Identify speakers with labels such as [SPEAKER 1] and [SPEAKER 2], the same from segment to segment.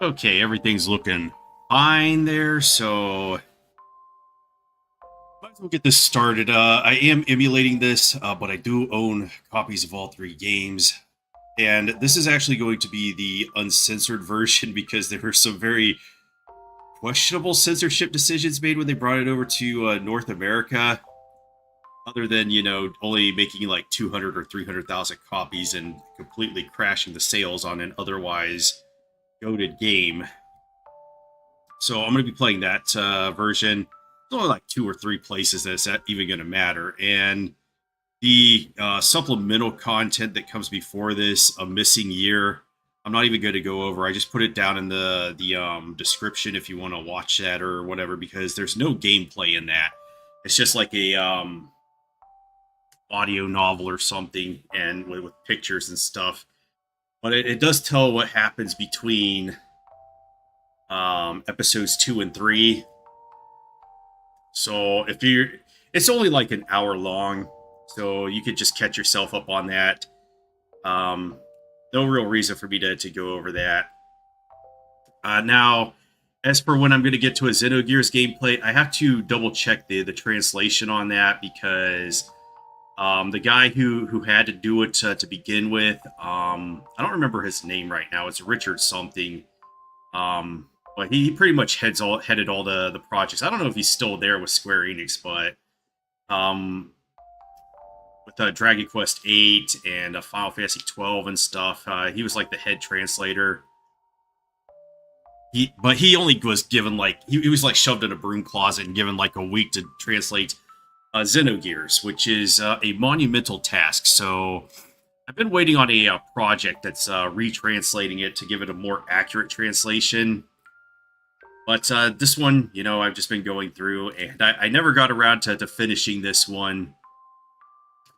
[SPEAKER 1] Okay, everything's looking fine there, so might as well get this started. I am emulating this, but I do own copies of all three games. And this is actually going to be the uncensored version because there were some very questionable censorship decisions made when they brought it over to North America. Other than only making like 200 or 300,000 copies and completely crashing the sales on an otherwise goated game. So I'm going to be playing that version. There's only like two or three places that's even going to matter. And the supplemental content that comes before this, a missing year, I'm not even going to go over. I just put it down in the description if you want to watch that or whatever, because there's no gameplay in that. It's just like a audio novel or something, and with pictures and stuff. But it does tell what happens between episodes 2 and 3. So if you're, it's only like an hour long, so you could just catch yourself up on that. No real reason for me to go over that. Now, as for when I'm going to get to a Xenogears gameplay, I have to double check the translation on that because the guy who had to do it to begin with, I don't remember his name right now. It's Richard something. But he pretty much headed all the projects. I don't know if he's still there with Square Enix, but with Dragon Quest 8 and Final Fantasy 12 and stuff, he was like the head translator. But he only was given like he was like shoved in a broom closet and given like a week to translate Xenogears, which is a monumental task. So I've been waiting on a project that's retranslating it to give it a more accurate translation. But this one, I've just been going through, and I never got around to finishing this one.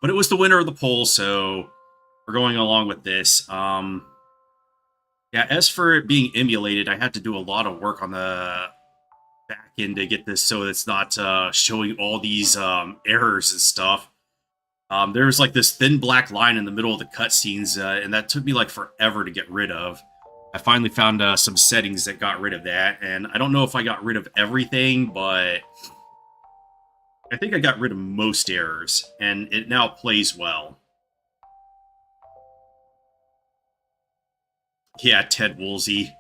[SPEAKER 1] But it was the winner of the poll, so we're going along with this. Yeah, as for it being emulated, I had to do a lot of work on the back end to get this so it's not showing all these errors and stuff. There's like this thin black line in the middle of the cutscenes, and that took me like forever to get rid of. I finally found some settings that got rid of that, and I don't know if I got rid of everything, but I think I got rid of most errors, and it now plays well. Yeah, Ted Woolsey.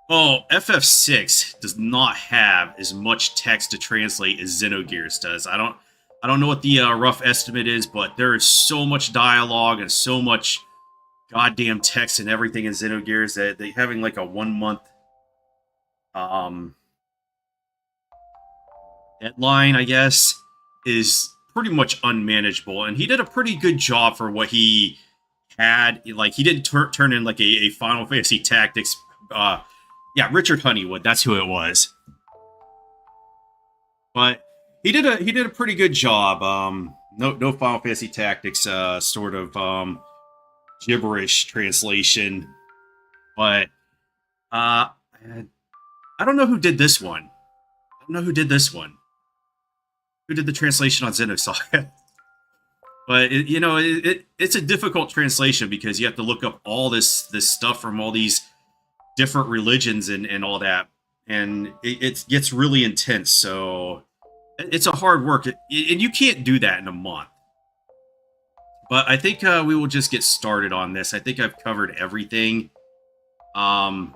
[SPEAKER 1] Oh, FF6 does not have as much text to translate as Xenogears does. I don't know what the rough estimate is, but there is so much dialogue and so much goddamn text and everything in Xenogears that they having like a 1 month um deadline, I guess, is pretty much unmanageable. And he did a pretty good job for what he had. Like he didn't turn in like a Final Fantasy Tactics. Yeah, Richard Honeywood, that's who it was. But he did a pretty good job. No Final Fantasy Tactics sort of gibberish translation, but I don't know who did this one. I don't know who did this one. Who did the translation on Xenosaga? But it's a difficult translation because you have to look up all this stuff from all these different religions and all that, and it gets really intense. So it's a hard work, and you can't do that in a month. But I think we will just get started on this. I think I've covered everything. I'm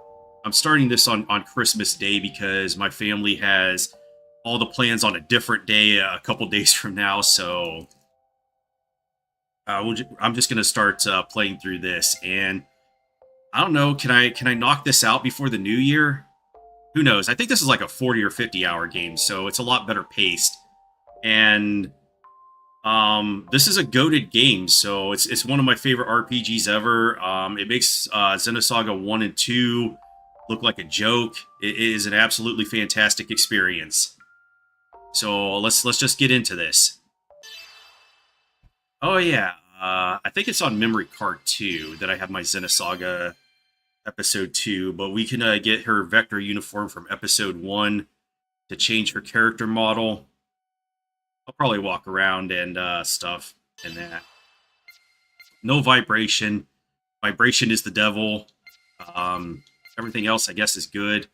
[SPEAKER 1] starting this on Christmas Day because my family has all the plans on a different day a couple days from now. So I'm just gonna start playing through this, and I don't know. Can I knock this out before the new year? Who knows? I think this is like a 40 or 50 hour game, so it's a lot better paced. And this is a goated game, so it's one of my favorite RPGs ever. It makes Xenosaga 1 and 2 look like a joke. It is an absolutely fantastic experience. So let's just get into this. Oh yeah, I think it's on memory card 2 that I have my Xenosaga episode 2, but we can get her vector uniform from episode 1 to change her character model. I'll probably walk around and stuff and that. No vibration. Vibration is the devil. Everything else, I guess, is good.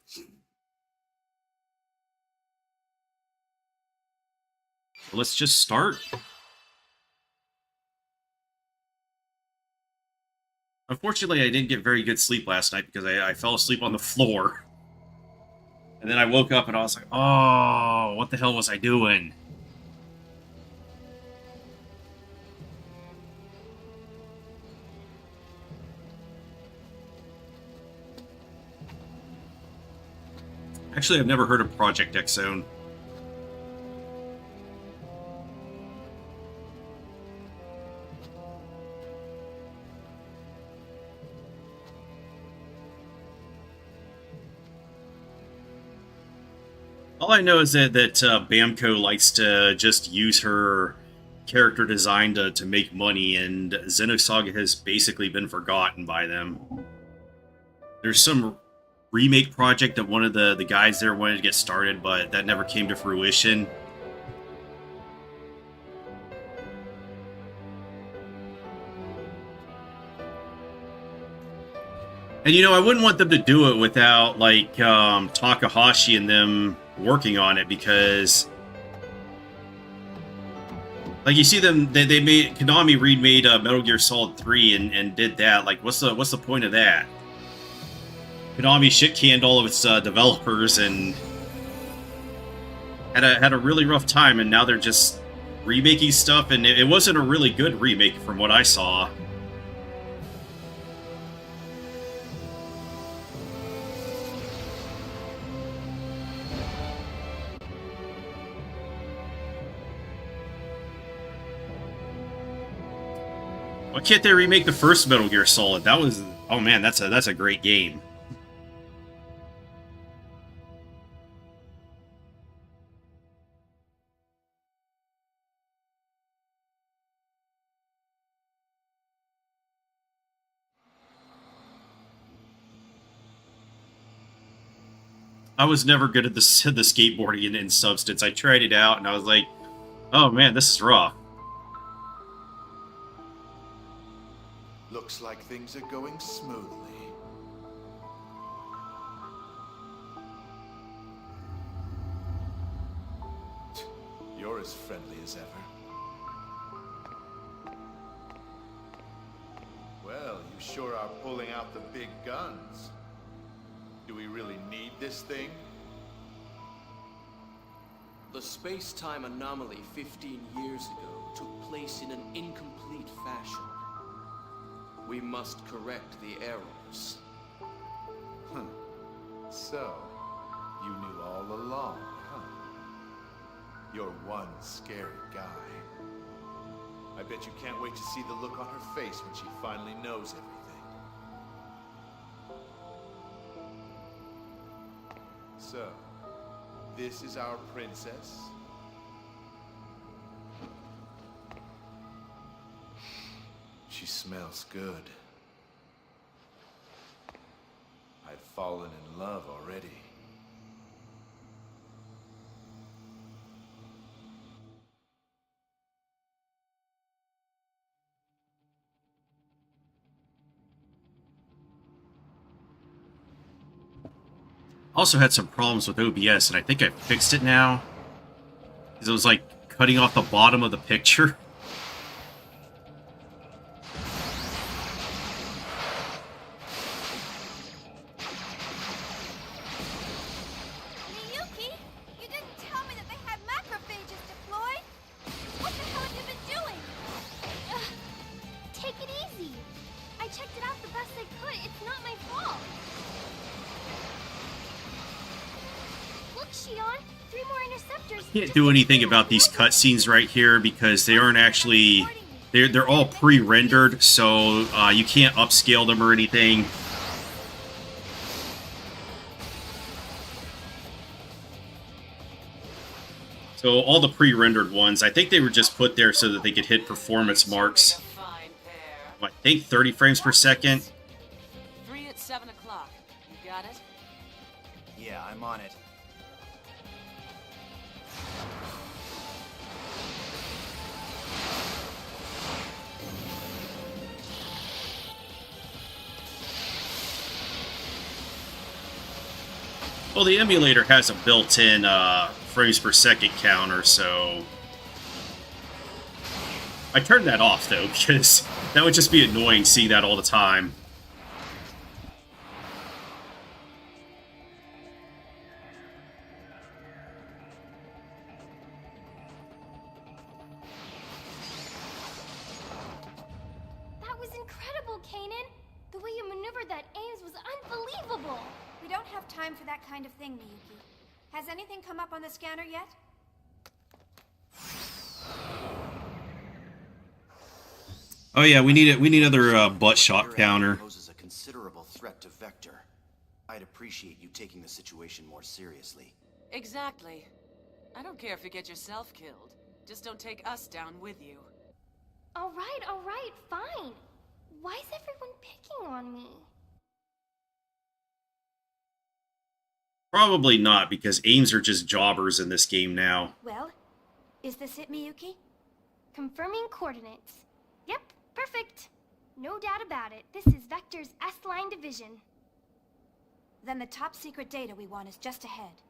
[SPEAKER 1] So let's just start. Unfortunately, I didn't get very good sleep last night because I fell asleep on the floor. And then I woke up and I was like, oh, what the hell was I doing? Actually, I've never heard of Project X Zone. All I know is that Bamco likes to just use her character design to make money, and Xenosaga has basically been forgotten by them. There's some remake project that one of the guys there wanted to get started, but that never came to fruition. And you know, I wouldn't want them to do it without like Takahashi and them working on it, because like you see them, they made Konami remade Metal Gear Solid 3 and did that. Like, what's the point of that? Konami shit canned all of its developers and had a really rough time, and now they're just remaking stuff, and it wasn't a really good remake from what I saw. Why can't they remake the first Metal Gear Solid? That was, oh man, that's a great game. I was never good at the skateboarding in Substance. I tried it out and I was like, oh man, this is rough.
[SPEAKER 2] Looks like things are going smoothly. You're as friendly as ever. Well, you sure are pulling out the big guns. Do we really need this thing?
[SPEAKER 3] The space-time anomaly 15 years ago took place in an incomplete fashion. We must correct the errors.
[SPEAKER 2] Huh. So, you knew all along, huh? You're one scary guy. I bet you can't wait to see the look on her face when she finally knows everything. So, this is our princess? She smells good. I've fallen in love already.
[SPEAKER 1] Also had some problems with OBS, and I think I fixed it now. Because it was like cutting off the bottom of the picture.
[SPEAKER 4] Miyuki, you didn't tell me that they had macrophages deployed. What the hell have you been doing? Take it easy. I checked it out the best I could. It's not my fault. Look, Shion, 3 more interceptors.
[SPEAKER 1] Can't do anything about these cutscenes right here because they aren't actually... They're all pre-rendered, so you can't upscale them or anything. So all the pre-rendered ones, I think they were just put there so that they could hit performance marks. I think 30 frames per second.
[SPEAKER 5] 3 at 7 o'clock. You got it?
[SPEAKER 6] Yeah, I'm on it.
[SPEAKER 1] Well, the emulator has a built-in frames per second counter, so I turned that off though because that would just be annoying seeing that all the time.
[SPEAKER 4] That was incredible, Kanan. The way you maneuvered that Ames was unbelievable.
[SPEAKER 7] We don't have time for that kind of thing, Miyuki. Has anything come up on the scanner yet?
[SPEAKER 1] Oh yeah, we need another butt shot
[SPEAKER 6] Your
[SPEAKER 1] counter.
[SPEAKER 6] poses a considerable threat to Vector. I'd appreciate you taking the situation more seriously.
[SPEAKER 5] Exactly. I don't care if you get yourself killed. Just don't take us down with you.
[SPEAKER 4] All right, fine. Why is everyone picking on me?
[SPEAKER 1] Probably not, because aims are just jobbers in this game now.
[SPEAKER 7] Well, is this it, Miyuki?
[SPEAKER 4] Confirming coordinates. Yep, perfect. No doubt about it. This is Vector's S-line division.
[SPEAKER 7] Then the top secret data we want is just ahead.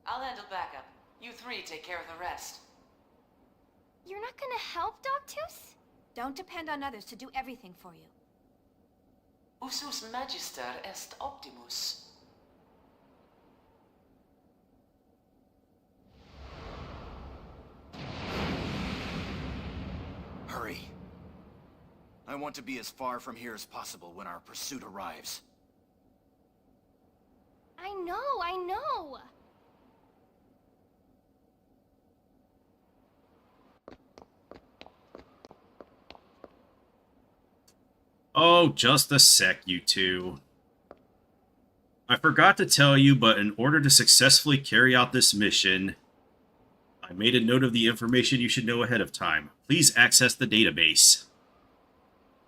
[SPEAKER 5] I'll handle backup. You three take care of the rest.
[SPEAKER 4] You're not gonna help, Dogtooth?
[SPEAKER 7] Don't depend on others to do everything for you.
[SPEAKER 5] Usus magister est optimus.
[SPEAKER 6] Hurry. I want to be as far from here as possible when our pursuit arrives.
[SPEAKER 4] I know.
[SPEAKER 1] Oh, just a sec, you two. I forgot to tell you, but in order to successfully carry out this mission, I made a note of the information you should know ahead of time. Please access the database.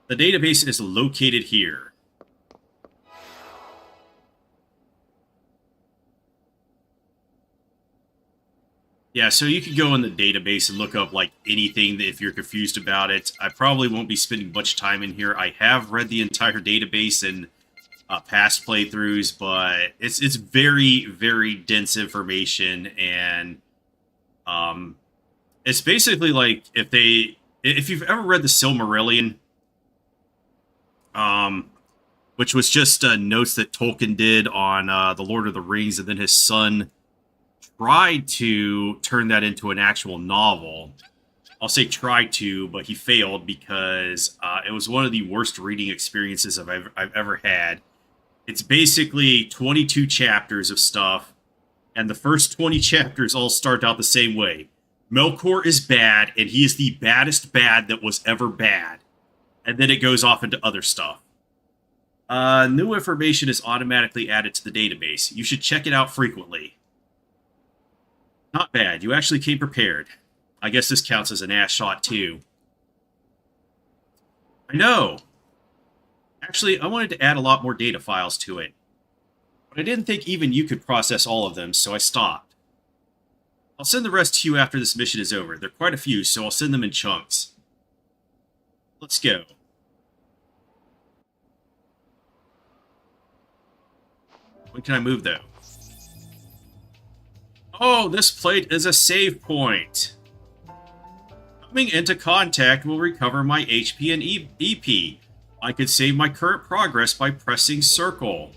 [SPEAKER 1] The database is located here. Yeah, so you could go in the database and look up, like, anything if you're confused about it. I probably won't be spending much time in here. I have read the entire database in past playthroughs, but it's very, very dense information, and it's basically like if you've ever read the Silmarillion, which was just notes that Tolkien did on the Lord of the Rings, and then his son tried to turn that into an actual novel. I'll say tried to, but he failed because it was one of the worst reading experiences I've ever had. It's basically 22 chapters of stuff, and the first 20 chapters all start out the same way. Melkor is bad, and he is the baddest bad that was ever bad. And then it goes off into other stuff. New information is automatically added to the database. You should check it out frequently. Not bad. You actually came prepared. I guess this counts as an ass shot, too. I know. Actually, I wanted to add a lot more data files to it. But I didn't think even you could process all of them, so I stopped. I'll send the rest to you after this mission is over. There are quite a few, so I'll send them in chunks. Let's go. When can I move, though? Oh, this plate is a save point. Coming into contact will recover my HP and EP. I could save my current progress by pressing circle.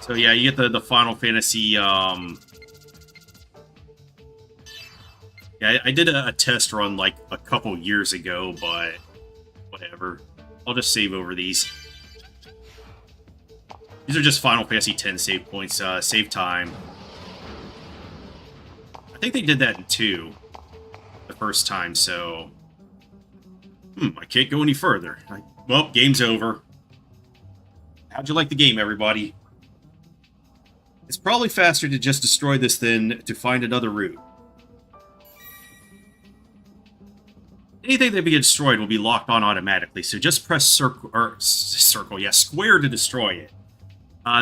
[SPEAKER 1] So yeah, you get the Final Fantasy, yeah, I did a test run like a couple years ago, but whatever. I'll just save over these. These are just Final Fantasy X save points, save time. I think they did that in 2 the first time, so... I can't go any further. Well, game's over. How'd you like the game, everybody? It's probably faster to just destroy this than to find another route. Anything that gets destroyed will be locked on automatically, so just press square to destroy it.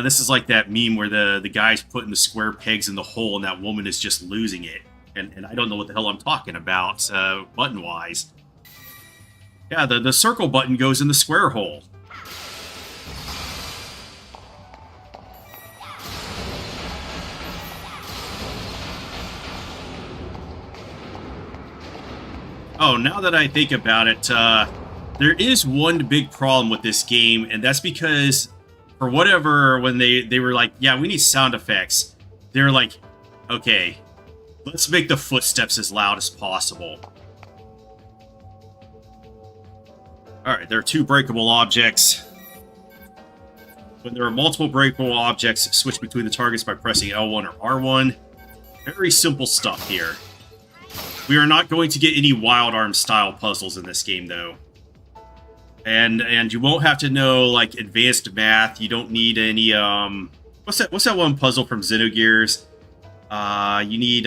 [SPEAKER 1] This is like that meme where the guy's putting the square pegs in the hole and that woman is just losing it. And I don't know what the hell I'm talking about, button-wise. Yeah, the circle button goes in the square hole. Oh, now that I think about it, there is one big problem with this game, and that's because, for whatever, when they were like, yeah, we need sound effects, they were like, okay, let's make the footsteps as loud as possible. Alright, there are 2 breakable objects. When there are multiple breakable objects, switch between the targets by pressing L1 or R1. Very simple stuff here. We are not going to get any Wild Arms style puzzles in this game, though. And you won't have to know, like, advanced math. You don't need any, What's that one puzzle from Xenogears? You need,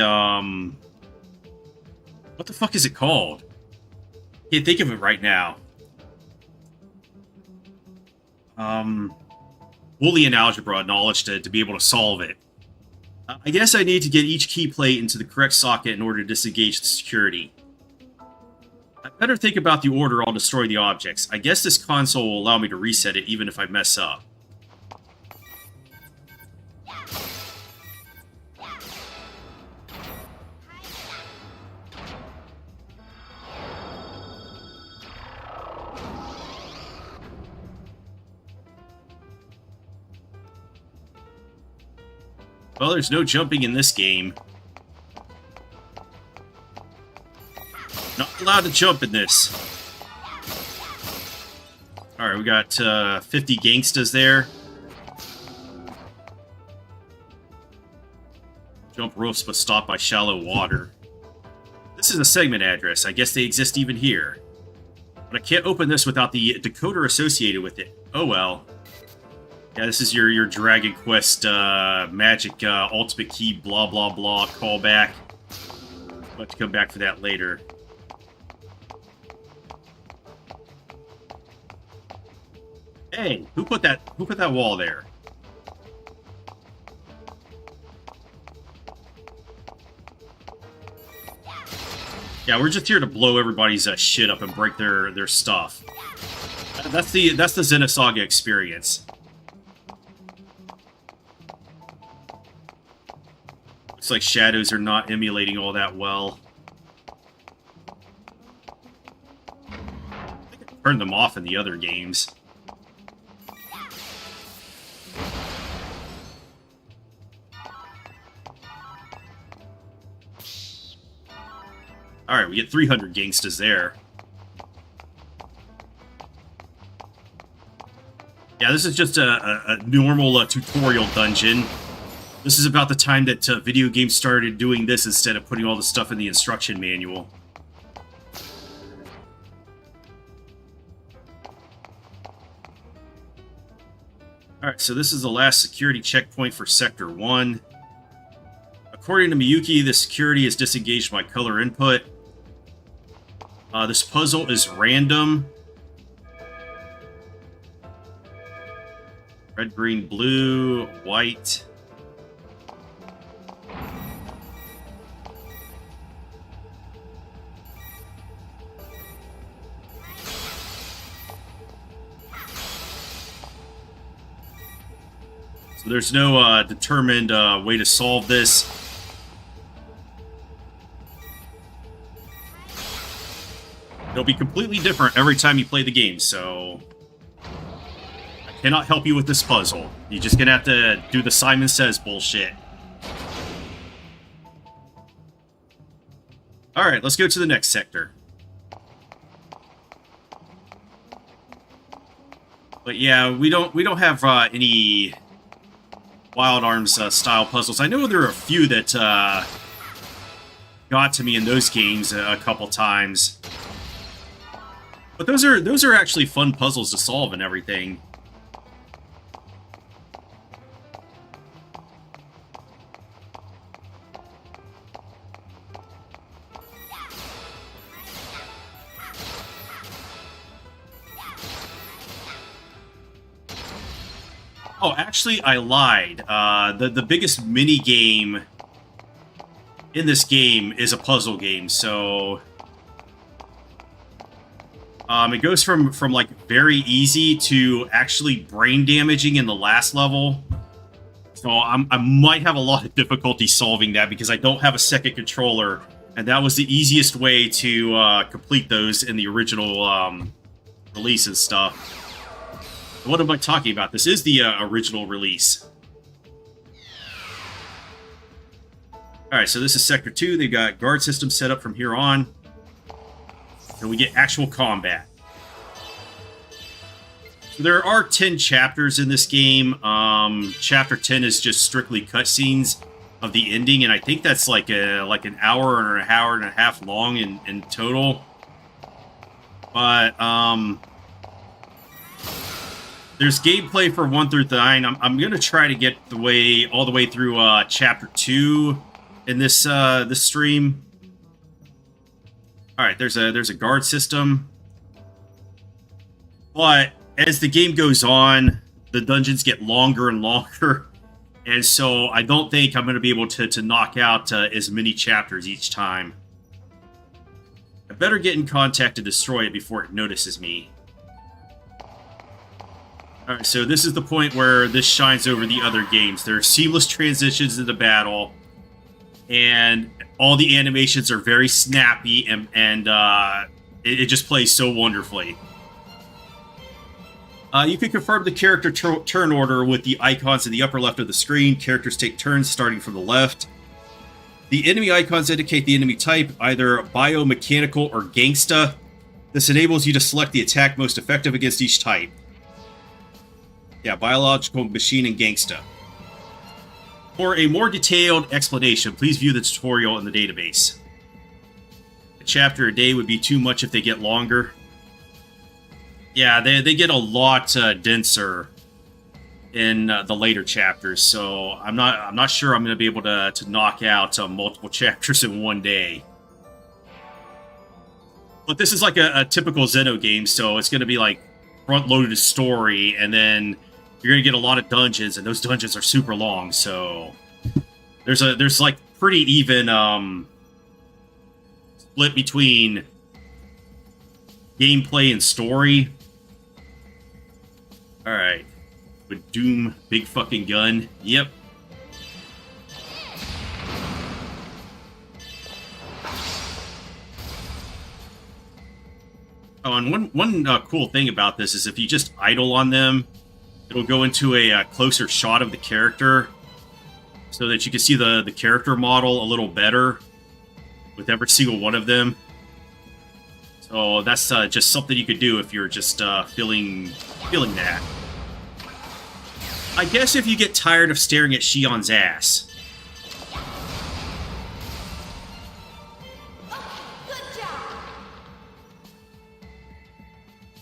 [SPEAKER 1] What the fuck is it called? Can't think of it right now. Boolean algebra knowledge to be able to solve it. I guess I need to get each key plate into the correct socket in order to disengage the security. I better think about the order I'll destroy the objects. I guess this console will allow me to reset it even if I mess up. Well, there's no jumping in this game. Not allowed to jump in this. Alright, we got 50 gangstas there. Jump ropes but stopped by shallow water. This is a segment address. I guess they exist even here. But I can't open this without the decoder associated with it. Oh well. Yeah, this is your Dragon Quest magic ultimate key blah blah blah callback. I'll have to come back for that later. Hey, who put that wall there? Yeah, we're just here to blow everybody's shit up and break their stuff. That's the Xenosaga experience. Looks like shadows are not emulating all that well. I think I turned them off in the other games. Alright, we get 300 gangstas there. Yeah, this is just a normal tutorial dungeon. This is about the time that video games started doing this instead of putting all the stuff in the instruction manual. Alright, so this is the last security checkpoint for Sector 1. According to Miyuki, the security is disengaged by color input. This puzzle is random. Red, green, blue, white. So there's no determined way to solve this. It'll be completely different every time you play the game, so I cannot help you with this puzzle. You're just gonna have to do the Simon Says bullshit. Alright, let's go to the next sector. But yeah, we don't have any Wild Arms style puzzles. I know there are a few that got to me in those games a couple times. But those are actually fun puzzles to solve and everything. Oh, actually, I lied. The biggest mini game in this game is a puzzle game, so it goes from like very easy to actually brain damaging in the last level. So I might have a lot of difficulty solving that because I don't have a second controller And that was the easiest way to complete those in the original release and stuff. What am I talking about? This is the original release. Alright, so this is Sector 2. They've got guard systems set up from here on. And we get actual combat. So there are 10 chapters in this game. Chapter 10 is just strictly cutscenes of the ending, and I think that's like an hour or an hour and a half long in total. But there's gameplay for 1 through 9. I'm gonna try to get all the way through chapter 2 in this this stream. All right, there's a guard system, but as the game goes on, the dungeons get longer and longer, and so I don't think I'm going to be able to knock out as many chapters each time. I better get in contact to destroy it before it notices me. Alright, so this is the point where this shines over the other games. There are seamless transitions into battle, and all the animations are very snappy, and it just plays so wonderfully. You can confirm the character turn order with the icons in the upper left of the screen. Characters take turns starting from the left. The enemy icons indicate the enemy type, either biomechanical or gangsta. This enables you to select the attack most effective against each type. Yeah, biological, machine, and gangsta. For a more detailed explanation, please view the tutorial in the database. A chapter a day would be too much if they get longer. Yeah, they get a lot denser in the later chapters, so I'm not sure I'm going to be able to knock out multiple chapters in one day. But this is like a typical Xeno game, so it's going to be like front-loaded story, and then you're going to get a lot of dungeons, and those dungeons are super long, so there's like pretty even split between gameplay and story. Alright. With Doom, big fucking gun. Yep. Oh, and one cool thing about this is if you just idle on them, it'll go into a closer shot of the character so that you can see the character model a little better with every single one of them. So that's just something you could do if you're just feeling that. I guess if you get tired of staring at Shion's ass.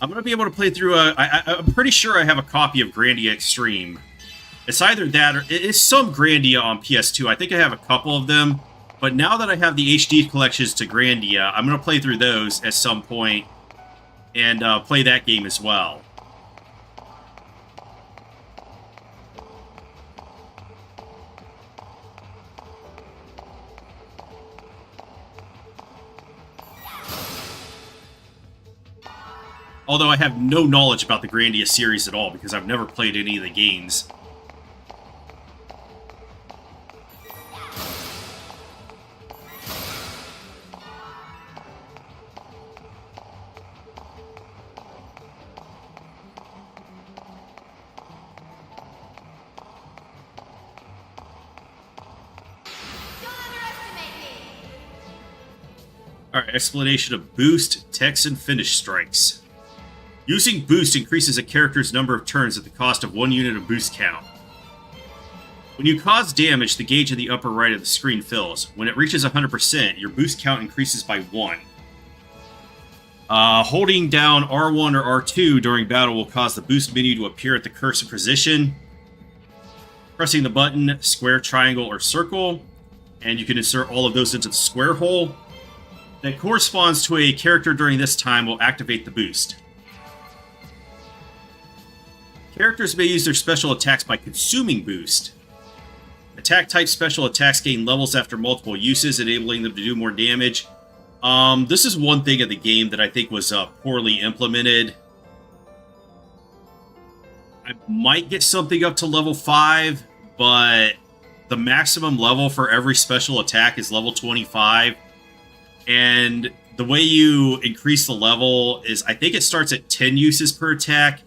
[SPEAKER 1] I'm going to be able to play through I'm pretty sure I have a copy of Grandia Extreme. It's either that or it's some Grandia on PS2. I think I have a couple of them. But now that I have the HD collections to Grandia, I'm going to play through those at some point and play that game as well. Although I have no knowledge about the Grandia series at all because I've never played any of the games. Alright, explanation of boost, text, and finish strikes. Using boost increases a character's number of turns at the cost of 1 unit of boost count. When you cause damage, the gauge in the upper right of the screen fills. When it reaches 100%, your boost count increases by 1. Holding down R1 or R2 during battle will cause the boost menu to appear at the cursor position. Pressing the button, square, triangle, or circle, and you can insert all of those into the square hole that corresponds to a character during this time will activate the boost. Characters may use their special attacks by consuming boost. Attack type special attacks gain levels after multiple uses, enabling them to do more damage. This is one thing of the game that I think was poorly implemented. I might get something up to level 5, but the maximum level for every special attack is level 25. And the way you increase the level is, I think it starts at 10 uses per attack,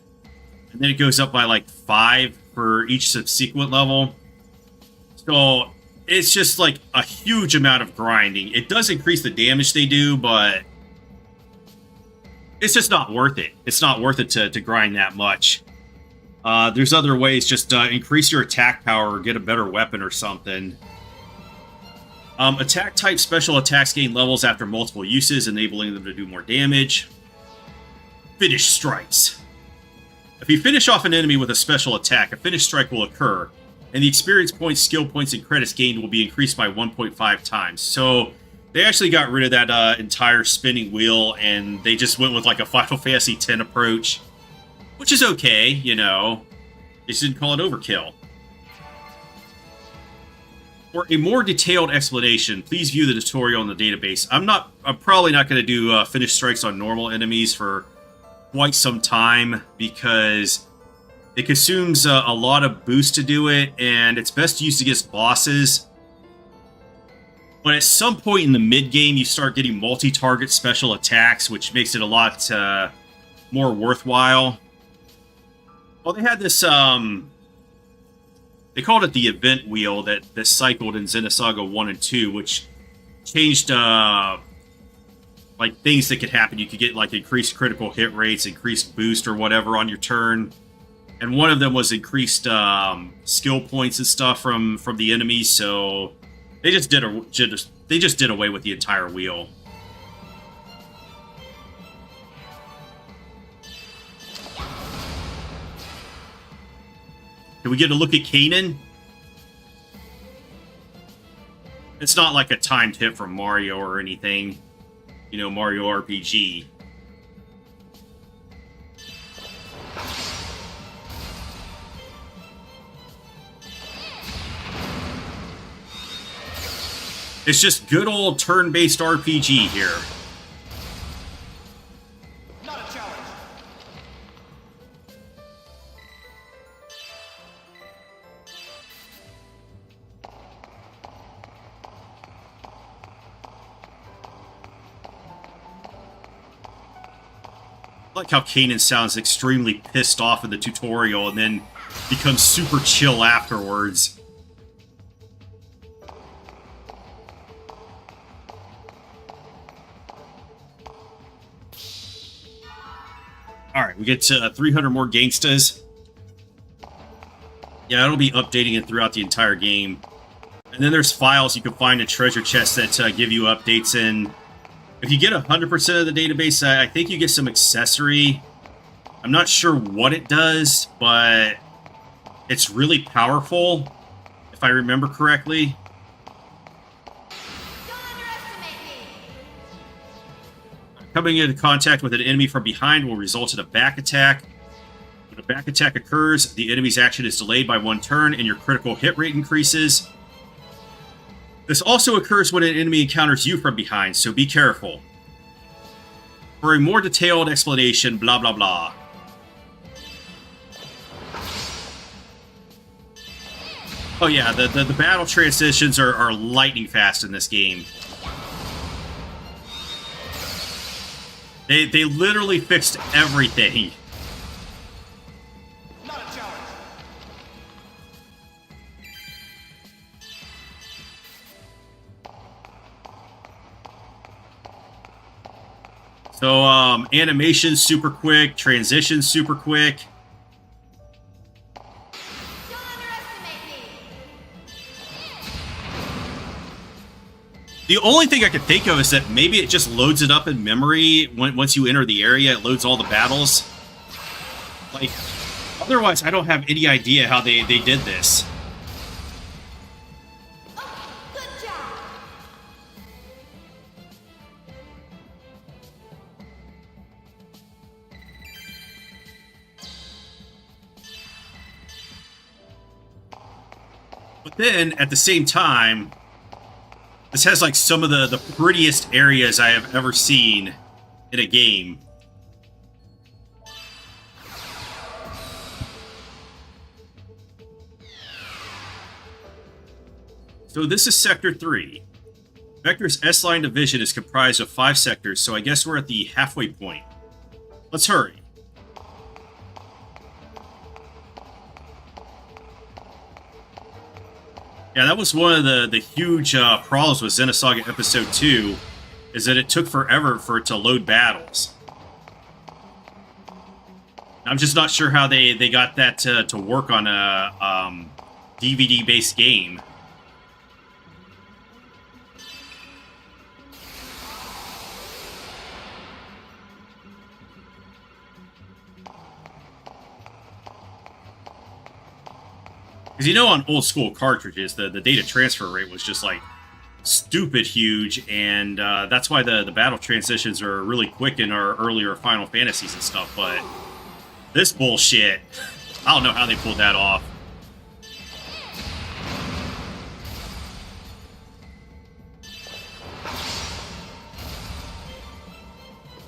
[SPEAKER 1] and then it goes up by like 5 for each subsequent level. So it's just like a huge amount of grinding. It does increase the damage they do, but it's just not worth it. It's not worth it to grind that much. There's other ways. Just increase your attack power or get a better weapon or something. Attack type special attacks gain levels after multiple uses, enabling them to do more damage. Finish strikes. If you finish off an enemy with a special attack, a finish strike will occur, and the experience points, skill points, and credits gained will be increased by 1.5 times. So they actually got rid of that entire spinning wheel, and they just went with like a Final Fantasy X approach, which is okay, you know. They just didn't call it overkill. For a more detailed explanation, please view the tutorial in the database. I'm probably not going to do finish strikes on normal enemies for quite some time because it consumes a lot of boost to do it, and it's best used against bosses. But at some point in the mid-game, you start getting multi-target special attacks, which makes it a lot more worthwhile. Well, they had this, they called it the event wheel that cycled in Xenosaga 1 and 2, which changed, like, things that could happen. You could get, like, increased critical hit rates, increased boost or whatever on your turn. And one of them was increased skill points and stuff from the enemies, so they just did away with the entire wheel. Can we get a look at Kanan? It's not like a timed hit from Mario or anything. You know, Mario RPG. It's just good old turn-based RPG here.
[SPEAKER 2] Not a challenge.
[SPEAKER 1] I like how Kanan sounds extremely pissed off in the tutorial and then becomes super chill afterwards. Alright, we get to 300 more gangstas. Yeah, it'll be updating it throughout the entire game. And then there's files you can find in treasure chests that give you updates. And if you get 100% of the database, I think you get some accessory. I'm not sure what it does, but it's really powerful, if I remember correctly. Coming into contact with an enemy from behind will result in a back attack. When a back attack occurs, the enemy's action is delayed by 1 turn and your critical hit rate increases. This also occurs when an enemy encounters you from behind, so be careful. For a more detailed explanation, blah blah blah. Oh yeah, the battle transitions are lightning fast in this game. They literally fixed everything.
[SPEAKER 2] Not a challenge.
[SPEAKER 1] So, animation super quick, transition super quick. The only thing I could think of is that maybe it just loads it up in memory once you enter the area. It loads all the battles. Like, otherwise, I don't have any idea how they did this. But then, at the same time, this has like some of the prettiest areas I have ever seen in a game. So this is Sector 3. Vector's S-line division is comprised of 5 sectors, so I guess we're at the halfway point. Let's hurry. Yeah, that was one of the huge problems with Xenosaga Episode 2, is that it took forever for it to load battles. I'm just not sure how they got that to work on a DVD-based game. Because you know, on old school cartridges, the data transfer rate was just like stupid huge, and that's why the battle transitions are really quick in our earlier Final Fantasies and stuff. But this bullshit, I don't know how they pulled that off.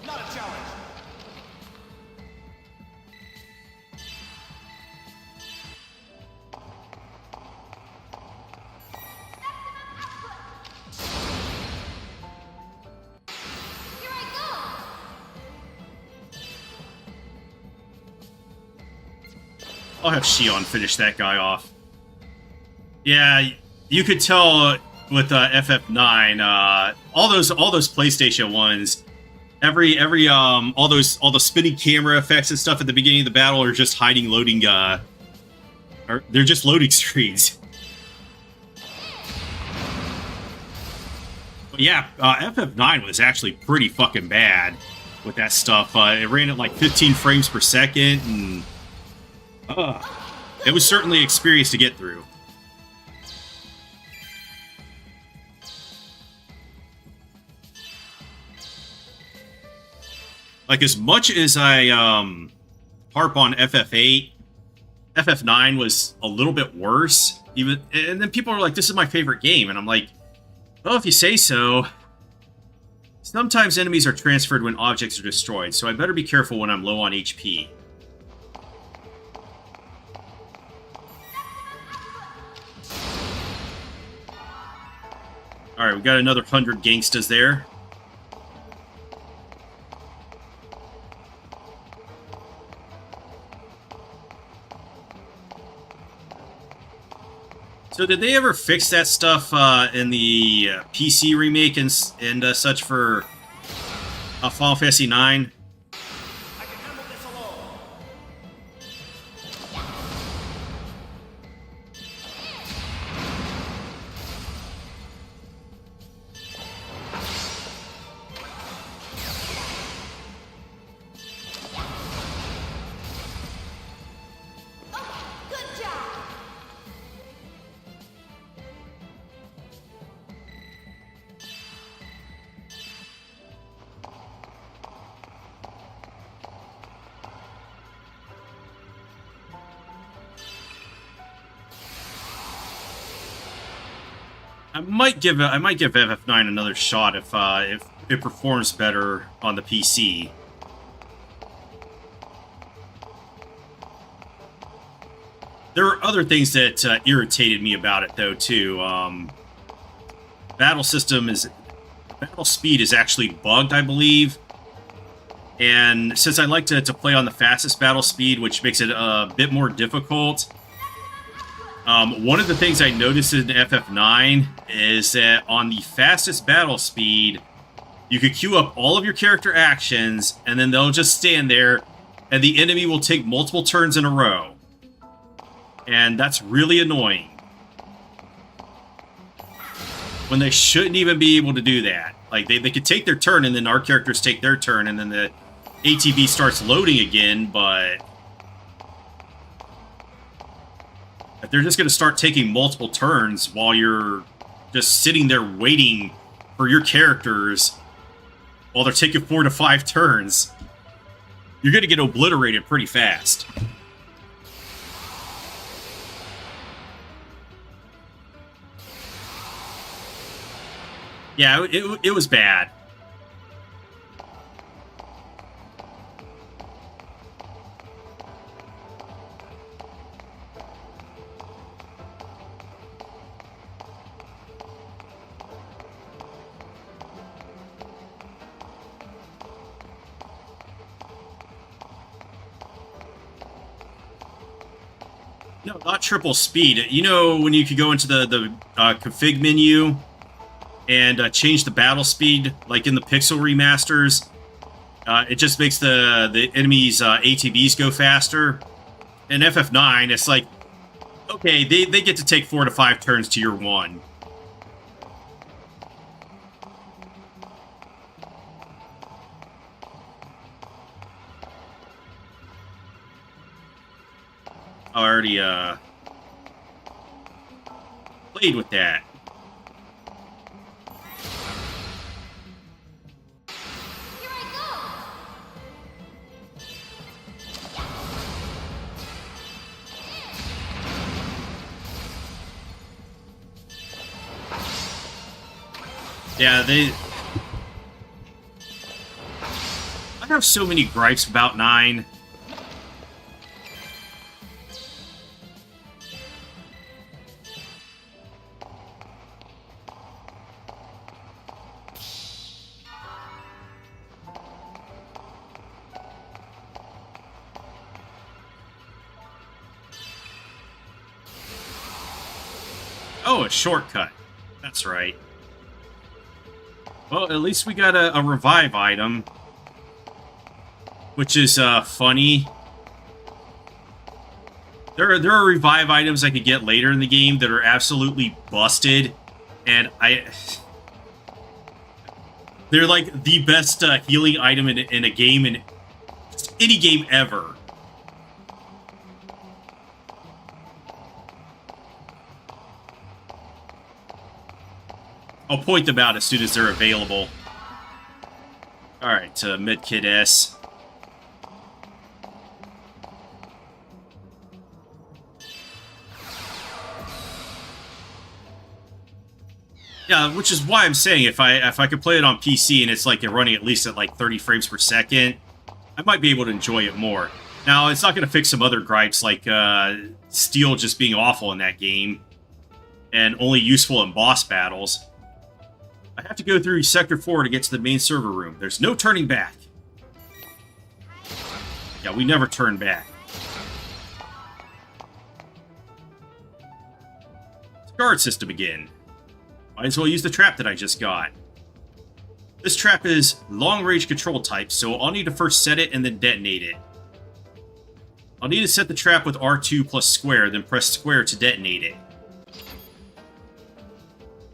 [SPEAKER 2] Not a challenge.
[SPEAKER 4] Here I go!
[SPEAKER 1] I'll have Shion finish that guy off. Yeah, you could tell with FF9, all those PlayStation ones, all the spinning camera effects and stuff at the beginning of the battle are just hiding loading. Or they're just loading screens. But yeah, FF9 was actually pretty fucking bad with that stuff. It ran at like 15 frames per second, and it was certainly an experience to get through. Like, as much as I harp on FF8, FF9 was a little bit worse. And then people are like, "This is my favorite game," and I'm like, "Well, if you say so." Sometimes enemies are transferred when objects are destroyed, so I better be careful when I'm low on HP. Alright, we got another 100 gangstas there. So did they ever fix that stuff in the PC remake and such for Final Fantasy IX?
[SPEAKER 2] I can handle this alone.
[SPEAKER 7] Good job!
[SPEAKER 1] I might give FF9 another shot if it performs better on the PC. There were other things that irritated me about it, though, too. Battle speed is actually bugged, I believe. And since I like to play on the fastest battle speed, which makes it a bit more difficult, one of the things I noticed in FF9 is that on the fastest battle speed, you could queue up all of your character actions, and then they'll just stand there, and the enemy will take multiple turns in a row. And that's really annoying. When they shouldn't even be able to do that. Like, they could take their turn, and then our characters take their turn, and then the ATB starts loading again, but if they're just going to start taking multiple turns while you're just sitting there waiting for your characters while they're taking 4 to 5 turns, you're going to get obliterated pretty fast. Yeah, it was bad. No, not triple speed. You know when you could go into the config menu and change the battle speed, like in the Pixel remasters? It just makes the enemies' ATBs go faster. In FF9, it's like, okay, they get to take 4 to 5 turns to your 1. I already played with that.
[SPEAKER 4] Here I go!
[SPEAKER 1] Yeah, I have so many gripes about 9. Oh, a shortcut. That's right. Well, at least we got a revive item. Which is funny. There are revive items I could get later in the game that are absolutely busted. And they're like the best healing item in a game, in just any game ever. I'll point them out as soon as they're available. Alright, Medkit S. Yeah, which is why I'm saying if I could play it on PC and it's like running at least at like 30 frames per second, I might be able to enjoy it more. Now, it's not going to fix some other gripes like Steel just being awful in that game and only useful in boss battles. I have to go through Sector 4 to get to the main server room. There's no turning back. Yeah, we never turn back. Guard system again. Might as well use the trap that I just got. This trap is long-range control type, so I'll need to first set it and then detonate it. I'll need to set the trap with R2 plus square, then press square to detonate it.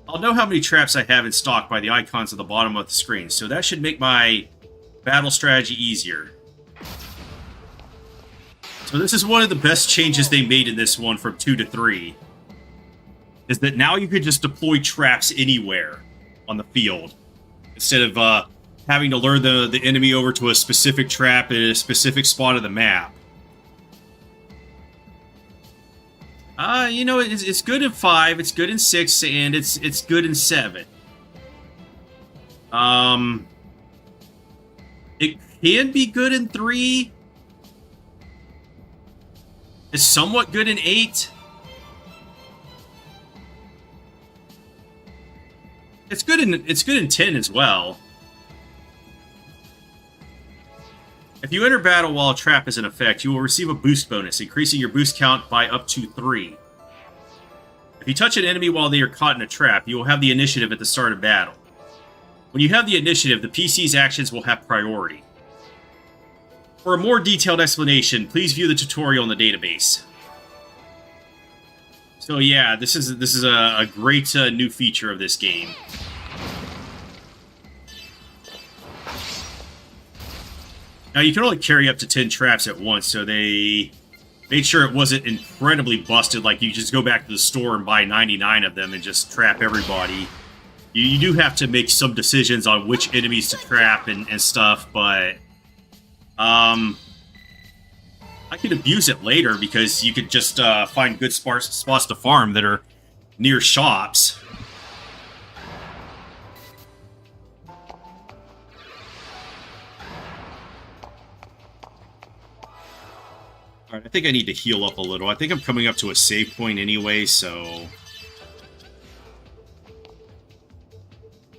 [SPEAKER 1] I'll know how many traps I have in stock by the icons at the bottom of the screen, so that should make my battle strategy easier. So this is one of the best changes they made in this one from 2 to 3. Is that now you could just deploy traps anywhere on the field. Instead of having to lure the enemy over to a specific trap at a specific spot of the map. You know, it's good in 5, it's good in 6, and it's good in 7. It can be good in 3. It's somewhat good in 8. It's good in 10 as well. If you enter battle while a trap is in effect, you will receive a boost bonus, increasing your boost count by up to 3. If you touch an enemy while they are caught in a trap, you will have the initiative at the start of battle. When you have the initiative, the PC's actions will have priority. For a more detailed explanation, please view the tutorial in the database. So yeah, this is a great new feature of this game. Now, you can only carry up to 10 traps at once, so they made sure it wasn't incredibly busted, like you just go back to the store and buy 99 of them and just trap everybody. You do have to make some decisions on which enemies to trap and stuff, but I could abuse it later because you could just find good spots to farm that are near shops. Alright, I think I need to heal up a little. I think I'm coming up to a save point anyway, so...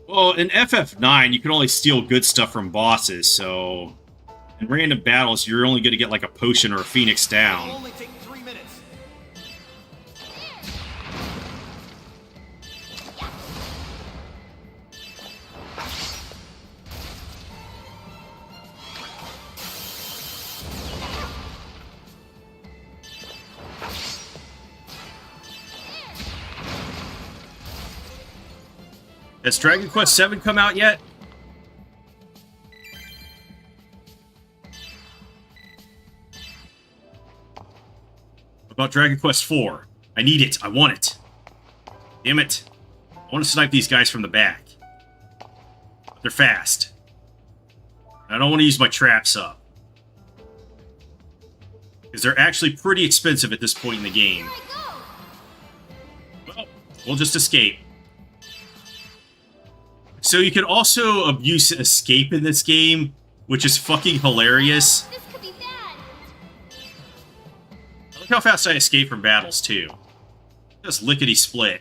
[SPEAKER 1] Well, in FF9, you can only steal good stuff from bosses, so... In random battles, you're only going to get like a potion or a phoenix down.
[SPEAKER 6] It'll only take 3 minutes.
[SPEAKER 1] Has Dragon Quest VII come out yet? What about Dragon Quest IV? I need it. I want it. Damn it. I want to snipe these guys from the back. They're fast. I don't want to use my traps up. Because they're actually pretty expensive at this point in the game. Well, we'll just escape. So you can also abuse escape in this game, which is fucking hilarious.
[SPEAKER 4] This could be bad.
[SPEAKER 1] Look how fast I escape from battles, too. Just lickety-split.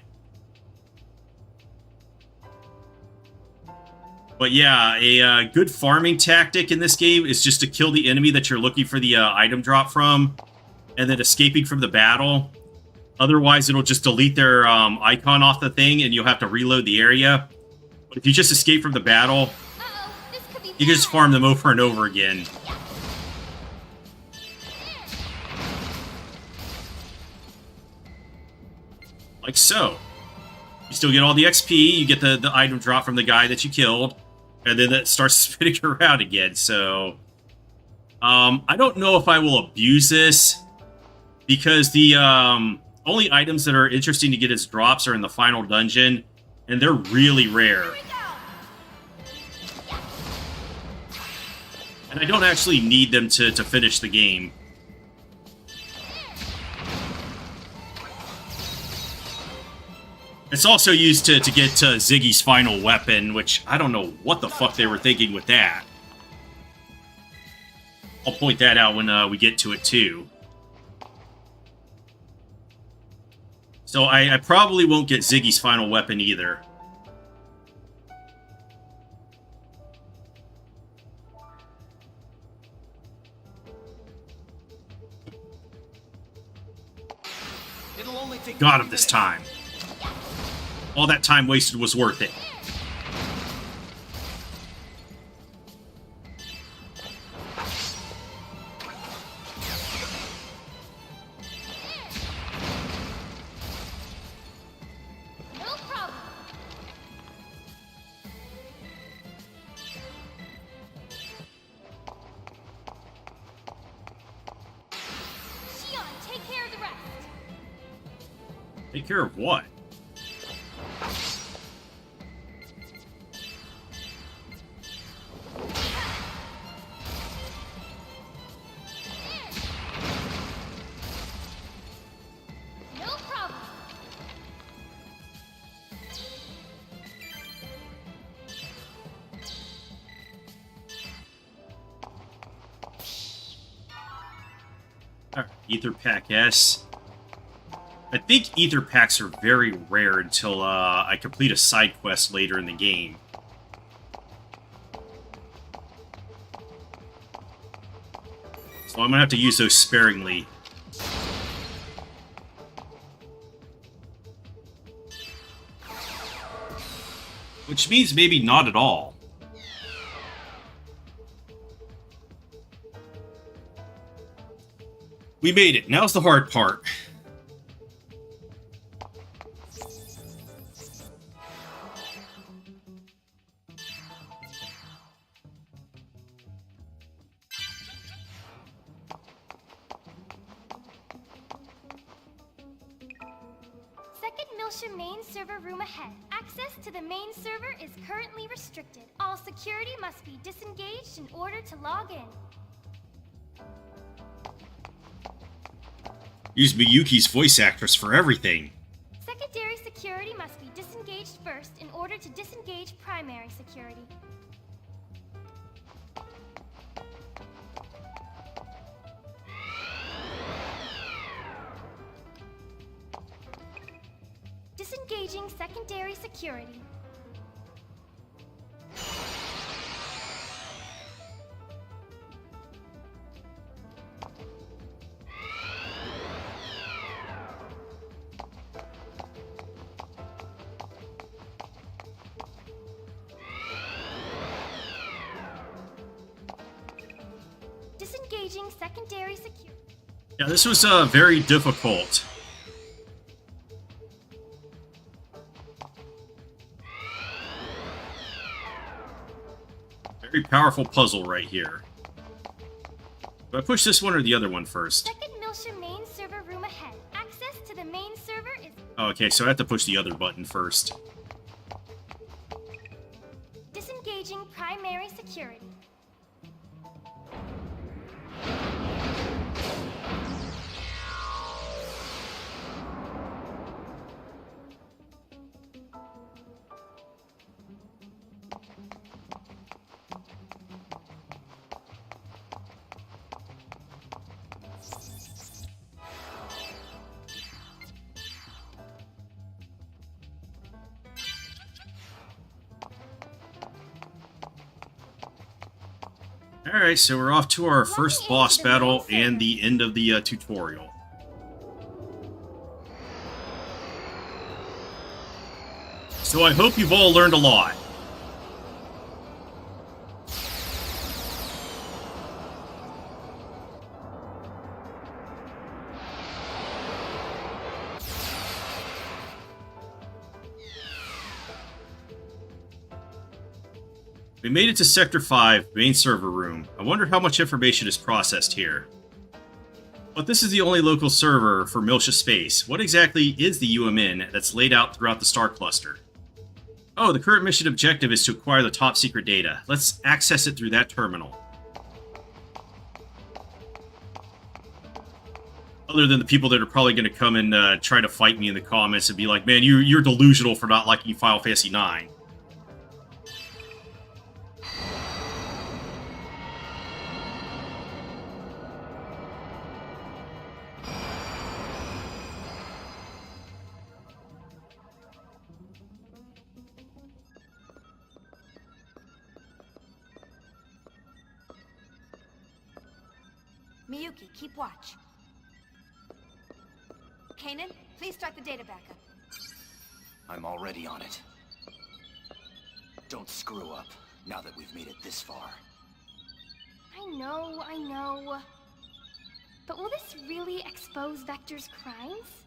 [SPEAKER 1] But yeah, a good farming tactic in this game is just to kill the enemy that you're looking for the item drop from, and then escaping from the battle. Otherwise, it'll just delete their icon off the thing, and you'll have to reload the area. But if you just escape from the battle,
[SPEAKER 4] This could be
[SPEAKER 1] you can just farm them over and over again. Like so. You still get all the XP, you get the item drop from the guy that you killed, and then it starts spinning around again, so... I don't know if I will abuse this, because the only items that are interesting to get as drops are in the final dungeon, and they're really rare. And I don't actually need them to finish the game. It's also used to get Ziggy's final weapon, which I don't know what the fuck they were thinking with that. I'll point that out when we get to it, too. So I probably won't get Ziggy's final weapon either.
[SPEAKER 6] It'll only take
[SPEAKER 1] Got
[SPEAKER 6] 30
[SPEAKER 1] him this
[SPEAKER 6] minutes.
[SPEAKER 1] time. All that time wasted was worth it.
[SPEAKER 4] No problem. Shion, take care of the rest.
[SPEAKER 1] Take care of what?
[SPEAKER 4] No problem.
[SPEAKER 1] Alright, Ether Pack S. I think Ether Packs are very rare until I complete a side quest later in the game. So I'm gonna have to use those sparingly. Which means maybe not at all. We made it. Now's the hard part.
[SPEAKER 4] Second Milsha main server room ahead. Access to the main server is currently restricted. All security must be disengaged in order to log in.
[SPEAKER 1] Use Miyuki's voice actress for everything.
[SPEAKER 4] Secondary security must be disengaged first in order to disengage primary security. Disengaging secondary security. Disengaging secondary security.
[SPEAKER 1] Yeah, this was very difficult. Very powerful puzzle right here. Do I push this one or the other one first?
[SPEAKER 4] Second Miltia main server room ahead. Access to the main server is...
[SPEAKER 1] Oh, okay, so I have to push the other button first.
[SPEAKER 4] Disengaging primary security.
[SPEAKER 1] Alright, so we're off to our first boss battle and the end of the tutorial. So I hope you've all learned a lot. We made it to Sector 5, main server room. I wonder how much information is processed here. But this is the only local server for Miltia Space. What exactly is the UMN that's laid out throughout the star cluster? Oh, the current mission objective is to acquire the top secret data. Let's access it through that terminal. Other than the people that are probably going to come and try to fight me in the comments and be like, man, you're delusional for not liking Final Fantasy IX.
[SPEAKER 7] Miyuki, keep watch. Kanan, please start the data backup.
[SPEAKER 6] I'm already on it. Don't screw up, now that we've made it this far.
[SPEAKER 4] I know. But will this really expose Vector's crimes?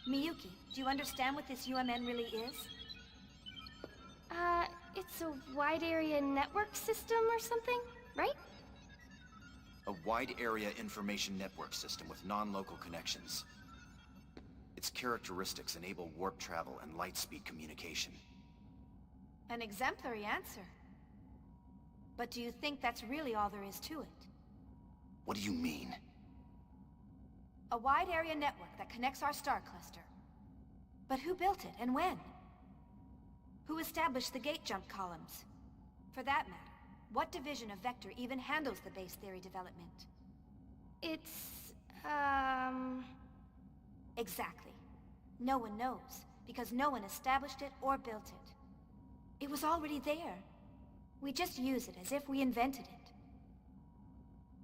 [SPEAKER 7] Miyuki, do you understand what this UMN really is?
[SPEAKER 4] It's a wide area network system or something, right?
[SPEAKER 6] A wide area information network system with non-local connections. Its characteristics enable warp travel and light speed communication.
[SPEAKER 7] An exemplary answer. But do you think that's really all there is to it?
[SPEAKER 6] What do you mean?
[SPEAKER 7] A wide area network that connects our star cluster. But who built it and when? Who established the gate jump columns? For that matter, what division of Vector even handles the base theory development?
[SPEAKER 4] It's,
[SPEAKER 7] Exactly. No one knows, because no one established it or built it. It was already there. We just use it as if we invented it.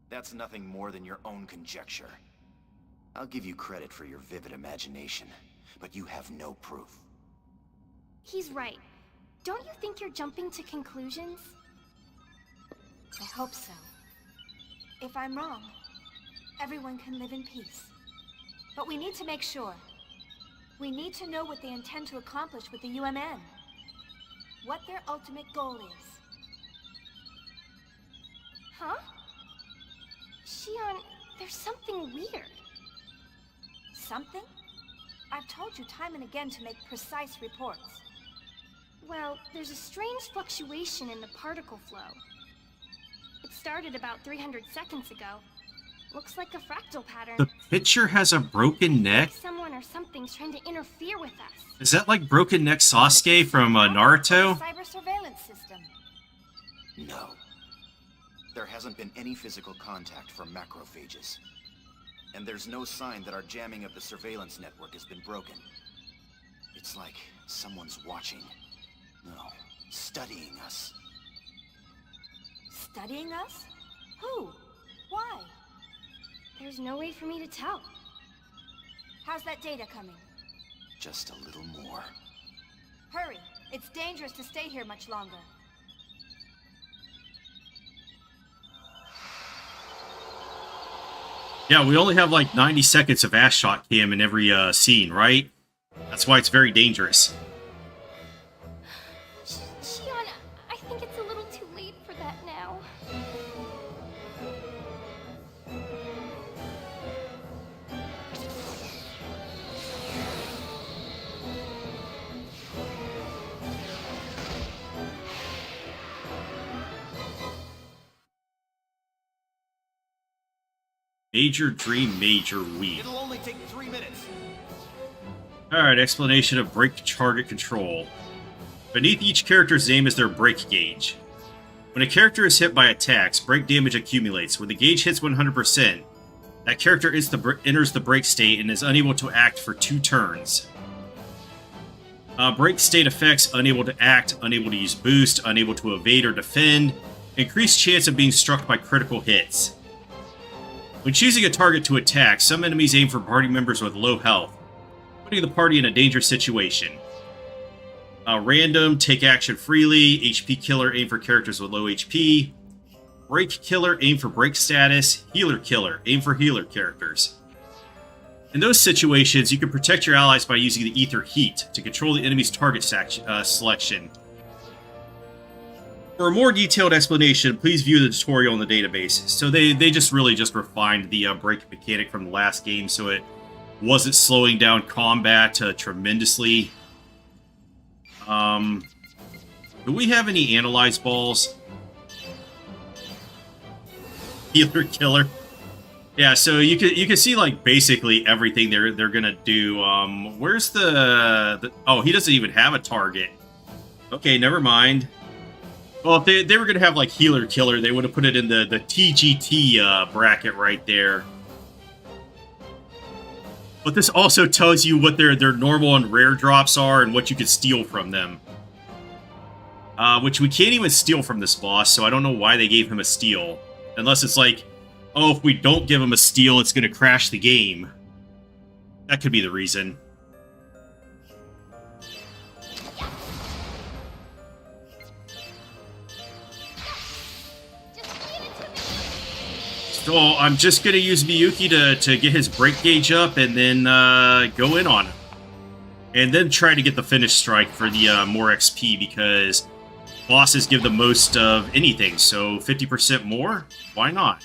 [SPEAKER 6] That's nothing more than your own conjecture. I'll give you credit for your vivid imagination, but you have no proof.
[SPEAKER 4] He's right. Don't you think you're jumping to conclusions?
[SPEAKER 7] I hope so. If I'm wrong, everyone can live in peace. But we need to make sure. We need to know what they intend to accomplish with the UMN. What their ultimate goal is.
[SPEAKER 4] Huh? Shion, there's something weird.
[SPEAKER 7] Something? I've told you time and again to make precise reports.
[SPEAKER 4] Well, there's a strange fluctuation in the particle flow. It started about 300 seconds ago. Looks like a fractal pattern.
[SPEAKER 1] The picture has a broken neck?
[SPEAKER 4] Someone or something's trying to interfere with us.
[SPEAKER 1] Is that like Broken Neck Sasuke from Naruto?
[SPEAKER 7] Cyber surveillance system.
[SPEAKER 6] No. There hasn't been any physical contact from macrophages. And there's no sign that our jamming of the surveillance network has been broken. It's like someone's watching. No, studying us.
[SPEAKER 7] Studying us? Who? Why?
[SPEAKER 4] There's no way for me to tell.
[SPEAKER 7] How's that data coming?
[SPEAKER 6] Just a little more.
[SPEAKER 7] Hurry! It's dangerous to stay here much longer.
[SPEAKER 1] Yeah, we only have like 90 seconds of ass shot cam in every scene, right? That's why it's very dangerous.
[SPEAKER 4] Shion, I think it's a little too late
[SPEAKER 1] Major dream, major weep.
[SPEAKER 6] It'll only take 3 minutes.
[SPEAKER 1] Alright, explanation of break target control. Beneath each character's name is their break gauge. When a character is hit by attacks, break damage accumulates. When the gauge hits 100%, that character enters the break state and is unable to act for 2 turns. Break state effects: unable to act, unable to use boost, unable to evade or defend, increased chance of being struck by critical hits. When choosing a target to attack, some enemies aim for party members with low health, putting the party in a dangerous situation. Random, take action freely. HP killer, aim for characters with low HP. Break killer, aim for break status. Healer killer, aim for healer characters. In those situations, you can protect your allies by using the Ether Heat to control the enemy's target selection. For a more detailed explanation, please view the tutorial in the database. So they just really just refined the break mechanic from the last game, so it wasn't slowing down combat tremendously. Do we have any analyze balls? Healer killer. Yeah, so you can see like basically everything they're gonna do. Where's the oh, he doesn't even have a target. Okay, never mind. Well, if they were gonna have like healer killer, they would have put it in the TGT bracket right there. But this also tells you what their normal and rare drops are and what you could steal from them. Which we can't even steal from this boss, so I don't know why they gave him a steal. Unless it's like, oh, if we don't give him a steal, it's gonna crash the game. That could be the reason. So I'm just gonna use Miyuki to get his break gauge up and then go in on him. And then try to get the finish strike for the more XP, because bosses give the most of anything, so 50% more? Why not?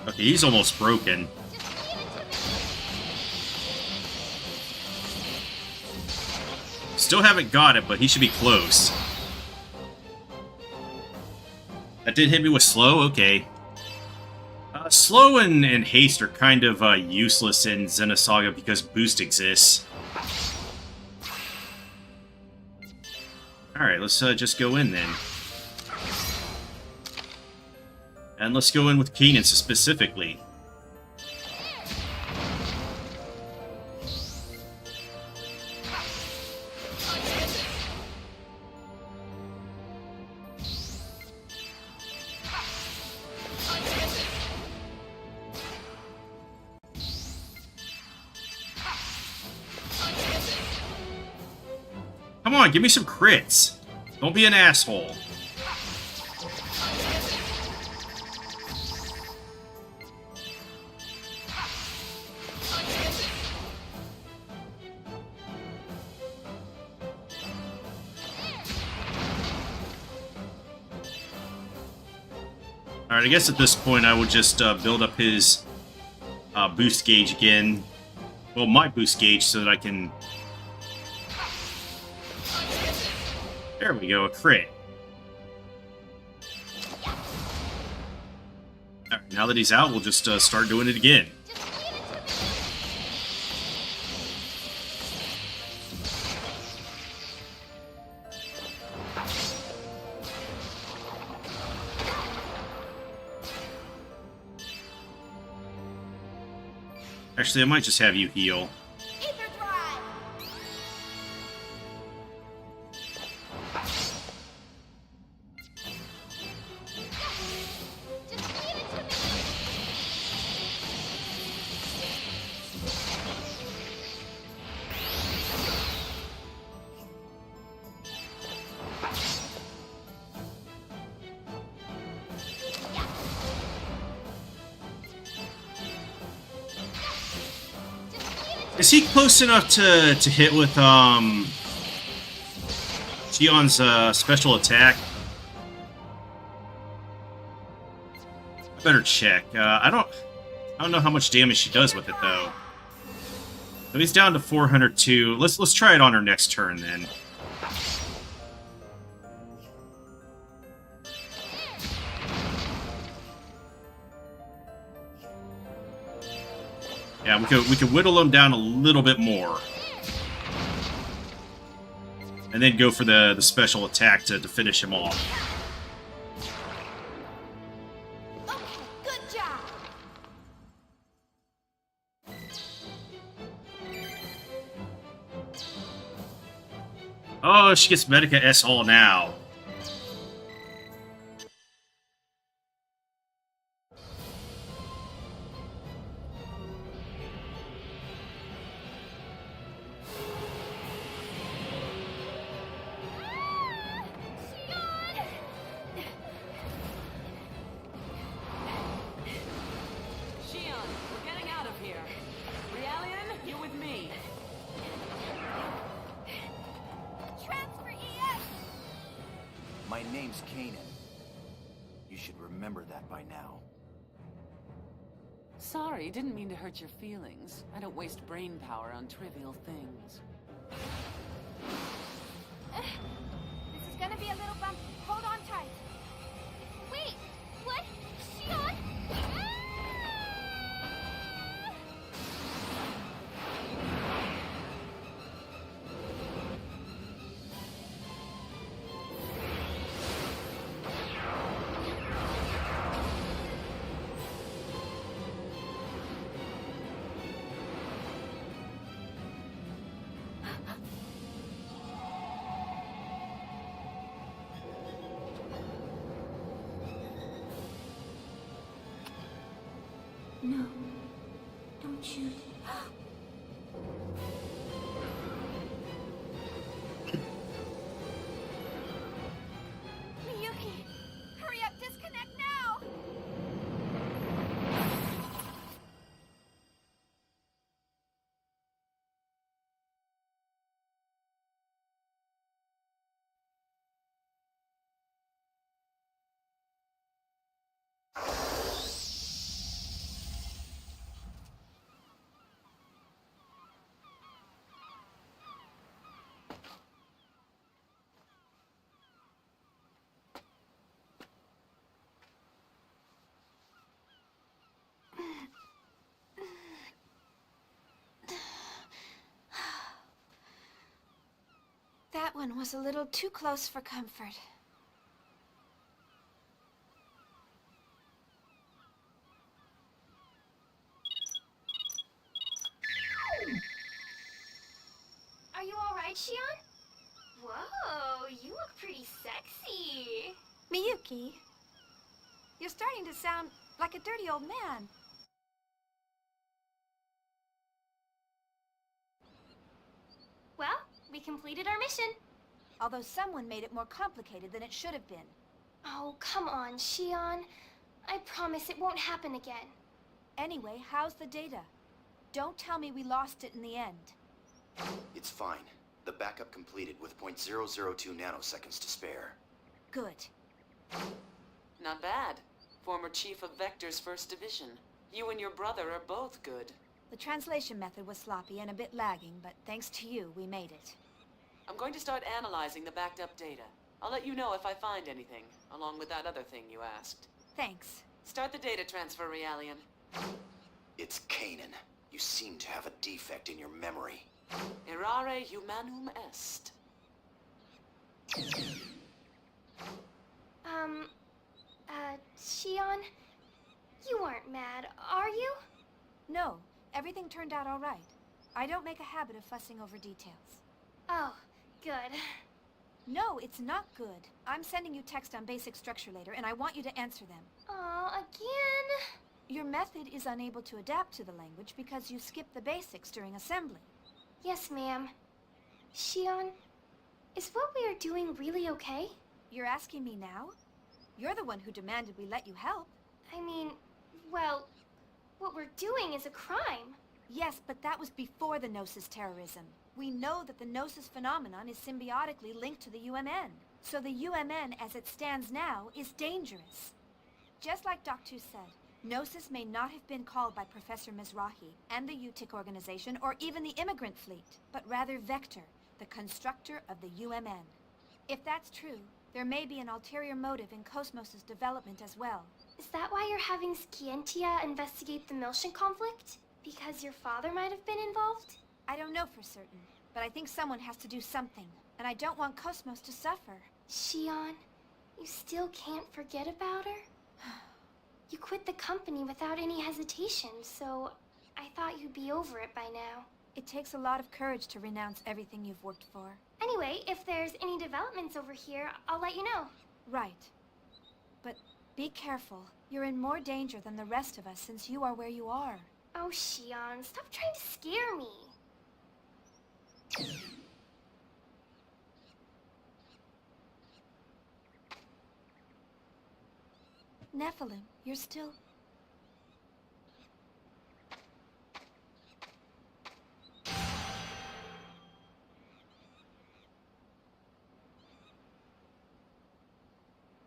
[SPEAKER 1] Okay, he's almost broken. Still haven't got it, but he should be close. That did hit me with slow? Okay. Slow and haste are kind of useless in Xenosaga because boost exists. Alright, let's just go in then. And let's go in with Kanan specifically. Come on, give me some crits. Don't be an asshole. Alright, I guess at this point I would just build up his boost gauge again. Well, my boost gauge, so that I can... There we go, a crit. Alright, now that he's out, we'll just start doing it again. Actually, I might just have you heal. Is he close enough to hit with Sion's special attack? Better check. I don't know how much damage she does with it though. So he's down to 402. Let's try it on her next turn then. Yeah, we could whittle him down a little bit more. And then go for the special attack to finish him off.
[SPEAKER 7] Okay, good job.
[SPEAKER 1] Oh, she gets Medica S all now.
[SPEAKER 5] Shion, we're getting out of here. Realian, you with me.
[SPEAKER 7] Transfer ES!
[SPEAKER 6] My name's Kanan. You should remember that by now.
[SPEAKER 5] Sorry, didn't mean to hurt your feelings. I don't waste brain power on trivial things.
[SPEAKER 7] This is gonna be a little bump. Hold on tight.
[SPEAKER 4] Wait, what? Shion? Ah!
[SPEAKER 7] No. Don't shoot. Miyuki! Hurry up, disconnect now! That one was a little too close for comfort.
[SPEAKER 4] Are you alright, Shion? Whoa, you look pretty sexy.
[SPEAKER 7] Miyuki, you're starting to sound like a dirty old man.
[SPEAKER 4] Well, we completed our mission.
[SPEAKER 7] Although someone made it more complicated than it should have been.
[SPEAKER 4] Oh, come on, Shion. I promise it won't happen again.
[SPEAKER 7] Anyway, how's the data? Don't tell me we lost it in the end.
[SPEAKER 6] It's fine. The backup completed with .002 nanoseconds to spare.
[SPEAKER 7] Good.
[SPEAKER 5] Not bad. Former Chief of Vector's First Division. You and your brother are both good.
[SPEAKER 7] The translation method was sloppy and a bit lagging, but thanks to you, we made it.
[SPEAKER 5] I'm going to start analyzing the backed up data. I'll let you know if I find anything, along with that other thing you asked.
[SPEAKER 7] Thanks.
[SPEAKER 5] Start the data transfer, Realian.
[SPEAKER 6] It's Kanan. You seem to have a defect in your memory.
[SPEAKER 5] Errare humanum est.
[SPEAKER 4] Shion, you aren't mad, are you?
[SPEAKER 7] No, everything turned out all right. I don't make a habit of fussing over details.
[SPEAKER 4] Oh, good.
[SPEAKER 7] No, it's not good. I'm sending you text on basic structure later, and I want you to answer them.
[SPEAKER 4] Aw, again?
[SPEAKER 7] Your method is unable to adapt to the language because you skipped the basics during assembly.
[SPEAKER 4] Yes, ma'am. Shion, is what we are doing really okay?
[SPEAKER 7] You're asking me now? You're the one who demanded we let you help.
[SPEAKER 4] I mean, well, what we're doing is a crime.
[SPEAKER 7] Yes, but that was before the Gnosis terrorism. We know that the Gnosis phenomenon is symbiotically linked to the UMN. So the UMN, as it stands now, is dangerous. Just like Doctor said, Gnosis may not have been called by Professor Mizrahi and the UTIC organization or even the immigrant fleet, but rather Vector, the constructor of the UMN. If that's true, there may be an ulterior motive in Cosmos' development as well.
[SPEAKER 4] Is that why you're having Scientia investigate the Miltian conflict? Because your father might have been involved?
[SPEAKER 7] I don't know for certain, but I think someone has to do something, and I don't want Cosmos to suffer.
[SPEAKER 4] Shion, you still can't forget about her? You quit the company without any hesitation, so I thought you'd be over it by now.
[SPEAKER 7] It takes a lot of courage to renounce everything you've worked for.
[SPEAKER 4] Anyway, if there's any developments over here, I'll let you know.
[SPEAKER 7] Right. But be careful. You're in more danger than the rest of us since you are where you are.
[SPEAKER 4] Oh, Shion, stop trying to scare me.
[SPEAKER 7] Nephilim, you're still...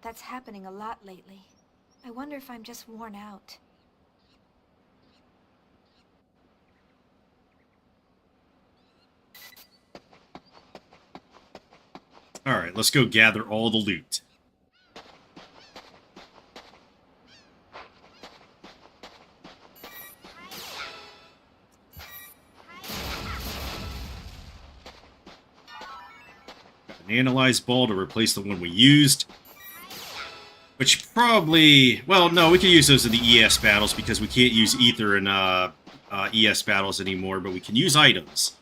[SPEAKER 7] That's happening a lot lately. I wonder if I'm just worn out.
[SPEAKER 1] Alright, let's go gather all the loot. Got an analyzed ball to replace the one we used. Which probably... Well, no, we can use those in the ES battles because we can't use Ether in ES battles anymore, but we can use items.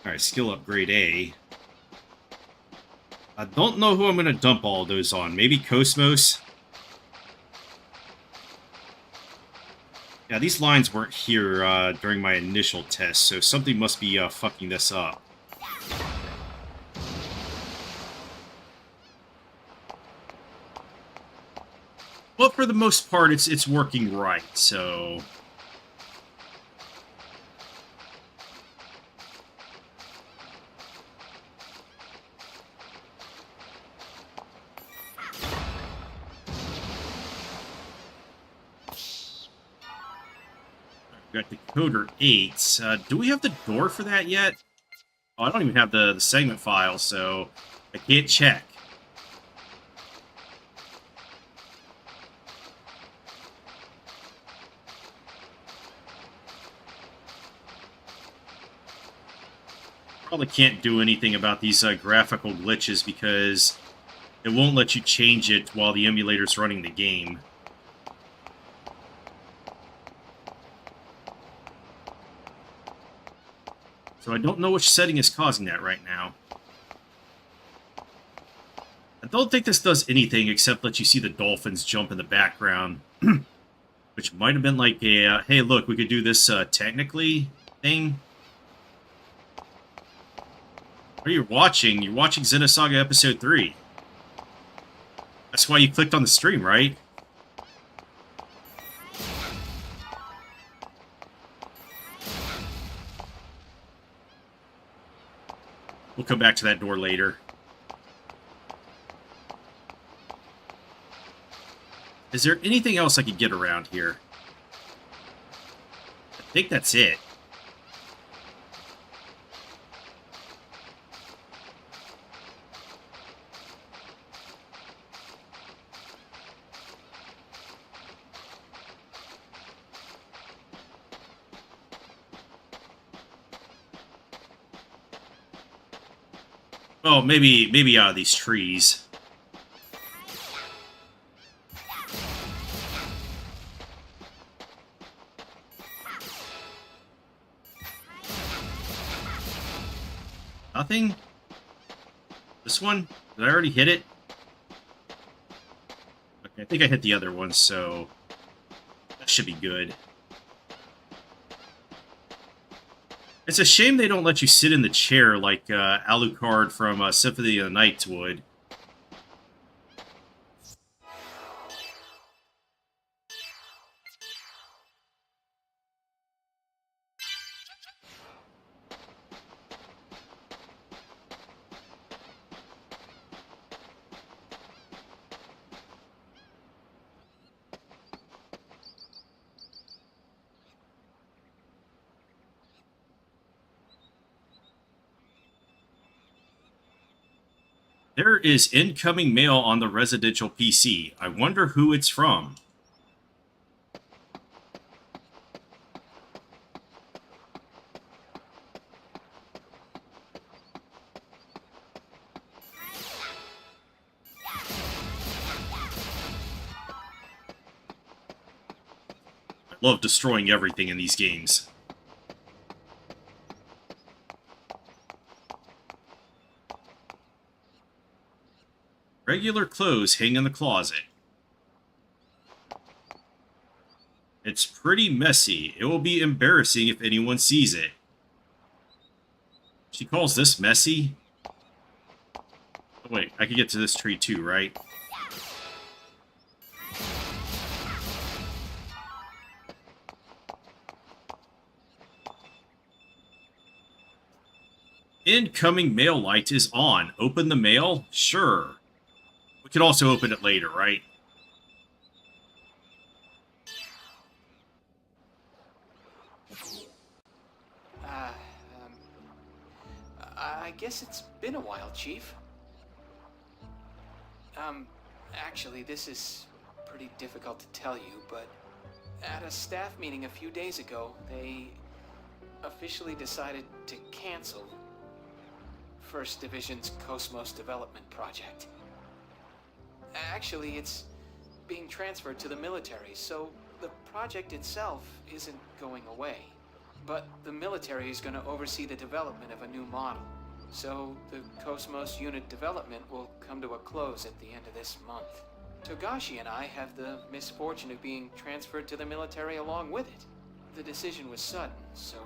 [SPEAKER 1] Alright, skill upgrade A. I don't know who I'm going to dump all those on. Maybe Cosmos? Yeah, these lines weren't here during my initial test, so something must be fucking this up. But for the most part, it's working right, so... Got Decoder 8. Do we have the door for that yet? Oh, I don't even have the segment file, so I can't check. Probably can't do anything about these graphical glitches because it won't let you change it while the emulator's running the game. So I don't know which setting is causing that right now. I don't think this does anything except let you see the dolphins jump in the background. Which might have been like a, hey look, we could do this technically thing. What are you watching? You're watching Xenosaga Episode 3. That's why you clicked on the stream, right? We'll come back to that door later. Is there anything else I could get around here? I think that's it. Oh, maybe out of these trees. Nothing? This one? Did I already hit it? Okay, I think I hit the other one, so that should be good. It's a shame they don't let you sit in the chair like Alucard from Symphony of the Night would. There is incoming mail on the residential PC. I wonder who it's from. I love destroying everything in these games. Regular clothes hang in the closet. It's pretty messy. It will be embarrassing if anyone sees it. She calls this messy? Oh, wait, I can get to this tree too, right? Incoming mail light is on. Open the mail? Sure. We can also open it later, right?
[SPEAKER 8] I guess it's been a while, Chief. Actually, this is pretty difficult to tell you, but at a staff meeting a few days ago, they officially decided to cancel First Division's Cosmos development project. Actually, it's being transferred to the military, so the project itself isn't going away. But the military is going to oversee the development of a new model. So the Cosmos unit development will come to a close at the end of this month. Togashi and I have the misfortune of being transferred to the military along with it. The decision was sudden, so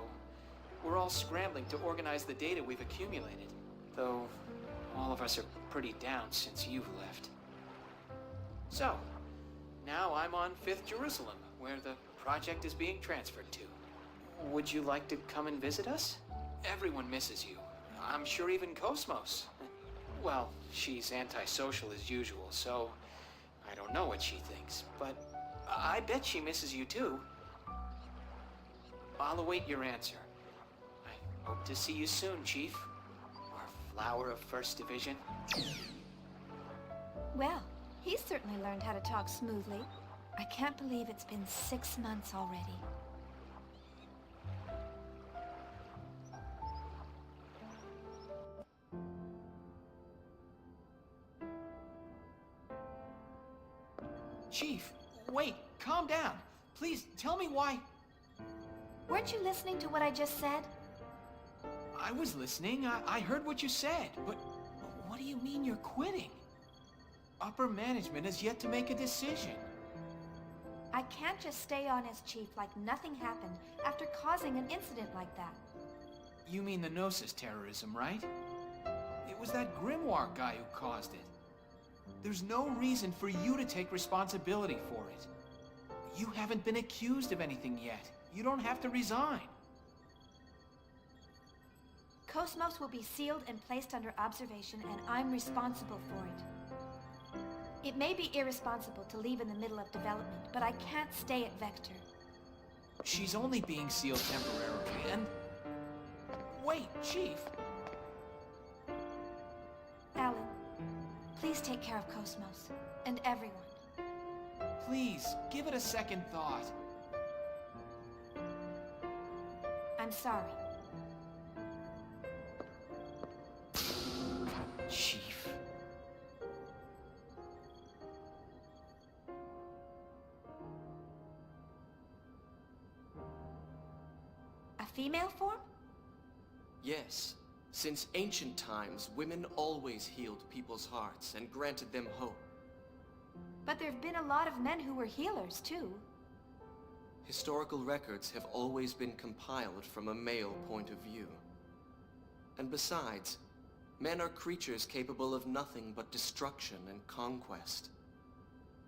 [SPEAKER 8] we're all scrambling to organize the data we've accumulated. Though all of us are pretty down since you've left. So, now I'm on 5th Jerusalem, where the project is being transferred to. Would you like to come and visit us? Everyone misses you. I'm sure even Cosmos. Well, she's antisocial as usual, so I don't know what she thinks, but I bet she misses you too. I'll await your answer. I hope to see you soon, Chief. Our flower of First Division.
[SPEAKER 7] Well, he's certainly learned how to talk smoothly. I can't believe it's been 6 months already.
[SPEAKER 8] Chief, wait, calm down. Please, tell me why...
[SPEAKER 7] Weren't you listening to what I just said?
[SPEAKER 8] I was listening. I heard what you said, but what do you mean you're quitting? Upper management has yet to make a decision.
[SPEAKER 7] I can't just stay on as chief like nothing happened after causing an incident like that.
[SPEAKER 8] You mean the Gnosis terrorism, right? It was that Grimoire guy who caused it. There's no reason for you to take responsibility for it. You haven't been accused of anything yet. You don't have to resign.
[SPEAKER 7] Cosmos will be sealed and placed under observation, and I'm responsible for it. It may be irresponsible to leave in the middle of development, but I can't stay at Vector.
[SPEAKER 8] She's only being sealed temporarily, and... Wait, Chief.
[SPEAKER 7] Alan, please take care of Cosmos, and everyone.
[SPEAKER 8] Please, give it a second thought.
[SPEAKER 7] I'm sorry.
[SPEAKER 8] Chief.
[SPEAKER 7] A female form?
[SPEAKER 3] Yes. Since ancient times, women always healed people's hearts and granted them hope.
[SPEAKER 7] But there've been a lot of men who were healers, too.
[SPEAKER 3] Historical records have always been compiled from a male point of view. And besides, men are creatures capable of nothing but destruction and conquest.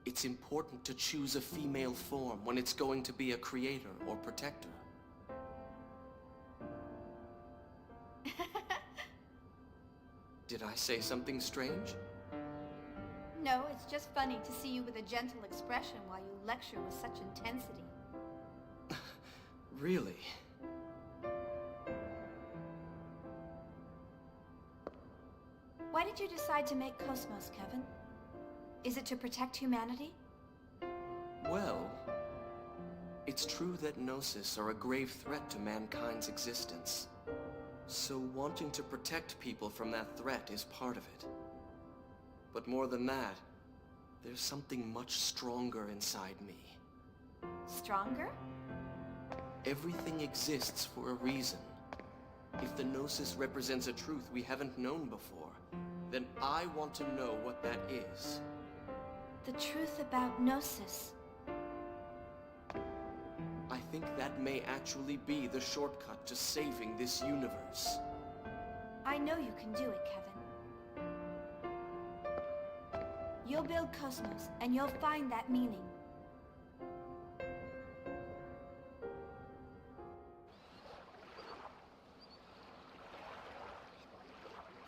[SPEAKER 3] It's important to choose a female form when it's going to be a creator or protector. Did I say something strange?
[SPEAKER 7] No, it's just funny to see you with a gentle expression while you lecture with such intensity.
[SPEAKER 3] Really?
[SPEAKER 7] Why did you decide to make Cosmos, Kevin? Is it to protect humanity?
[SPEAKER 3] Well, it's true that Gnosis are a grave threat to mankind's existence. So wanting to protect people from that threat is part of it. But more than that, there's something much stronger inside me.
[SPEAKER 7] Stronger?
[SPEAKER 3] Everything exists for a reason. If the Gnosis represents a truth we haven't known before, then I want to know what that is.
[SPEAKER 7] The truth about Gnosis.
[SPEAKER 3] I think that may actually be the shortcut to saving this universe.
[SPEAKER 7] I know you can do it, Kevin. You'll build Cosmos, and you'll find that meaning.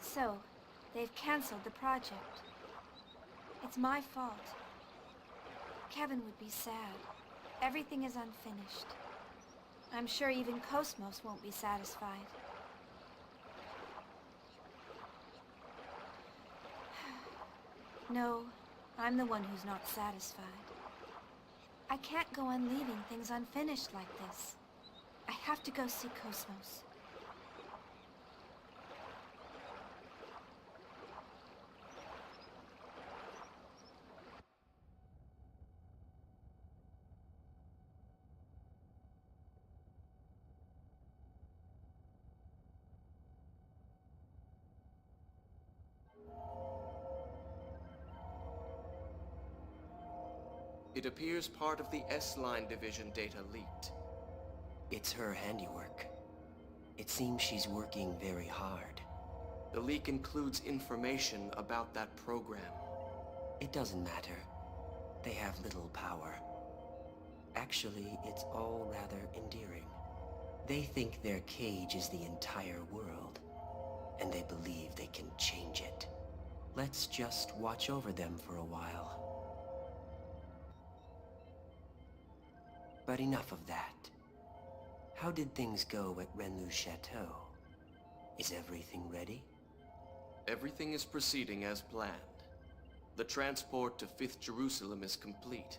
[SPEAKER 7] So, they've canceled the project. It's my fault. Kevin would be sad. Everything is unfinished. I'm sure even Cosmos won't be satisfied. No, I'm the one who's not satisfied. I can't go on leaving things unfinished like this. I have to go see Cosmos.
[SPEAKER 3] It appears part of the S-Line division data leaked.
[SPEAKER 9] It's her handiwork. It seems she's working very hard.
[SPEAKER 3] The leak includes information about that program.
[SPEAKER 9] It doesn't matter. They have little power. Actually, it's all rather endearing. They think their cage is the entire world, and they believe they can change it. Let's just watch over them for a while. But enough of that. How did things go at Renlu's chateau? Is everything ready?
[SPEAKER 3] Everything is proceeding as planned. The transport to 5th Jerusalem is complete.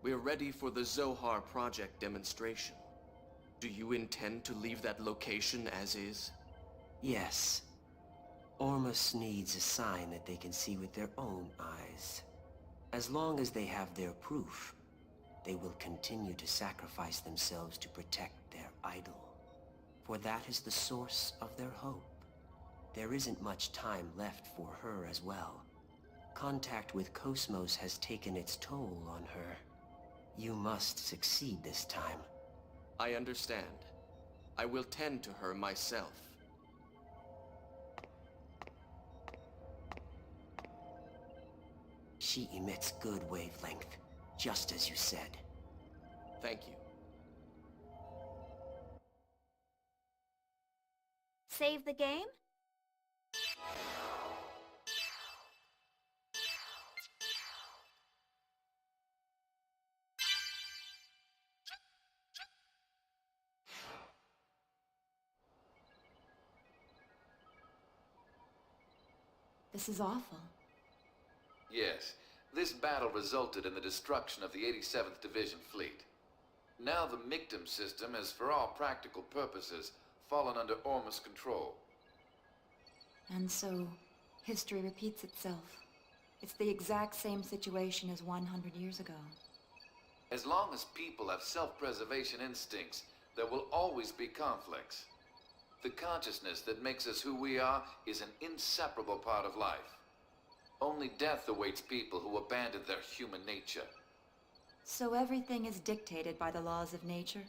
[SPEAKER 3] We're ready for the Zohar project demonstration. Do you intend to leave that location as is?
[SPEAKER 9] Yes. Ormus needs a sign that they can see with their own eyes. As long as they have their proof, they will continue to sacrifice themselves to protect their idol. For that is the source of their hope. There isn't much time left for her as well. Contact with Cosmos has taken its toll on her. You must succeed this time.
[SPEAKER 3] I understand. I will tend to her myself.
[SPEAKER 9] She emits good wavelength, just as you said.
[SPEAKER 3] Thank you.
[SPEAKER 7] Save the game?
[SPEAKER 10] This is awful.
[SPEAKER 11] Yes, this battle resulted in the destruction of the 87th Division fleet. Now the Mictum system has, for all practical purposes, fallen under Ormus control.
[SPEAKER 10] And so, history repeats itself. It's the exact same situation as 100 years ago.
[SPEAKER 11] As long as people have self-preservation instincts, there will always be conflicts. The consciousness that makes us who we are is an inseparable part of life. Only death awaits people who abandon their human nature.
[SPEAKER 10] So everything is dictated by the laws of nature?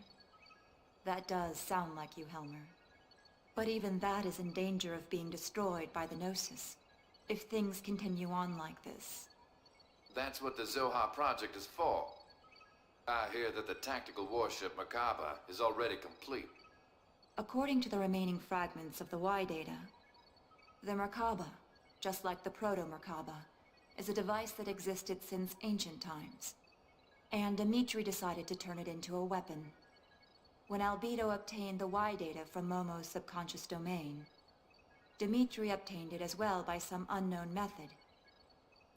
[SPEAKER 10] That does sound like you, Helmer. But even that is in danger of being destroyed by the Gnosis, if things continue on like this.
[SPEAKER 11] That's what the Zohar project is for. I hear that the tactical warship Merkaba is already complete.
[SPEAKER 10] According to the remaining fragments of the Y data, the Merkaba, just like the Proto-Merkaba, is a device that existed since ancient times. And Dimitri decided to turn it into a weapon. When Albedo obtained the Y data from Momo's subconscious domain, Dmitri obtained it as well by some unknown method.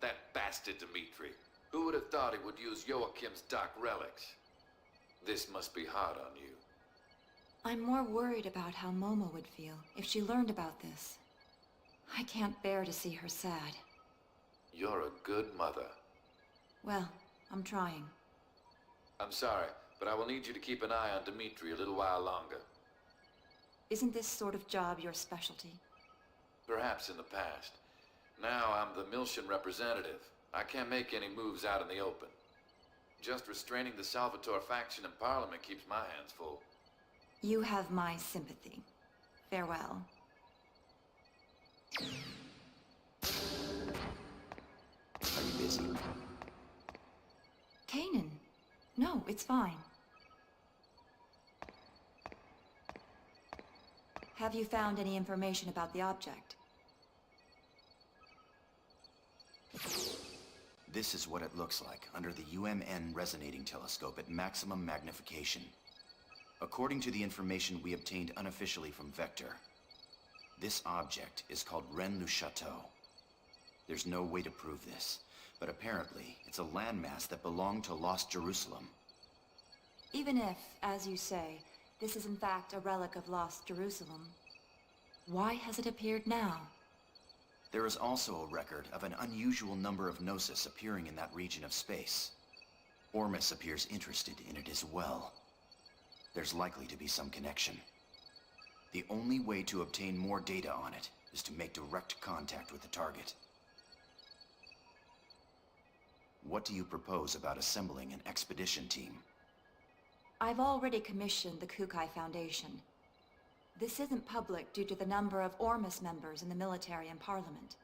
[SPEAKER 11] That bastard Dmitri. Who would have thought he would use Joachim's dark relics? This must be hard on you.
[SPEAKER 10] I'm more worried about how Momo would feel if she learned about this. I can't bear to see her sad.
[SPEAKER 11] You're a good mother.
[SPEAKER 10] Well, I'm trying.
[SPEAKER 11] I'm sorry, but I will need you to keep an eye on Dmitri a little while longer.
[SPEAKER 10] Isn't this sort of job your specialty?
[SPEAKER 11] Perhaps in the past. Now I'm the Miltian representative. I can't make any moves out in the open. Just restraining the Salvatore faction in Parliament keeps my hands full.
[SPEAKER 10] You have my sympathy. Farewell.
[SPEAKER 6] Are you busy?
[SPEAKER 10] Kanan. No, it's fine. Have you found any information about the object?
[SPEAKER 6] This is what it looks like under the UMN resonating telescope at maximum magnification. According to the information we obtained unofficially from Vector, this object is called Rennes-le-Château. There's no way to prove this, but apparently it's a landmass that belonged to Lost Jerusalem.
[SPEAKER 10] Even if, as you say, this is in fact a relic of Lost Jerusalem, why has it appeared now?
[SPEAKER 6] There is also a record of an unusual number of Gnosis appearing in that region of space. Ormus appears interested in it as well. There's likely to be some connection. The only way to obtain more data on it is to make direct contact with the target. What do you propose about assembling an expedition team?
[SPEAKER 10] I've already commissioned the Kukai Foundation. This isn't public due to the number of Ormus members in the military and parliament.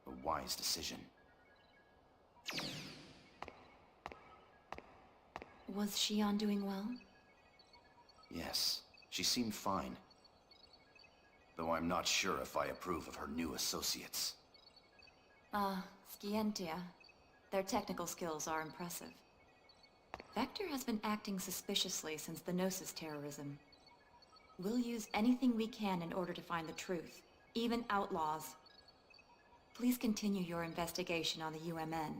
[SPEAKER 6] A wise decision.
[SPEAKER 10] Was Shion doing well?
[SPEAKER 6] Yes, she seemed fine. Though I'm not sure if I approve of her new associates.
[SPEAKER 10] Scientia. Their technical skills are impressive. Vector has been acting suspiciously since the Gnosis terrorism. We'll use anything we can in order to find the truth, even outlaws. Please continue your investigation on the UMN.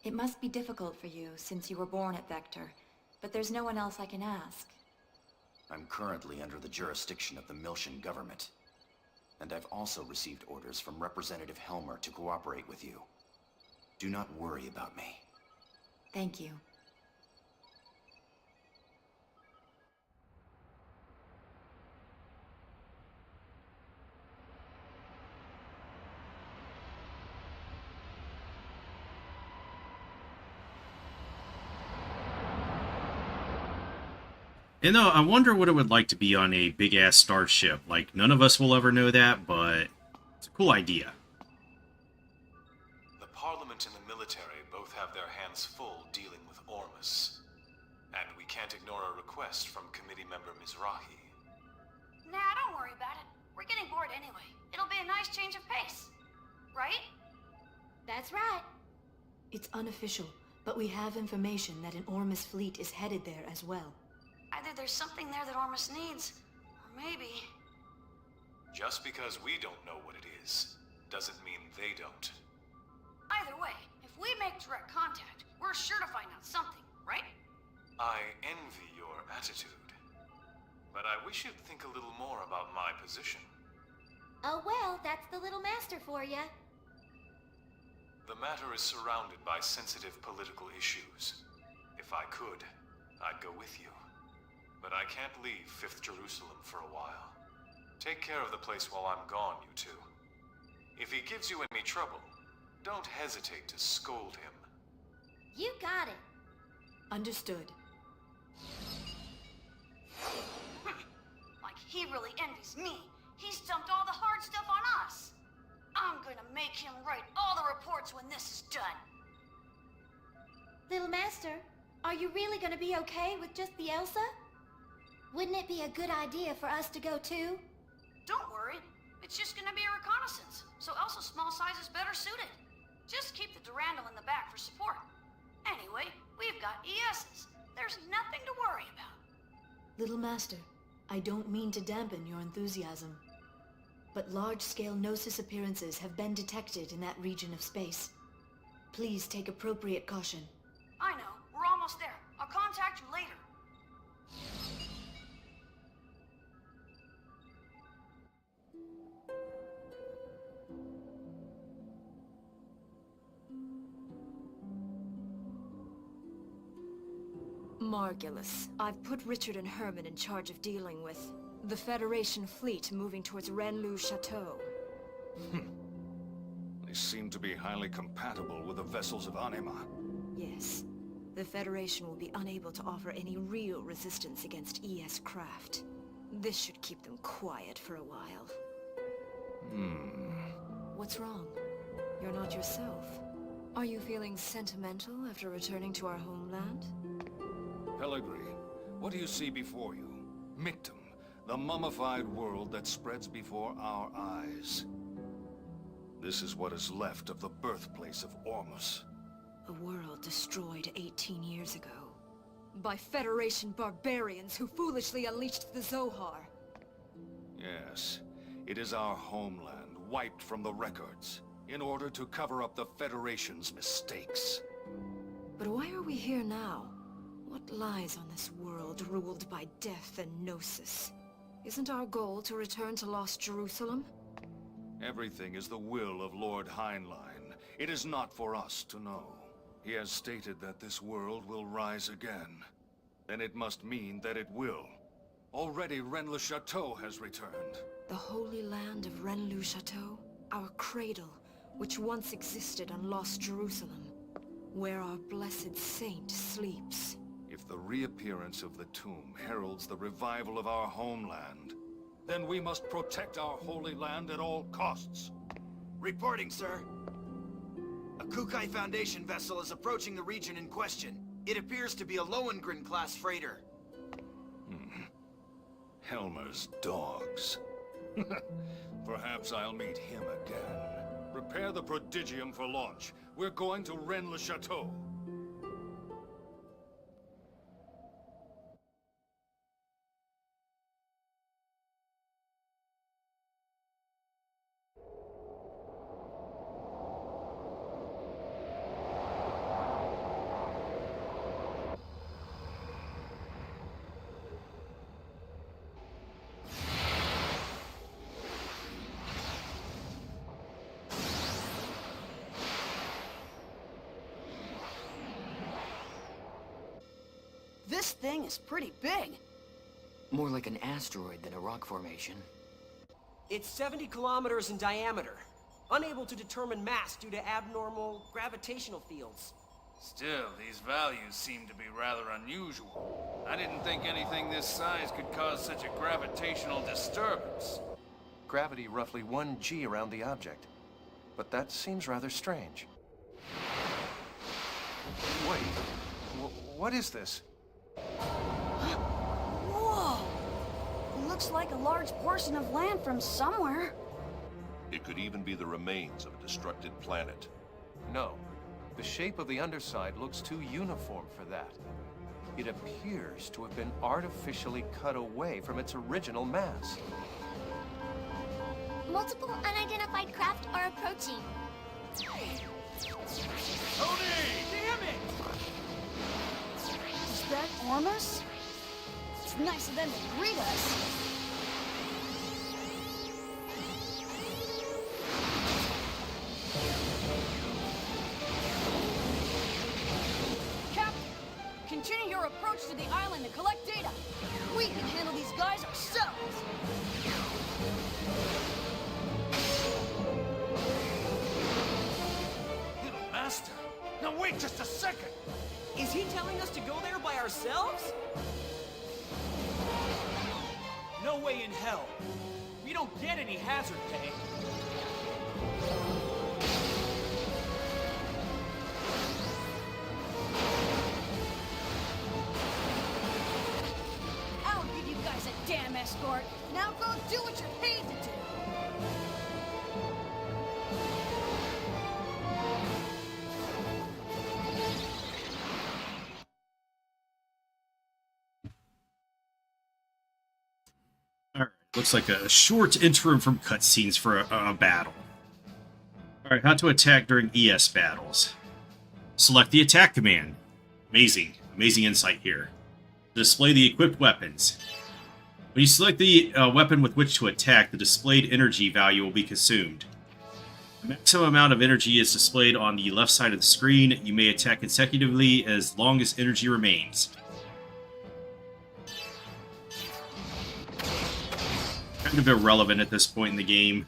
[SPEAKER 10] It must be difficult for you since you were born at Vector, but there's no one else I can ask.
[SPEAKER 6] I'm currently under the jurisdiction of the Miltian government. And I've also received orders from Representative Helmer to cooperate with you. Do not worry about me.
[SPEAKER 10] Thank you.
[SPEAKER 1] You know, I wonder what it would like to be on a big-ass starship. Like, none of us will ever know that, but it's a cool idea.
[SPEAKER 2] The Parliament and the military both have their hands full dealing with Ormus. And we can't ignore a request from committee member Mizrahi.
[SPEAKER 12] Nah, don't worry about it. We're getting bored anyway. It'll be a nice change of pace. Right?
[SPEAKER 4] That's right.
[SPEAKER 13] It's unofficial, but we have information that an Ormus fleet is headed there as well.
[SPEAKER 12] Either there's something there that Ormus needs, or maybe...
[SPEAKER 2] Just because we don't know what it is, doesn't mean they don't.
[SPEAKER 12] Either way, if we make direct contact, we're sure to find out something, right?
[SPEAKER 2] I envy your attitude. But I wish you'd think a little more about my position.
[SPEAKER 4] Oh well, that's the little master for ya.
[SPEAKER 2] The matter is surrounded by sensitive political issues. If I could, I'd go with you. But I can't leave 5th Jerusalem for a while. Take care of the place while I'm gone, you two. If he gives you any trouble, don't hesitate to scold him.
[SPEAKER 4] You got it.
[SPEAKER 13] Understood.
[SPEAKER 12] Like he really envies me. He's dumped all the hard stuff on us. I'm gonna make him write all the reports when this is done.
[SPEAKER 4] Little master, are you really gonna be okay with just the Elsa? Wouldn't it be a good idea for us to go too?
[SPEAKER 12] Don't worry. It's just gonna be a reconnaissance, so Elsa's small size is better suited. Just keep the Durandal in the back for support. Anyway, we've got ESs. There's nothing to worry about.
[SPEAKER 13] Little Master, I don't mean to dampen your enthusiasm. but large-scale Gnosis appearances have been detected in that region of space. Please take appropriate caution.
[SPEAKER 12] I know. We're almost there. I'll contact you later.
[SPEAKER 14] Margulis, I've put Richard and Herman in charge of dealing with the Federation fleet moving towards Renlu Chateau.
[SPEAKER 15] They seem to be highly compatible with the vessels of Anima.
[SPEAKER 14] Yes. The Federation will be unable to offer any real resistance against ES craft. This should keep them quiet for a while. What's wrong? You're not yourself. Are you feeling sentimental after returning to our homeland?
[SPEAKER 15] Pellegrini, what do you see before you? Mictum, the mummified world that spreads before our eyes. This is what is left of the birthplace of Ormus.
[SPEAKER 14] A world destroyed 18 years ago. By Federation barbarians who foolishly unleashed the Zohar.
[SPEAKER 15] Yes, it is our homeland, wiped from the records, in order to cover up the Federation's mistakes.
[SPEAKER 14] But why are we here now? What lies on this world ruled by death and gnosis? Isn't our goal to return to Lost Jerusalem?
[SPEAKER 15] Everything is the will of Lord Heinlein. It is not for us to know. He has stated that this world will rise again. Then it must mean that it will. Already Rennes-le Chateau has returned.
[SPEAKER 14] The holy land of Rennes-le Chateau? Our cradle, which once existed on Lost Jerusalem. Where our blessed saint sleeps.
[SPEAKER 15] If the reappearance of the tomb heralds the revival of our homeland, then we must protect our holy land at all costs.
[SPEAKER 6] Reporting, sir. A Kukai Foundation vessel is approaching the region in question. It appears to be a Lohengrin-class freighter.
[SPEAKER 15] Helmer's dogs. Perhaps I'll meet him again. Prepare the prodigium for launch. We're going to Rennes-le Chateau.
[SPEAKER 12] This thing is pretty big.
[SPEAKER 16] More like an asteroid than a rock formation.
[SPEAKER 9] It's 70 kilometers in diameter. Unable to determine mass due to abnormal gravitational fields.
[SPEAKER 17] Still, these values seem to be rather unusual. I didn't think anything this size could cause such a gravitational disturbance.
[SPEAKER 18] Gravity roughly 1 g around the object. But that seems rather strange. Wait, what is this?
[SPEAKER 12] Whoa! Looks like a large portion of land from somewhere.
[SPEAKER 19] It could even be the remains of a destructed planet.
[SPEAKER 18] No. The shape of the underside looks too uniform for that. It appears to have been artificially cut away from its original mass.
[SPEAKER 4] Multiple unidentified craft are approaching.
[SPEAKER 17] Tony!
[SPEAKER 12] Damn it! Is that Ormus? It's nice of them to greet us. Captain, continue your approach to the island and collect data. We can handle these guys ourselves.
[SPEAKER 17] Little master! Now wait just a second!
[SPEAKER 9] Is he telling us to go there by ourselves?
[SPEAKER 8] No way in hell. We don't get any hazard pay.
[SPEAKER 12] I'll give you guys a damn escort. Now go do what you're paid to do.
[SPEAKER 1] All right, Looks like a short interim from cutscenes for a battle. Alright, how to attack during ES battles. Select the attack command. Amazing insight here. Display the equipped weapons. When you select the weapon with which to attack, the displayed energy value will be consumed. The maximum amount of energy is displayed on the left side of the screen. You may attack consecutively as long as energy remains. Kind of irrelevant at this point in the game.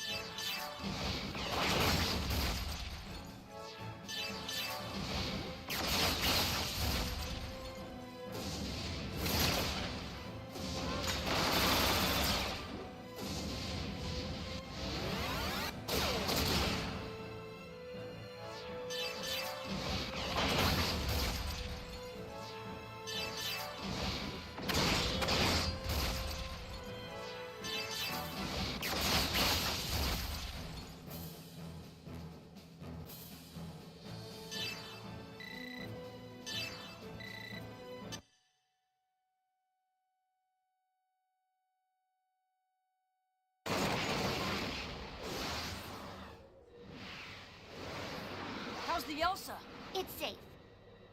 [SPEAKER 12] How's the Elsa?
[SPEAKER 4] It's safe.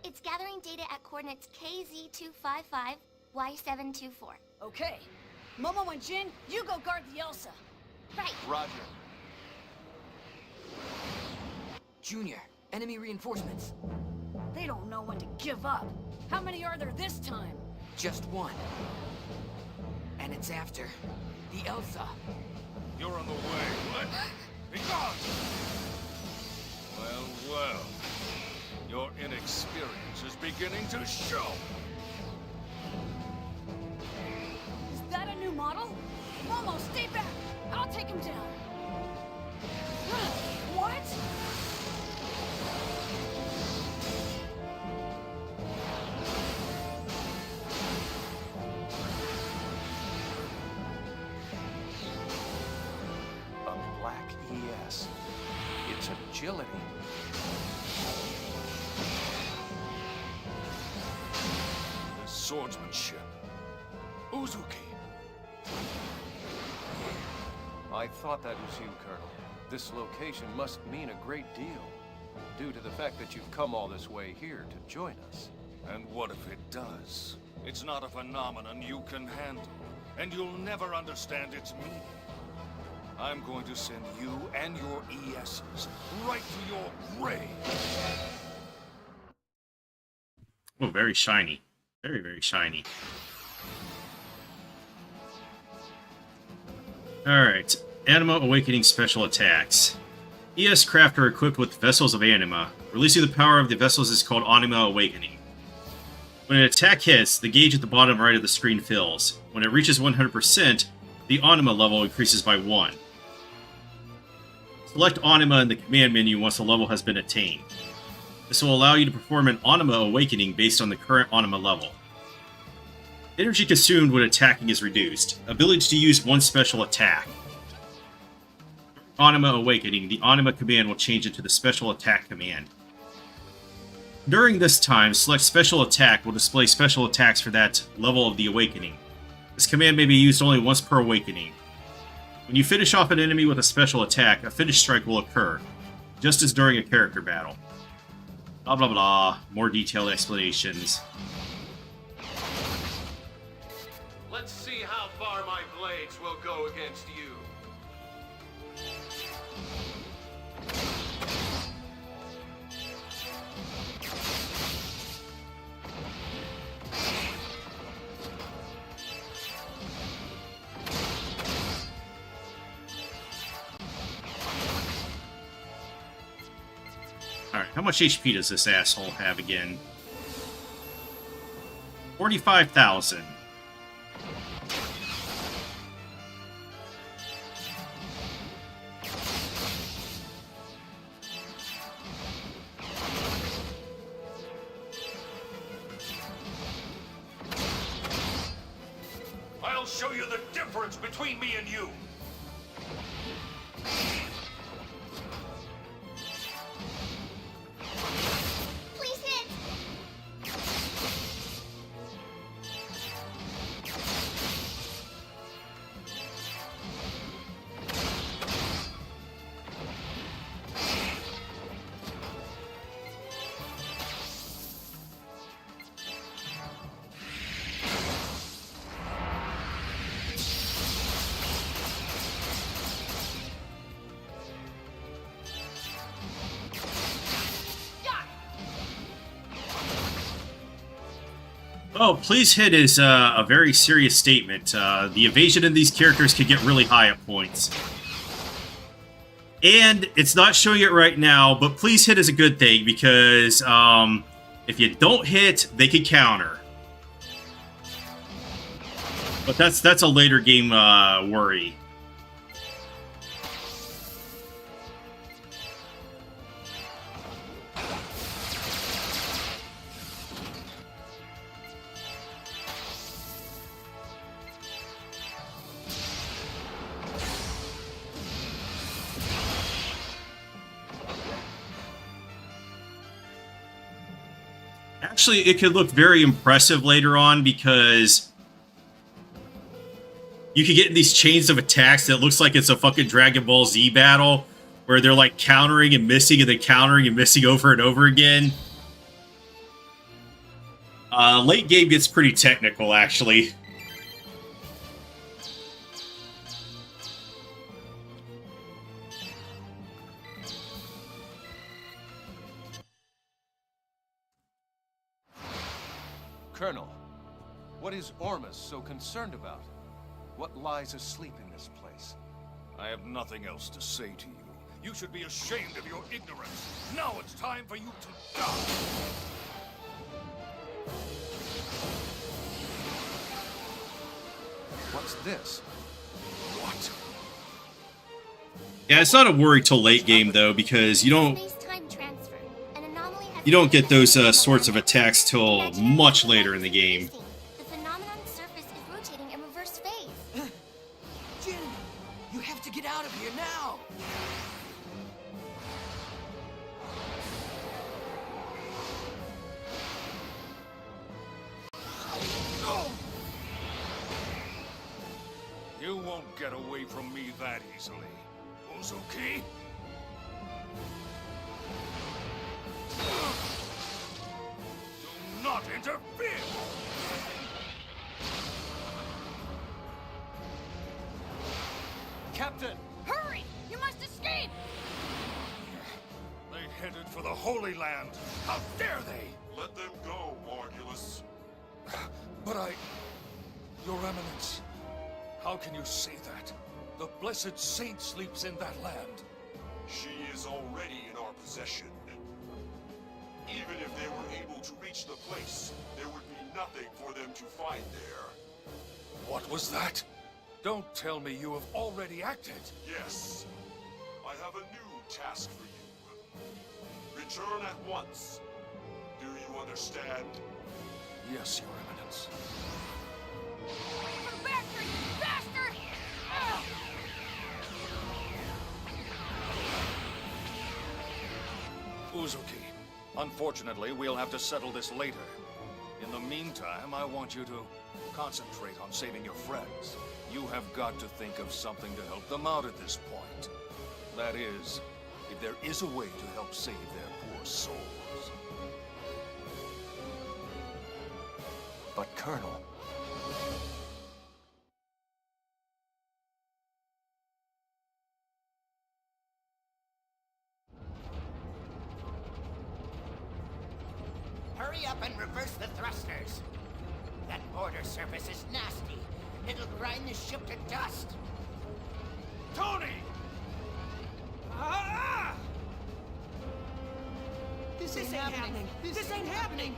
[SPEAKER 4] It's gathering data at coordinates KZ255, Y724.
[SPEAKER 12] Okay. Momo and Jin, you go guard the Elsa.
[SPEAKER 4] Right.
[SPEAKER 18] Roger.
[SPEAKER 16] Junior, enemy reinforcements.
[SPEAKER 12] They don't know when to give up. How many are there this time?
[SPEAKER 16] Just one. And it's after the Elsa.
[SPEAKER 15] You're on the way. What? Be gone! Well. Your inexperience is beginning to show.
[SPEAKER 12] Is that a new model? Momo, stay back! I'll take him down. What?
[SPEAKER 18] A black ES. Its agility.
[SPEAKER 15] The swordsmanship. Uzuki.
[SPEAKER 18] I thought that was you, Colonel. This location must mean a great deal, due to the fact that you've come all this way here to join us.
[SPEAKER 15] And what if it does? It's not a phenomenon you can handle, and you'll never understand its meaning. I'm going to send you and your ESs right to your grave.
[SPEAKER 1] Oh, very shiny. Very, very shiny. Alright. Anima Awakening Special Attacks. ES craft are equipped with Vessels of Anima. Releasing the power of the vessels is called Anima Awakening. When an attack hits, the gauge at the bottom right of the screen fills. When it reaches 100%, the Anima level increases by 1. Select Anima in the command menu once the level has been attained. This will allow you to perform an Anima Awakening based on the current Anima level. Energy consumed when attacking is reduced. Ability to use one special attack. Anima Awakening, the Anima command will change into the Special Attack command. During this time, select Special Attack will display special attacks for that level of the Awakening. This command may be used only once per Awakening. When you finish off an enemy with a special attack, a finish strike will occur, just as during a character battle. Blah blah blah, more detailed explanations.
[SPEAKER 18] Let's see how far my blades will go against you.
[SPEAKER 1] Alright, how much HP does this asshole have again? 45,000.
[SPEAKER 15] I'll show you the difference between me and you.
[SPEAKER 4] Please hit!
[SPEAKER 1] Oh, please hit is a very serious statement. The evasion in these characters could get really high at points. And it's not showing it right now, but please hit is a good thing because if you don't hit, they can counter. But that's a later game worry. Actually, it could look very impressive later on because you could get in these chains of attacks that looks like it's a fucking Dragon Ball Z battle where they're like countering and missing and then countering and missing over and over again. Late game gets pretty technical, actually.
[SPEAKER 18] Colonel, what is Ormus so concerned about? What lies asleep in this place?
[SPEAKER 15] I have nothing else to say to you. You should be ashamed of your ignorance. Now it's time for you to die.
[SPEAKER 18] What's this?
[SPEAKER 15] What?
[SPEAKER 1] Yeah, it's not a worry till late game though, because you don't get those sorts of attacks till much later in the game.
[SPEAKER 4] The phenomenon surface is rotating in reverse phase.
[SPEAKER 16] Jin, you have to get out of here now.
[SPEAKER 15] You won't get away from me that easily, Uzuki. Do not interfere!
[SPEAKER 16] Captain!
[SPEAKER 12] Hurry! You must escape!
[SPEAKER 15] They headed for the Holy Land. How dare they?
[SPEAKER 19] Let them go, Margulis.
[SPEAKER 15] But Your Eminence, how can you say that? The blessed saint sleeps in that land.
[SPEAKER 19] She is already in our possession. Even if they were able to reach the place, there would be nothing for them to find there.
[SPEAKER 15] What was that? Don't tell me you have already acted.
[SPEAKER 19] Yes. I have a new task for you. Return at once. Do you understand?
[SPEAKER 15] Yes, Your Eminence.
[SPEAKER 12] Come back here, you bastard!
[SPEAKER 15] Uzuki, unfortunately, we'll have to settle this later. In the meantime, I want you to concentrate on saving your friends. You have got to think of something to help them out at this point. That is, if there is a way to help save their poor souls.
[SPEAKER 18] But Colonel...
[SPEAKER 20] Hurry up and reverse the thrusters. That border surface is nasty. It'll grind the ship to dust.
[SPEAKER 8] Tony! Ah!
[SPEAKER 16] This ain't happening. This ain't happening.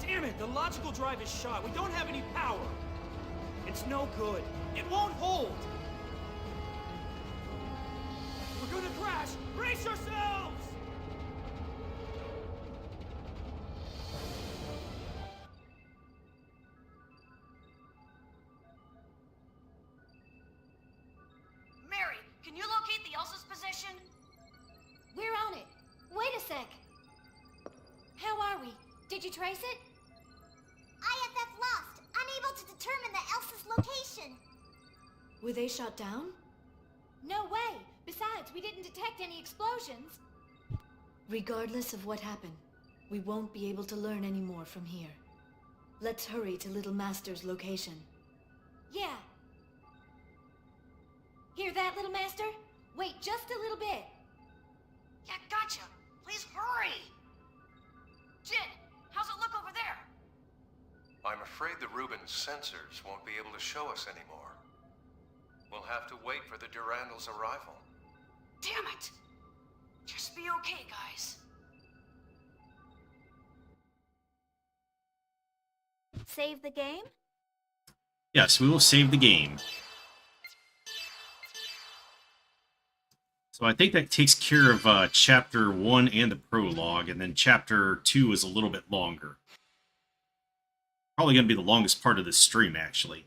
[SPEAKER 8] Damn it, the logical drive is shot. We don't have any power. It's no good. It won't hold. We're gonna crash. Brace yourselves!
[SPEAKER 12] Mary, can you locate the Elsa's position?
[SPEAKER 7] We're on it. Wait a sec. How are we? Did you trace it?
[SPEAKER 4] IFF lost, unable to determine the Elsa's location.
[SPEAKER 14] Were they shot down?
[SPEAKER 7] No way. Besides, we didn't detect any explosions.
[SPEAKER 14] Regardless of what happened, we won't be able to learn any more from here. Let's hurry to Little Master's location.
[SPEAKER 7] Yeah. Hear that, Little Master? Wait just a little bit.
[SPEAKER 12] Yeah, gotcha. Please hurry! Jin, how's it look over there?
[SPEAKER 18] afraid the Rubin sensors won't be able to show us anymore. We'll have to wait for the Durandal's arrival.
[SPEAKER 12] Damn it! Just be okay, guys.
[SPEAKER 7] Save the game?
[SPEAKER 1] Yes, we will save the game. So I think that takes care of Chapter 1 and the prologue, and then Chapter 2 is a little bit longer. Probably going to be the longest part of this stream, actually.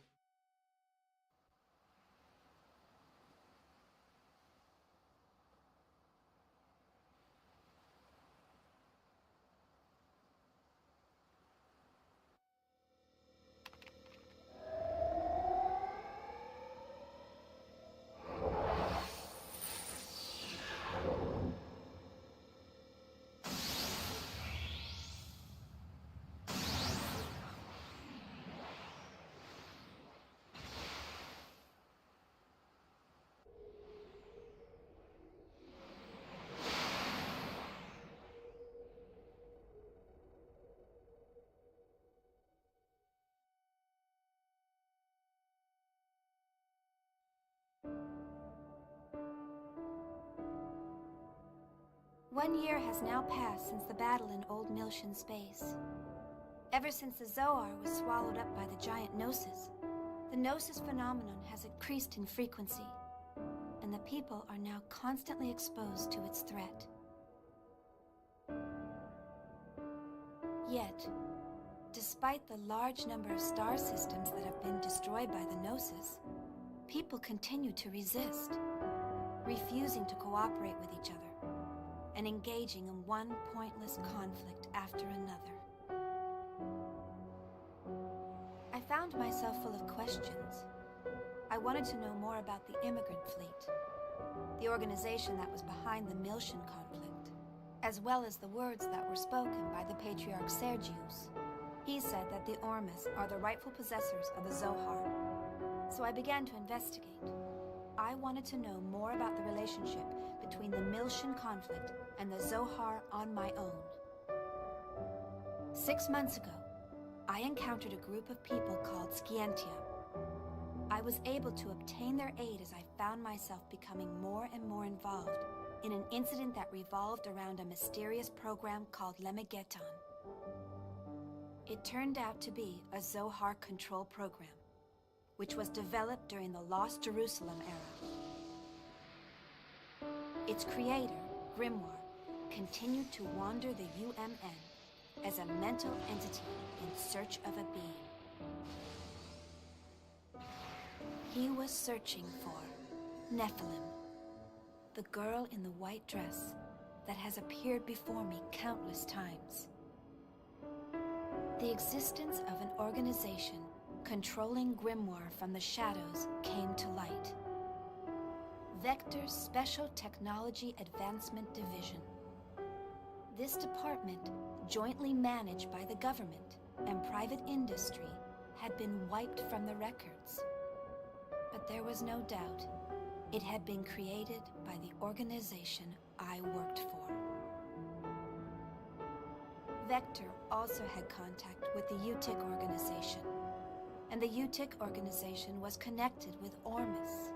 [SPEAKER 7] One year has now passed since the battle in Old Miltian space. Ever since the Zohar was swallowed up by the giant Gnosis, the Gnosis phenomenon has increased in frequency, and the people are now constantly exposed to its threat. Yet, despite the large number of star systems that have been destroyed by the Gnosis, people continue to resist, refusing to cooperate with each other, and engaging in one pointless conflict after another. I found myself full of questions. I wanted to know more about the immigrant fleet, the organization that was behind the Miltian conflict, as well as the words that were spoken by the Patriarch Sergius. He said that the Ormus are the rightful possessors of the Zohar. So I began to investigate. I wanted to know more about the relationship between the Miltian conflict and the Zohar on my own. 6 months ago, I encountered a group of people called Scientia. I was able to obtain their aid as I found myself becoming more and more involved in an incident that revolved around a mysterious program called Lemegeton. It turned out to be a Zohar control program, which was developed during the Lost Jerusalem era. Its creator, Grimoire, continued to wander the UMN as a mental entity in search of a being. He was searching for Nephilim, the girl in the white dress that has appeared before me countless times. The existence of an organization controlling Grimoire from the shadows came to light. Vector's Special Technology Advancement Division. This department, jointly managed by the government and private industry, had been wiped from the records. But there was no doubt it had been created by the organization I worked for. Vector also had contact with the UTIC organization, and the UTIC organization was connected with Ormus.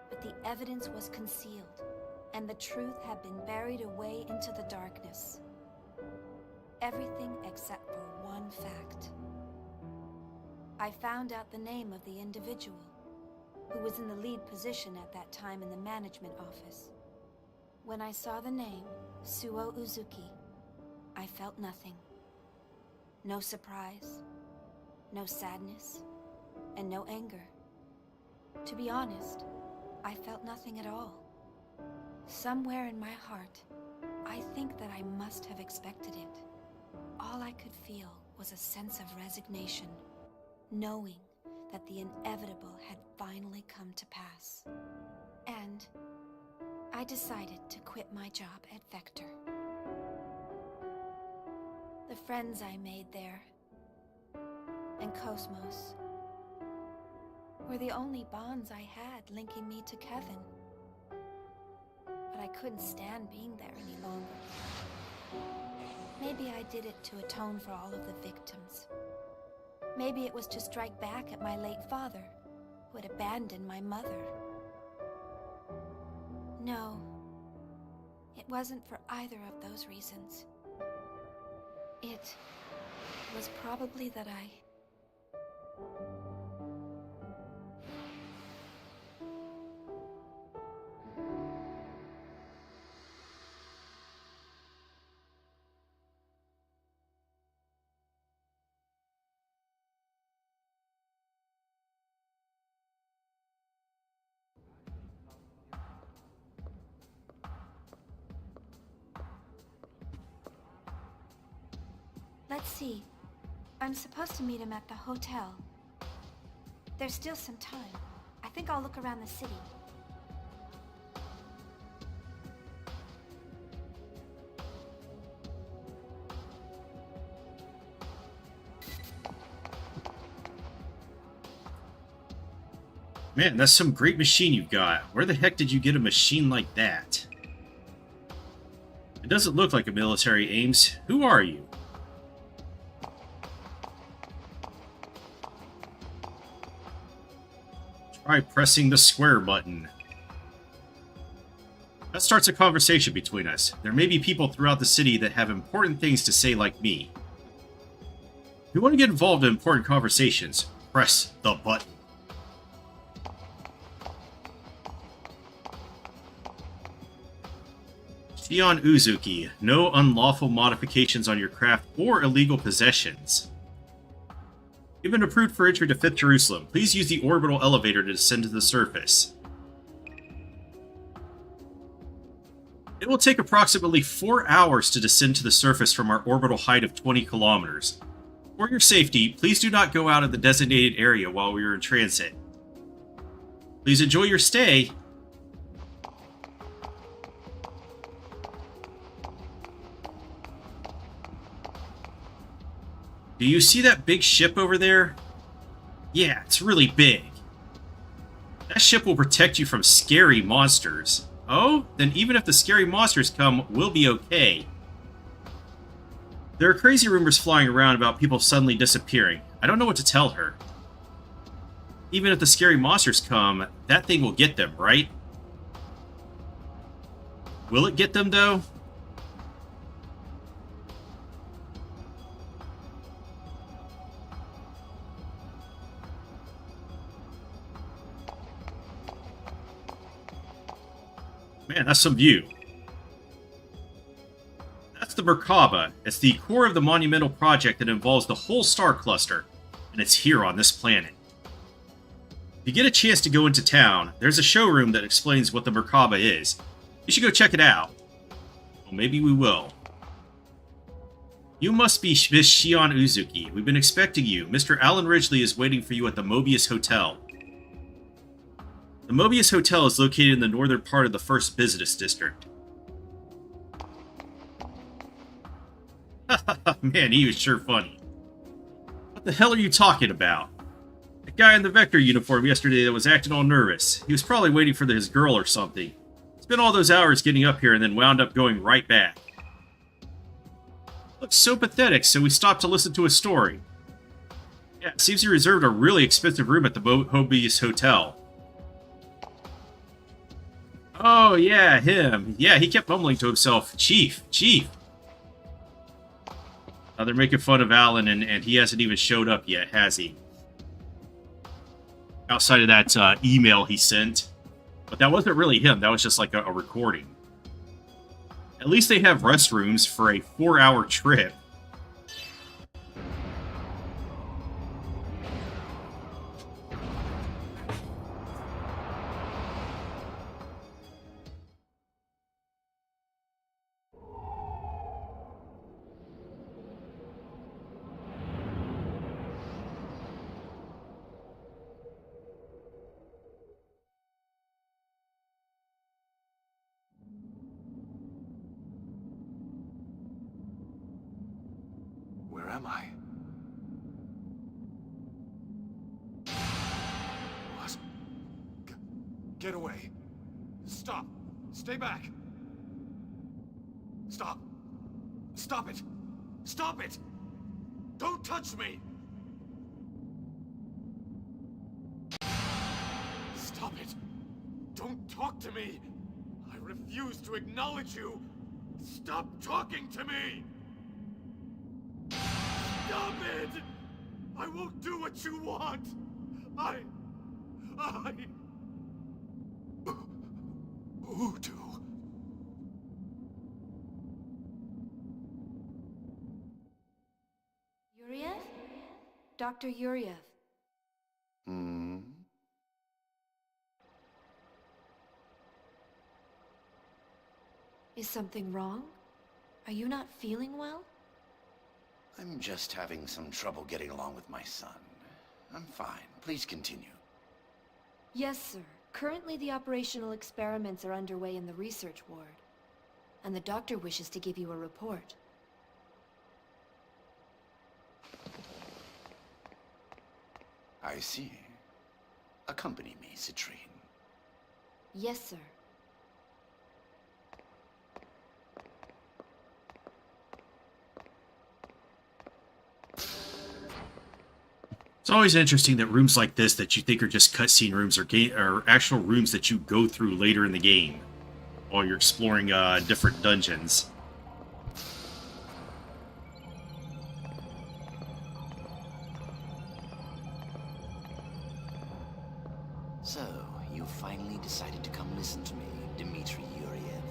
[SPEAKER 7] But the evidence was concealed, and the truth had been buried away into the darkness. Everything except for one fact. I found out the name of the individual, who was in the lead position at that time in the management office. When I saw the name, Suo Uzuki, I felt nothing. No surprise, no sadness, and no anger. To be honest, I felt nothing at all. Somewhere in my heart, I think that I must have expected it. All I could feel was a sense of resignation, knowing that the inevitable had finally come to pass. And I decided to quit my job at Vector. The friends I made there, and Cosmos, were the only bonds I had linking me to Kevin. But I couldn't stand being there any longer. Maybe I did it to atone for all of the victims. Maybe it was to strike back at my late father, who had abandoned my mother. No, it wasn't for either of those reasons. It was probably that Let's see. I'm supposed to meet him at the hotel. There's still some time. I think I'll look around the city.
[SPEAKER 1] Man, that's some great machine you've got. Where the heck did you get a machine like that? It doesn't look like a military Ames. Who are you? Try pressing the square button. That starts a conversation between us. There may be people throughout the city that have important things to say like me. If you want to get involved in important conversations, press the button. Shion Uzuki, no unlawful modifications on your craft or illegal possessions. You've been approved for entry to 5th Jerusalem. Please use the orbital elevator to descend to the surface. It will take approximately 4 hours to descend to the surface from our orbital height of 20 kilometers. For your safety, please do not go out of the designated area while we are in transit. Please enjoy your stay. Do you see that big ship over there? Yeah, it's really big. That ship will protect you from scary monsters. Oh? Then even if the scary monsters come, we'll be okay. There are crazy rumors flying around about people suddenly disappearing. I don't know what to tell her. Even if the scary monsters come, that thing will get them, right? Will it get them, though? Man, that's some view. That's the Merkaba. It's the core of the monumental project that involves the whole star cluster, and it's here on this planet. If you get a chance to go into town, there's a showroom that explains what the Merkaba is. You should go check it out. Well, maybe we will. You must be Miss Shion Uzuki. We've been expecting you. Mr. Alan Ridgely is waiting for you at the Mobius Hotel. The Mobius Hotel is located in the northern part of the 1st Business District. Man, he was sure funny. What the hell are you talking about? That guy in the Vector uniform yesterday that was acting all nervous. He was probably waiting for his girl or something. Spent all those hours getting up here and then wound up going right back. Looks so pathetic, so we stopped to listen to his story. Yeah, it seems he reserved a really expensive room at the Mobius Hotel. Oh, yeah, him. Yeah, he kept mumbling to himself, Chief, Chief. They're making fun of Alan, and he hasn't even showed up yet, has he? Outside of that email he sent. But that wasn't really him. That was just like a recording. At least they have restrooms for a 4-hour trip.
[SPEAKER 18] Where am I? What? Get away. Stop. Stay back. Stop.
[SPEAKER 15] Stop it! Stop it! Don't touch me! Stop it! Don't talk to me! I refuse to acknowledge you! Stop talking to me! Stop it! I won't do what you want! Voodoo.
[SPEAKER 7] Yuriev? Dr. Yuriev. Is something wrong? Are you not feeling well?
[SPEAKER 6] I'm just having some trouble getting along with my son. I'm fine. Please continue.
[SPEAKER 7] Yes, sir. Currently the operational experiments are underway in the research ward. And the doctor wishes to give you a report.
[SPEAKER 6] I see. Accompany me, Citrine.
[SPEAKER 7] Yes, sir.
[SPEAKER 1] It's always interesting that rooms like this that you think are just cutscene rooms are actual rooms that you go through later in the game while you're exploring different dungeons.
[SPEAKER 6] So, you finally decided to come listen to me, Dmitri Yuriev.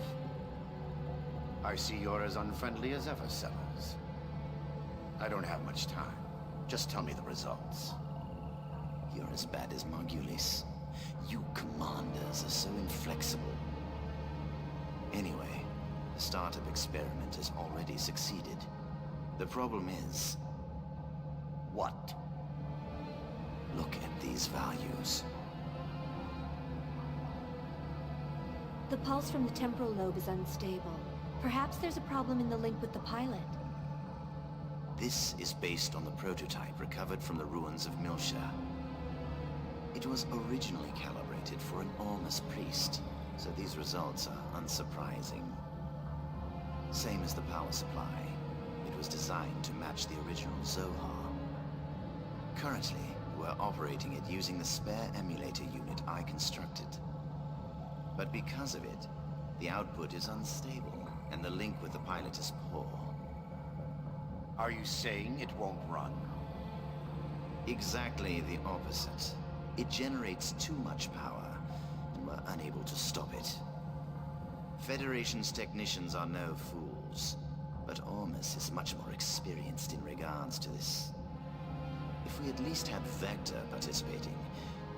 [SPEAKER 6] I see you're as unfriendly as ever, Sellers. I don't have much time. Just tell me the results. You're as bad as Margulis. You commanders are so inflexible. Anyway, the startup experiment has already succeeded. The problem is... what? Look at these values.
[SPEAKER 7] The pulse from the temporal lobe is unstable. Perhaps there's a problem in the link with the pilot.
[SPEAKER 6] This is based on the prototype recovered from the ruins of Milsha. It was originally calibrated for an Ormus priest, so these results are unsurprising. Same as the power supply. It was designed to match the original Zohar. Currently, we're operating it using the spare emulator unit I constructed. But because of it, the output is unstable, and the link with the pilot is poor. Are you saying it won't run? Exactly the opposite. It generates too much power, and we're unable to stop it. Federation's technicians are no fools, but Ormus is much more experienced in regards to this. If we at least had Vector participating,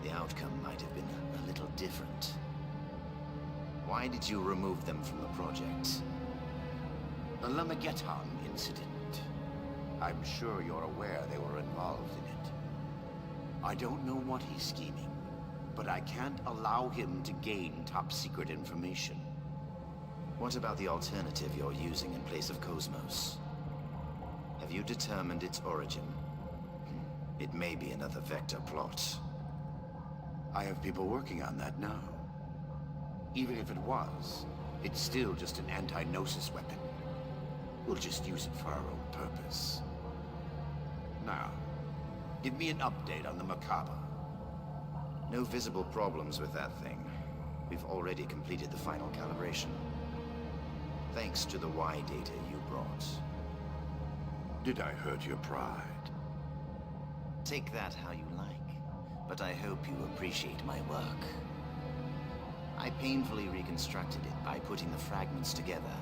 [SPEAKER 6] the outcome might have been a little different. Why did you remove them from the project? The Lamageton incident. I'm sure you're aware they were involved in it. I don't know what he's scheming, but I can't allow him to gain top-secret information. What about the alternative you're using in place of Cosmos? Have you determined its origin? It may be another Vector plot. I have people working on that now. Even if it was, it's still just an anti-Gnosis weapon. We'll just use it for our own purpose. Now, give me an update on the Macabre. No visible problems with that thing. We've already completed the final calibration. Thanks to the Y data you brought. Did I hurt your pride? Take that how you like, but I hope you appreciate my work. I painfully reconstructed it by putting the fragments together.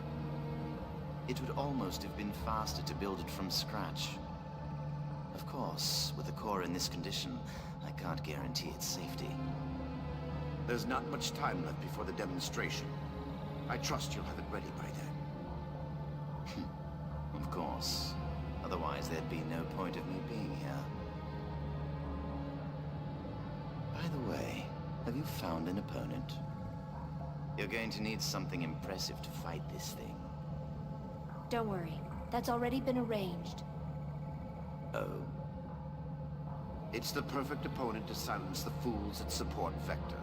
[SPEAKER 6] It would almost have been faster to build it from scratch. Of course, with the core in this condition, I can't guarantee its safety. There's not much time left before the demonstration. I trust you'll have it ready by then. Of course. Otherwise, there'd be no point of me being here. By the way, have you found an opponent? You're going to need something impressive to fight this thing.
[SPEAKER 7] Don't worry. That's already been arranged.
[SPEAKER 6] Oh? It's the perfect opponent to silence the fools that support Vector.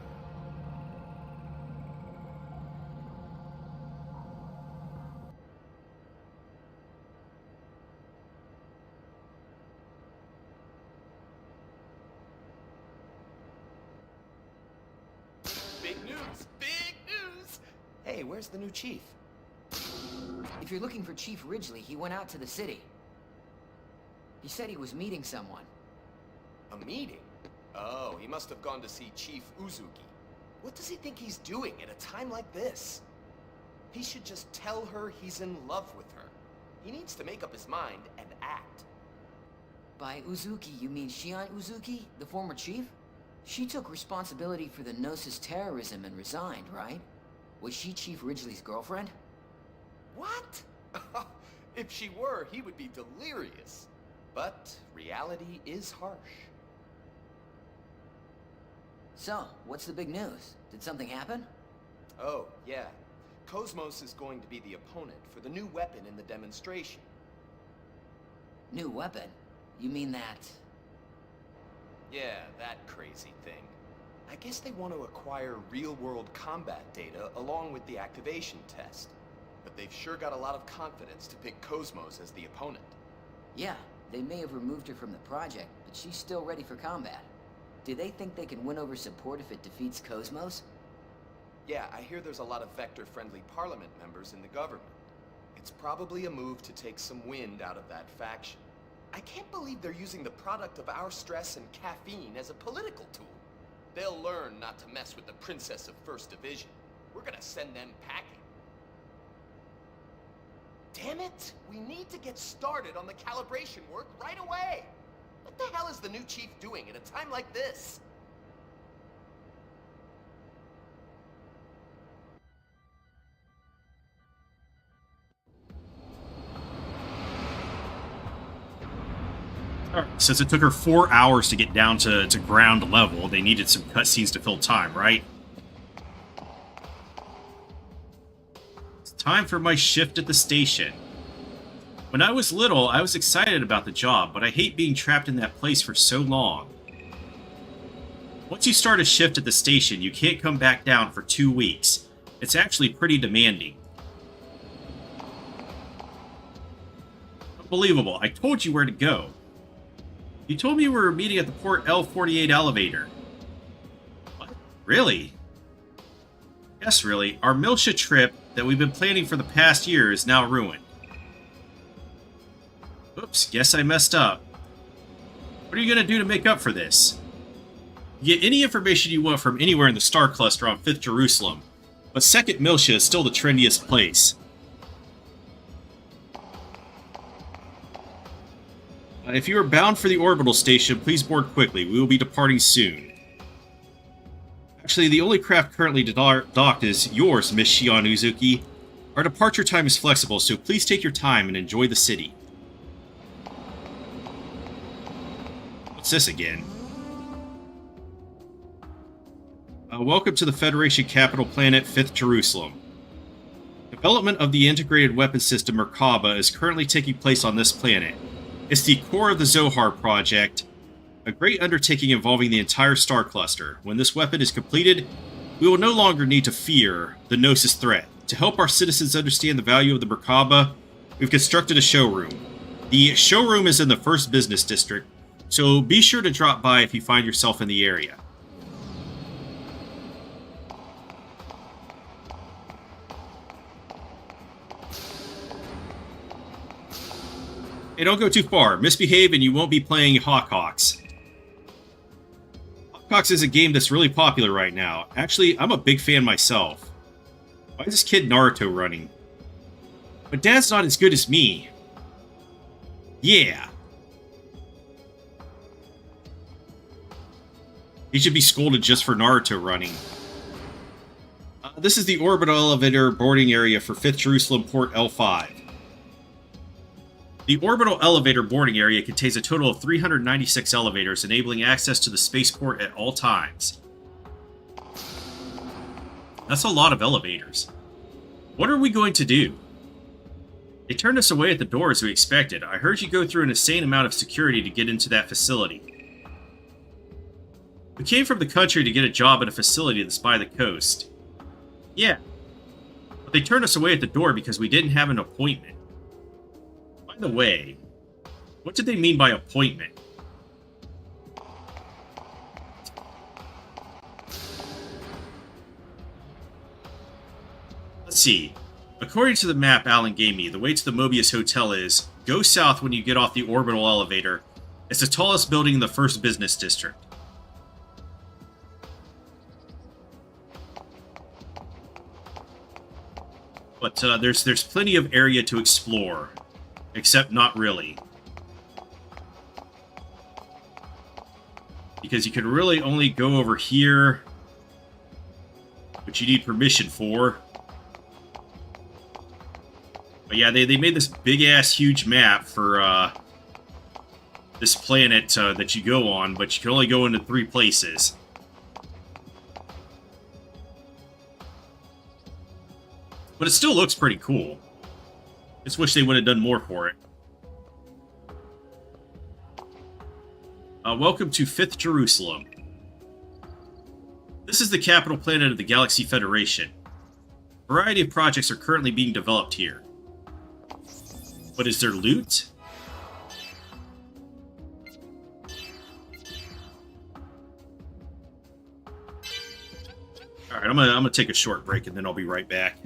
[SPEAKER 16] Hey, where's the new chief?
[SPEAKER 20] If you're looking for Chief Ridgely, he went out to the city. He said he was meeting someone.
[SPEAKER 18] A meeting? Oh, he must have gone to see Chief Uzuki. What does he think he's doing at a time like this? He should just tell her he's in love with her. He needs to make up his mind and act.
[SPEAKER 20] By Uzuki, you mean Shion Uzuki, the former chief? She took responsibility for the Gnosis terrorism and resigned, right? Was she Chief Ridgely's girlfriend?
[SPEAKER 18] What? If she were, he would be delirious. But reality is harsh.
[SPEAKER 20] So, what's the big news? Did something happen?
[SPEAKER 18] Oh, yeah. Cosmos is going to be the opponent for the new weapon in the demonstration.
[SPEAKER 20] New weapon? You mean that...
[SPEAKER 18] Yeah, that crazy thing. I guess they want to acquire real-world combat data along with the activation test. But they've sure got a lot of confidence to pick Cosmos as the opponent.
[SPEAKER 20] Yeah, they may have removed her from the project, but she's still ready for combat. Do they think they can win over support if it defeats Cosmos?
[SPEAKER 18] Yeah, I hear there's a lot of Vector-friendly Parliament members in the government. It's probably a move to take some wind out of that faction. I can't believe they're using the product of our stress and caffeine as a political tool. They'll learn not to mess with the Princess of First Division. We're gonna send them packing. Damn it! We need to get started on the calibration work right away! What the hell is the new chief doing at a time like this?
[SPEAKER 1] All right, since it took her 4 hours to get down to ground level, they needed some cutscenes to fill time, right? It's time for my shift at the station. When I was little, I was excited about the job, but I hate being trapped in that place for so long. Once you start a shift at the station, you can't come back down for 2 weeks. It's actually pretty demanding. Unbelievable, I told you where to go. You told me we were meeting at the Port L48 elevator. What? Really? Yes, really. Our Milsha trip that we've been planning for the past year is now ruined. Oops, guess I messed up. What are you going to do to make up for this? You get any information you want from anywhere in the Star Cluster on 5th Jerusalem, but 2nd Milsha is still the trendiest place. If you are bound for the orbital station, please board quickly. We will be departing soon. Actually, the only craft currently docked is yours, Miss Shion Uzuki. Our departure time is flexible, so please take your time and enjoy the city. What's this again? Welcome to the Federation capital planet, 5th Jerusalem. Development of the integrated weapon system Merkaba is currently taking place on this planet. It's the core of the Zohar project, a great undertaking involving the entire star cluster. When this weapon is completed, we will no longer need to fear the Gnosis threat. To help our citizens understand the value of the Merkaba, we've constructed a showroom. The showroom is in the 1st Business District, so be sure to drop by if you find yourself in the area. Hey, don't go too far. Misbehave and you won't be playing Hawkhawks. Hawkhawks is a game that's really popular right now. Actually, I'm a big fan myself. Why is this kid Naruto running? But Dad's not as good as me. Yeah. He should be scolded just for Naruto running. This is the orbital elevator boarding area for 5th Jerusalem Port L5. The orbital elevator boarding area contains a total of 396 elevators, enabling access to the spaceport at all times. That's a lot of elevators. What are we going to do? They turned us away at the door as we expected. I heard you go through an insane amount of security to get into that facility. We came from the country to get a job at a facility that's by the coast. Yeah. But they turned us away at the door because we didn't have an appointment. By the way, what did they mean by appointment? Let's see. According to the map Alan gave me, the way to the Mobius Hotel is go south when you get off the orbital elevator. It's the tallest building in the first business district. But there's plenty of area to explore, except not really. Because you can really only go over here, which you need permission for. But yeah, they made this big-ass huge map for this planet that you go on, but you can only go into 3 places. But it still looks pretty cool. Just wish they would have done more for it. Welcome to 5th Jerusalem. This is the capital planet of the Galaxy Federation. A variety of projects are currently being developed here. But is there loot? Alright, I'm gonna take a short break and then I'll be right back.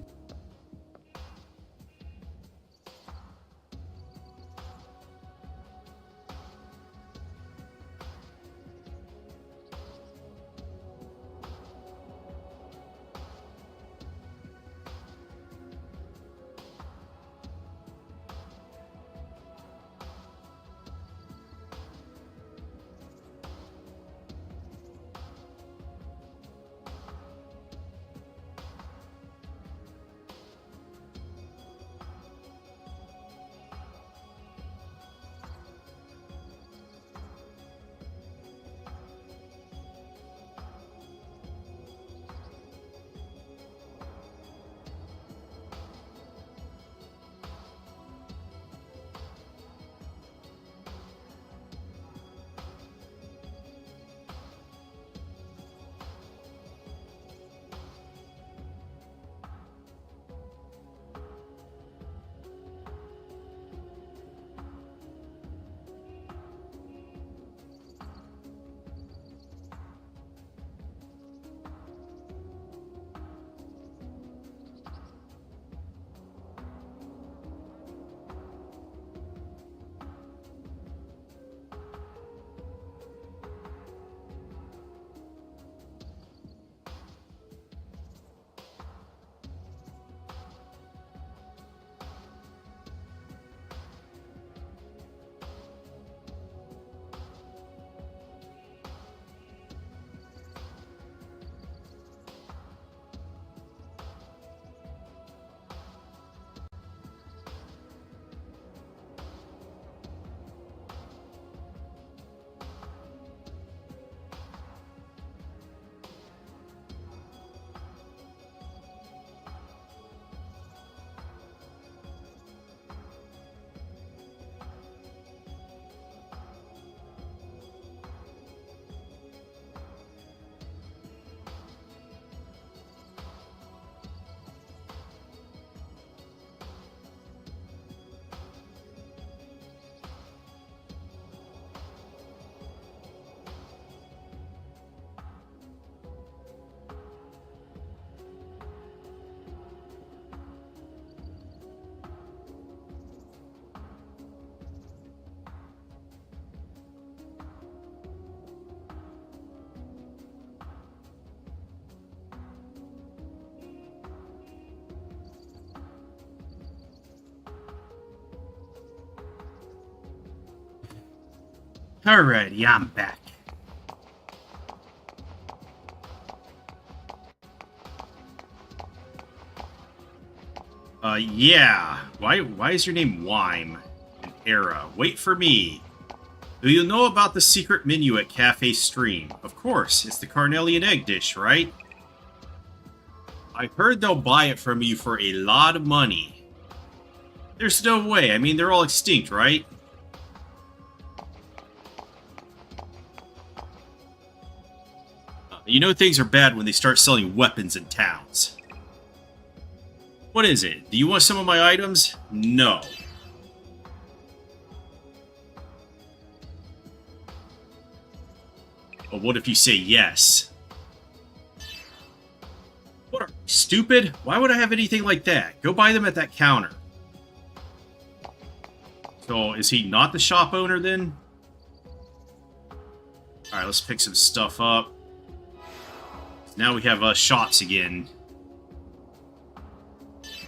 [SPEAKER 1] Alrighty, I'm back. Yeah. Why is your name Wime? An era. Wait for me. Do you know about the secret menu at Cafe Stream? Of course, it's the Carnelian egg dish, right? I heard they'll buy it from you for a lot of money. There's no way. I mean, they're all extinct, right? You know things are bad when they start selling weapons in towns. What is it? Do you want some of my items? No. But what if you say yes? What are you, stupid? Why would I have anything like that? Go buy them at that counter. So, is he not the shop owner then? Alright, let's pick some stuff up. Now we have shops again.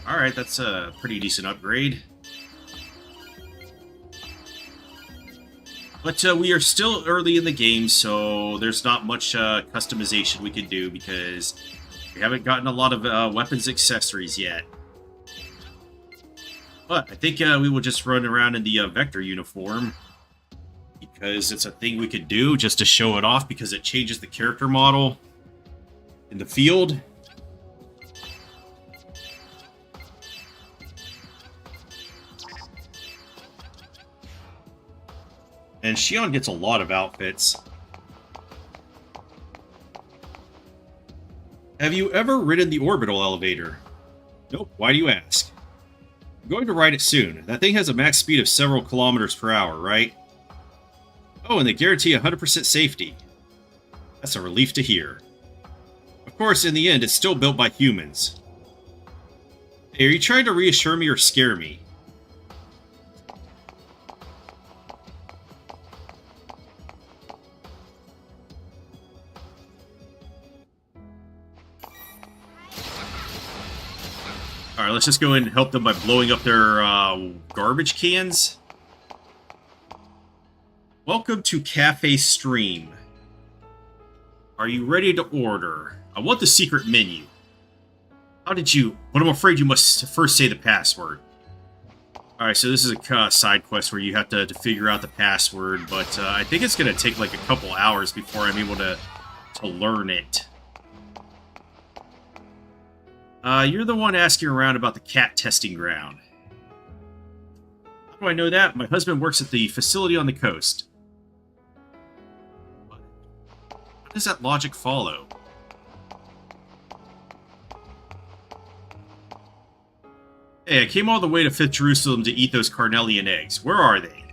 [SPEAKER 1] Alright, that's a pretty decent upgrade. But we are still early in the game, so there's not much customization we can do because we haven't gotten a lot of weapons accessories yet. But I think we will just run around in the Vector uniform because it's a thing we could do just to show it off because it changes the character model in the field. And Xion gets a lot of outfits. Have you ever ridden the orbital elevator? Nope, why do you ask? I'm going to ride it soon. That thing has a max speed of several kilometers per hour, right? Oh, and they guarantee 100% safety. That's a relief to hear. Of course, in the end, it's still built by humans. Hey, are you trying to reassure me or scare me? Alright, let's just go in and help them by blowing up their garbage cans. Welcome to Cafe Stream. Are you ready to order? I want the secret menu. How did you... But I'm afraid you must first say the password. Alright, so this is a side quest where you have to figure out the password, but I think it's going to take like a couple hours before I'm able to learn it. You're the one asking around about the cat testing ground. How do I know that? My husband works at the facility on the coast. How does that logic follow? Hey, I came all the way to 5th Jerusalem to eat those carnelian eggs. Where are they?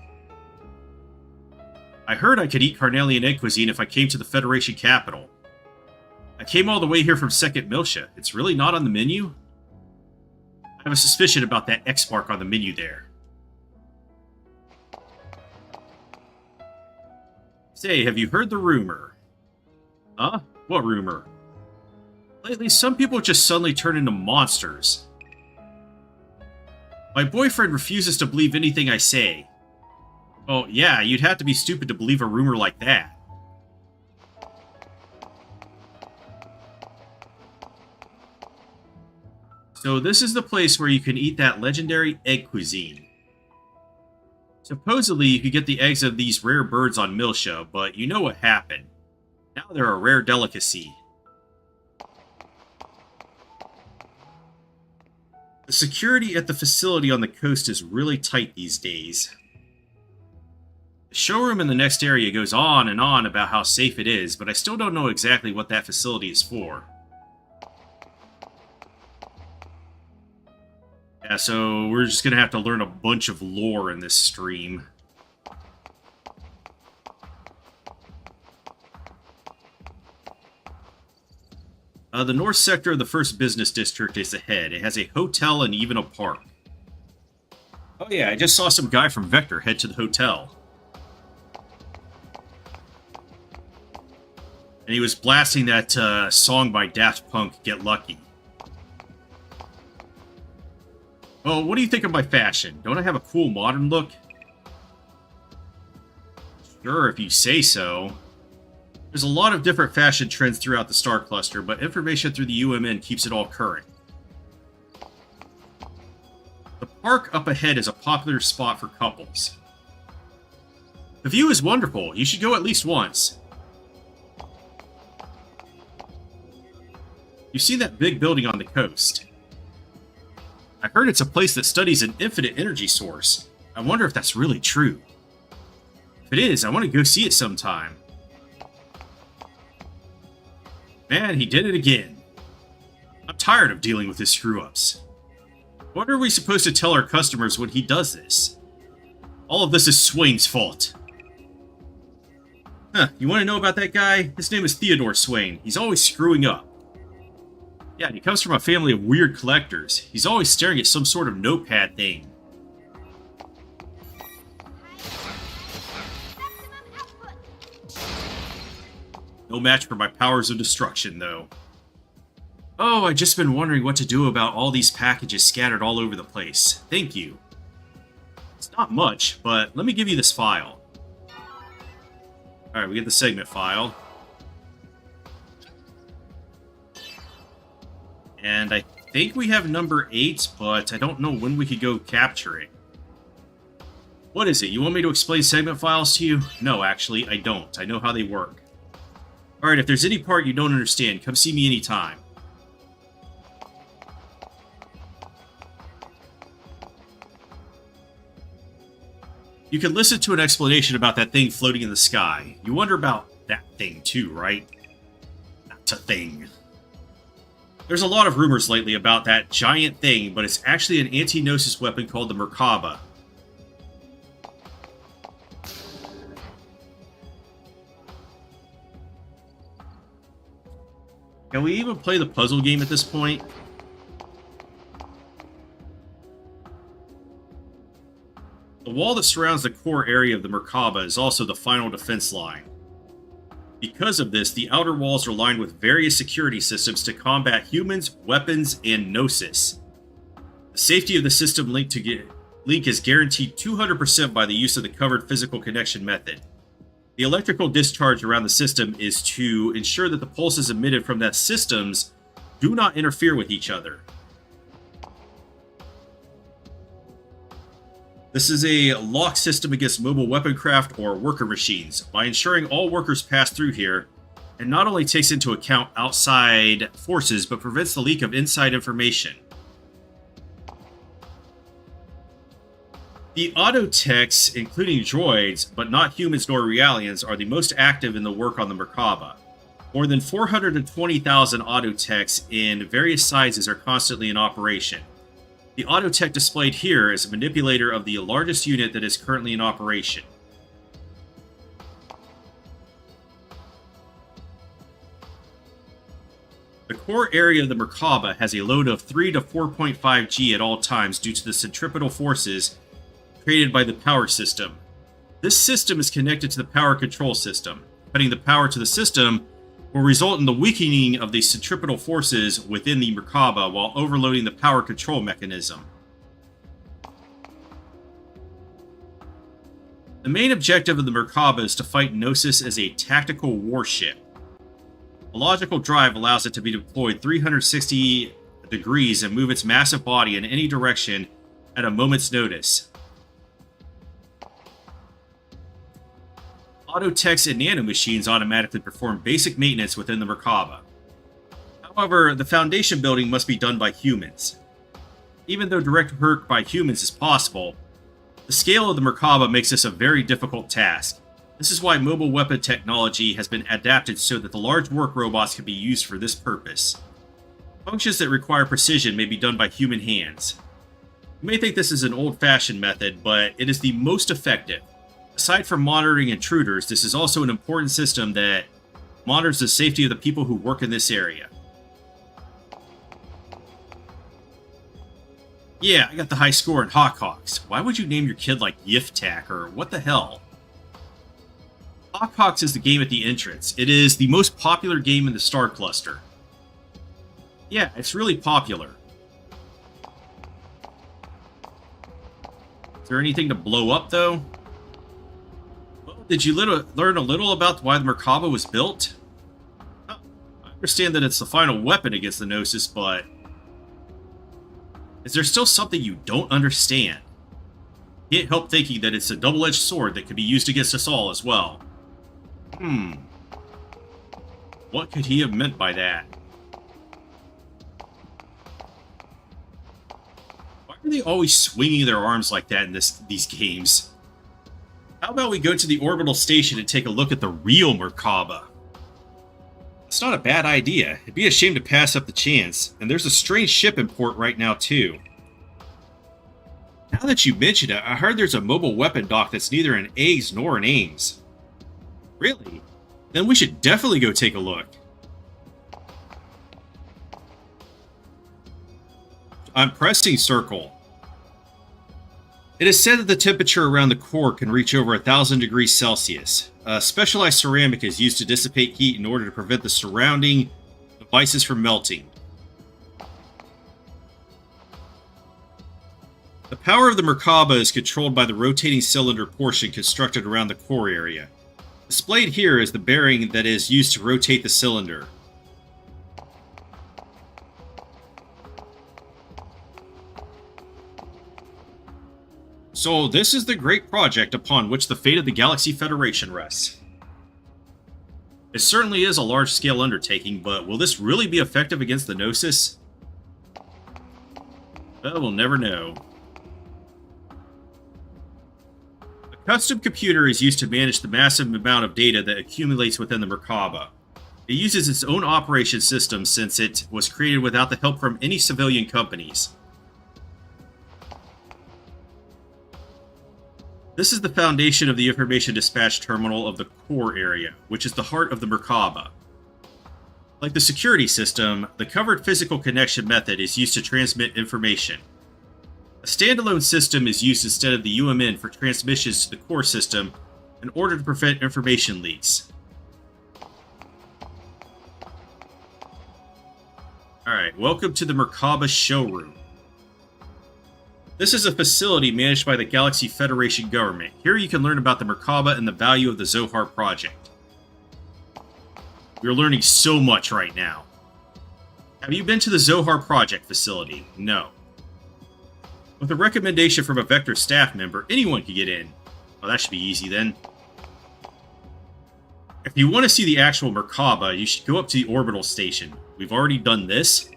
[SPEAKER 1] I heard I could eat carnelian egg cuisine if I came to the Federation capital. I came all the way here from 2nd Miltia. It's really not on the menu? I have a suspicion about that X mark on the menu there. Say, have you heard the rumor? Huh? What rumor? Lately, some people just suddenly turn into monsters. My boyfriend refuses to believe anything I say. Oh, yeah, you'd have to be stupid to believe a rumor like that. So this is the place where you can eat that legendary egg cuisine. Supposedly, you could get the eggs of these rare birds on Miltia, but you know what happened. Now they're a rare delicacy. The security at the facility on the coast is really tight these days. The showroom in the next area goes on and on about how safe it is, but I still don't know exactly what that facility is for. Yeah, so we're just gonna have to learn a bunch of lore in this stream. The north sector of the first business district is ahead. It has a hotel and even a park. Oh yeah, I just saw some guy from Vector head to the hotel. And he was blasting that song by Daft Punk, Get Lucky. Oh, what do you think of my fashion? Don't I have a cool modern look? Sure, if you say so. There's a lot of different fashion trends throughout the Star Cluster, but information through the UMN keeps it all current. The park up ahead is a popular spot for couples. The view is wonderful. You should go at least once. You see that big building on the coast? I heard it's a place that studies an infinite energy source. I wonder if that's really true. If it is, I want to go see it sometime. Man, he did it again. I'm tired of dealing with his screw-ups. What are we supposed to tell our customers when he does this? All of this is Swain's fault. Huh, you want to know about that guy? His name is Theodore Swain. He's always screwing up. Yeah, he comes from a family of weird collectors. He's always staring at some sort of notepad thing. No match for my powers of destruction, though. Oh, I've just been wondering what to do about all these packages scattered all over the place. Thank you. It's not much, but let me give you this file. Alright, we get the segment file. And I think we have number 8, but I don't know when we could go capture it. What is it? You want me to explain segment files to you? No, actually, I don't. I know how they work. Alright, if there's any part you don't understand, come see me anytime. You can listen to an explanation about that thing floating in the sky. You wonder about that thing too, right? That's a thing. There's a lot of rumors lately about that giant thing, but it's actually an anti-Gnosis weapon called the Merkaba. Can we even play the puzzle game at this point? The wall that surrounds the core area of the Merkaba is also the final defense line. Because of this, the outer walls are lined with various security systems to combat humans, weapons, and Gnosis. The safety of the system link is guaranteed 200% by the use of the covered physical connection method. The electrical discharge around the system is to ensure that the pulses emitted from the systems do not interfere with each other. This is a lock system against mobile weapon craft or worker machines. By ensuring all workers pass through here, it not only takes into account outside forces, but prevents the leak of inside information. The Autotechs, including droids, but not humans nor Realians, are the most active in the work on the Merkaba. More than 420,000 Autotechs in various sizes are constantly in operation. The Autotech displayed here is a manipulator of the largest unit that is currently in operation. The core area of the Merkaba has a load of 3 to 4.5 G at all times due to the centripetal forces created by the power system. This system is connected to the power control system. Cutting the power to the system will result in the weakening of the centripetal forces within the Merkaba while overloading the power control mechanism. The main objective of the Merkaba is to fight Gnosis as a tactical warship. A logical drive allows it to be deployed 360 degrees and move its massive body in any direction at a moment's notice. Autotechs and nanomachines automatically perform basic maintenance within the Merkaba. However, the foundation building must be done by humans. Even though direct work by humans is possible, the scale of the Merkaba makes this a very difficult task. This is why mobile weapon technology has been adapted so that the large work robots can be used for this purpose. Functions that require precision may be done by human hands. You may think this is an old-fashioned method, but it is the most effective. Aside from monitoring intruders, this is also an important system that monitors the safety of the people who work in this area. Yeah, I got the high score in Hawks. Why would you name your kid like Yiftak or what the hell? Hawks is the game at the entrance. It is the most popular game in the Star Cluster. Yeah, it's really popular. Is there anything to blow up, though? Did you learn a little about why the Merkaba was built? I understand that it's the final weapon against the Gnosis, but is there still something you don't understand? Can't help thinking that it's a double-edged sword that could be used against us all as well. What could he have meant by that? Why are they always swinging their arms like that in these games? How about we go to the orbital station and take a look at the real Merkaba? It's not a bad idea. It'd be a shame to pass up the chance. And there's a strange ship in port right now, too. Now that you mention it, I heard there's a mobile weapon dock that's neither an A's nor an Ames. Really? Then we should definitely go take a look. I'm pressing circle. It is said that the temperature around the core can reach over 1,000 degrees Celsius. Specialized ceramic is used to dissipate heat in order to prevent the surrounding devices from melting. The power of the Merkaba is controlled by the rotating cylinder portion constructed around the core area. Displayed here is the bearing that is used to rotate the cylinder. So this is the great project upon which the fate of the Galaxy Federation rests. It certainly is a large-scale undertaking, but will this really be effective against the Gnosis? Well, we'll never know. A custom computer is used to manage the massive amount of data that accumulates within the Merkaba. It uses its own operation system since it was created without the help from any civilian companies. This is the foundation of the Information Dispatch Terminal of the core area, which is the heart of the Merkaba. Like the security system, the covered physical connection method is used to transmit information. A standalone system is used instead of the UMN for transmissions to the core system in order to prevent information leaks. Alright, welcome to the Merkaba showroom. This is a facility managed by the Galaxy Federation government. Here you can learn about the Merkaba and the value of the Zohar project. We're learning so much right now. Have you been to the Zohar project facility? No. With a recommendation from a Vector staff member, anyone can get in. Well, that should be easy then. If you want to see the actual Merkaba, you should go up to the orbital station. We've already done this.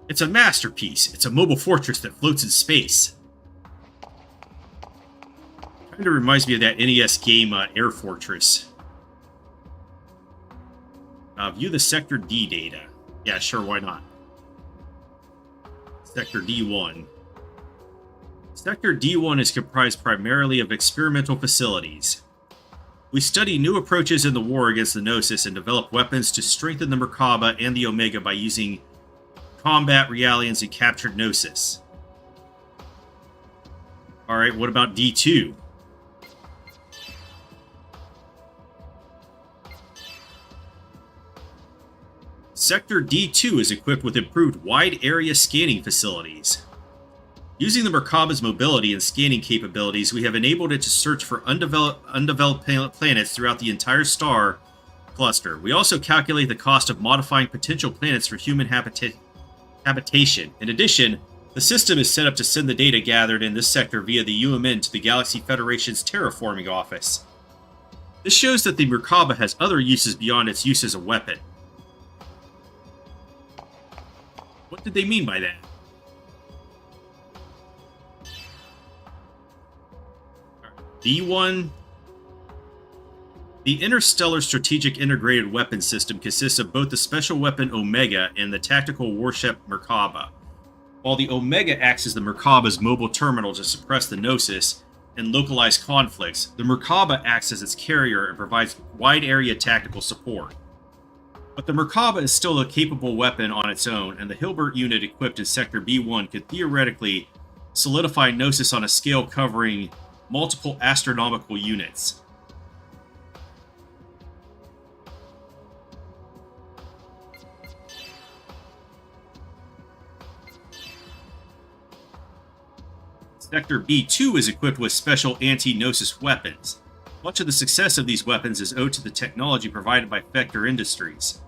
[SPEAKER 1] It's a masterpiece. It's a mobile fortress that floats in space. Kind of reminds me of that NES game, Air Fortress. View the Sector D data. Yeah, sure, why not? Sector D1. Sector D1 is comprised primarily of experimental facilities. We study new approaches in the war against the Gnosis and develop weapons to strengthen the Merkaba and the Omega by using combat Realians and captured Gnosis. Alright, what about D2? Sector D2 is equipped with improved wide area scanning facilities. Using the Merkaba's mobility and scanning capabilities, we have enabled it to search for undeveloped planets throughout the entire star cluster. We also calculate the cost of modifying potential planets for human habitation. In addition, the system is set up to send the data gathered in this sector via the UMN to the Galaxy Federation's terraforming office. This shows that the Merkaba has other uses beyond its use as a weapon. What did they mean by that? D1. The Interstellar Strategic Integrated Weapon System consists of both the Special Weapon Omega and the Tactical Warship Merkaba. While the Omega acts as the Merkaba's mobile terminal to suppress the Gnosis and localize conflicts, the Merkaba acts as its carrier and provides wide-area tactical support. But the Merkaba is still a capable weapon on its own, and the Hilbert unit equipped in Sector B1 could theoretically solidify Gnosis on a scale covering multiple astronomical units. Sector B2 is equipped with special anti-Gnosis weapons. Much of the success of these weapons is owed to the technology provided by Vector Industries.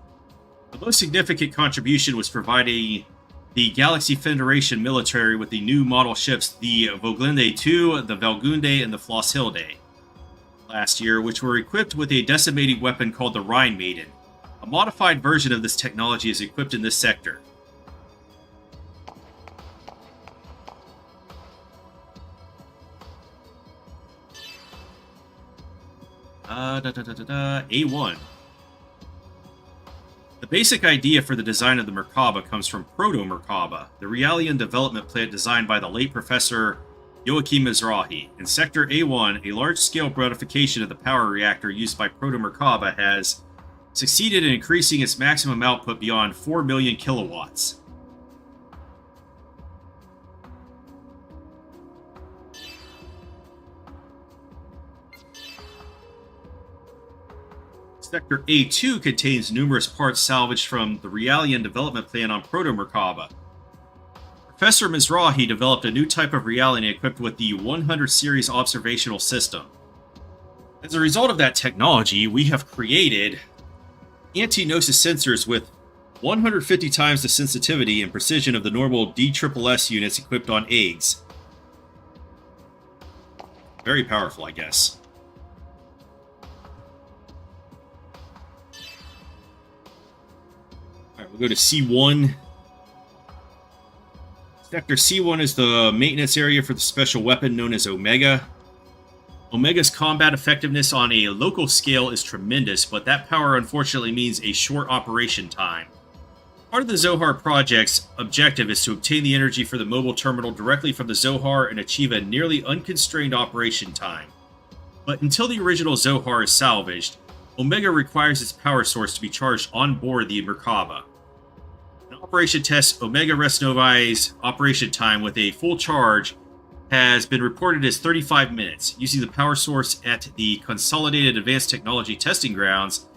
[SPEAKER 1] The most significant contribution was providing the Galaxy Federation military with the new model ships, the Voglinde II, the Valgunde, and the Flosshilde, last year, which were equipped with a decimating weapon called the Rhine Maiden. A modified version of this technology is equipped in this sector. A1. The basic idea for the design of the Merkaba comes from Proto-Merkaba, the Realian development plant designed by the late Professor Joachim Mizrahi. In Sector A1, a large-scale modification of the power reactor used by Proto-Merkaba has succeeded in increasing its maximum output beyond 4 million kilowatts. Sector A2 contains numerous parts salvaged from the Realian development plan on Proto-Merkaba. Professor Mizrahi developed a new type of Realian equipped with the 100 series observational system. As a result of that technology, we have created anti-Gnosis sensors with 150 times the sensitivity and precision of the normal DSSS units equipped on eggs. Very powerful, I guess. Alright, we'll go to C1. Sector C1 is the maintenance area for the special weapon known as Omega. Omega's combat effectiveness on a local scale is tremendous, but that power unfortunately means a short operation time. Part of the Zohar project's objective is to obtain the energy for the mobile terminal directly from the Zohar and achieve a nearly unconstrained operation time. But until the original Zohar is salvaged, Omega requires its power source to be charged on board the Merkaba. An operation test Omega Res Novae's operation time with a full charge has been reported as 35 minutes. Using the power source at the Consolidated Advanced Technology Testing Grounds,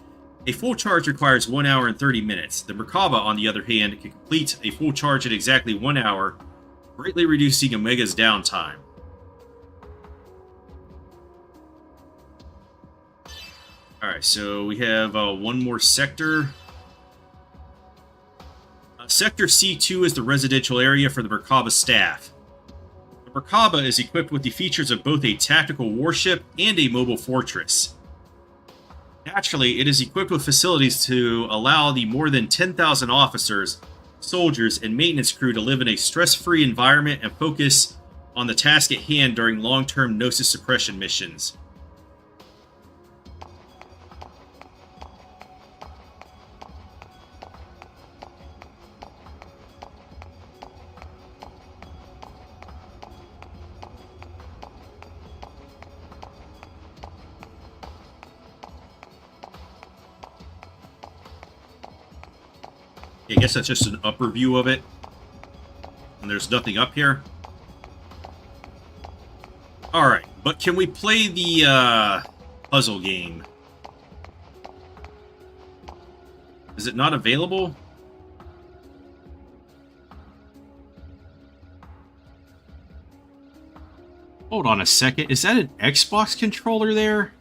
[SPEAKER 1] a full charge requires 1 hour and 30 minutes. The Merkaba, on the other hand, can complete a full charge in exactly 1 hour, greatly reducing Omega's downtime. Alright, so we have one more sector. Sector C2 is the residential area for the Merkaba staff. The Merkaba is equipped with the features of both a tactical warship and a mobile fortress. Naturally, it is equipped with facilities to allow the more than 10,000 officers, soldiers, and maintenance crew to live in a stress-free environment and focus on the task at hand during long-term Gnosis suppression missions. I guess that's just an upper view of it. And there's nothing up here. Alright, but can we play the puzzle game? Is it not available? Hold on a second. Is that an Xbox controller there?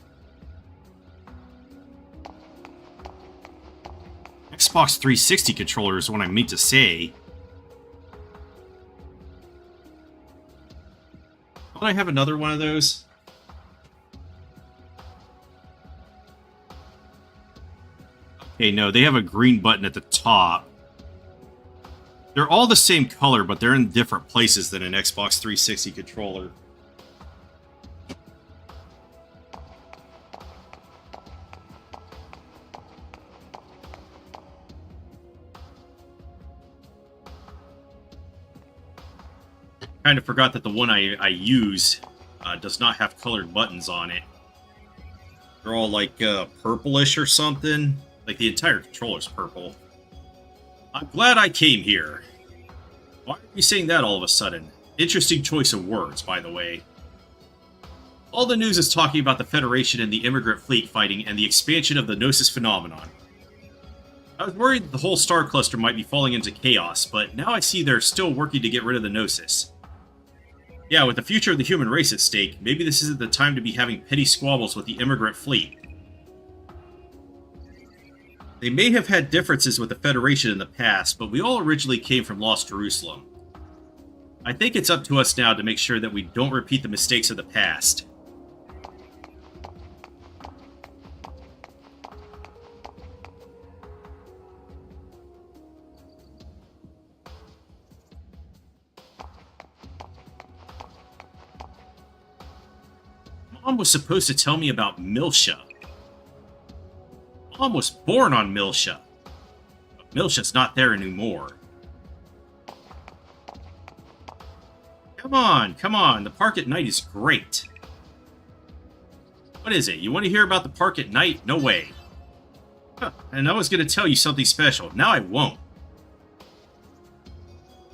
[SPEAKER 1] Xbox 360 controller is what I meant to say. Don't I have another one of those? Okay, no, they have a green button at the top. They're all the same color, but they're in different places than an Xbox 360 controller. Kind of forgot that the one I use does not have colored buttons on it. They're all like purplish or something. Like the entire controller's purple. I'm glad I came here. Why are you saying that all of a sudden? Interesting choice of words, by the way. All the news is talking about the Federation and the immigrant fleet fighting and the expansion of the Gnosis phenomenon. I was worried that the whole star cluster might be falling into chaos, but now I see they're still working to get rid of the Gnosis. Yeah, with the future of the human race at stake, maybe this isn't the time to be having petty squabbles with the immigrant fleet. They may have had differences with the Federation in the past, but we all originally came from Lost Jerusalem. I think it's up to us now to make sure that we don't repeat the mistakes of the past. Mom was supposed to tell me about Milsha. Mom was born on Milsha. But Milsha's not there anymore. Come on. The park at night is great. What is it? You want to hear about the park at night? No way. Huh, and I was going to tell you something special. Now I won't.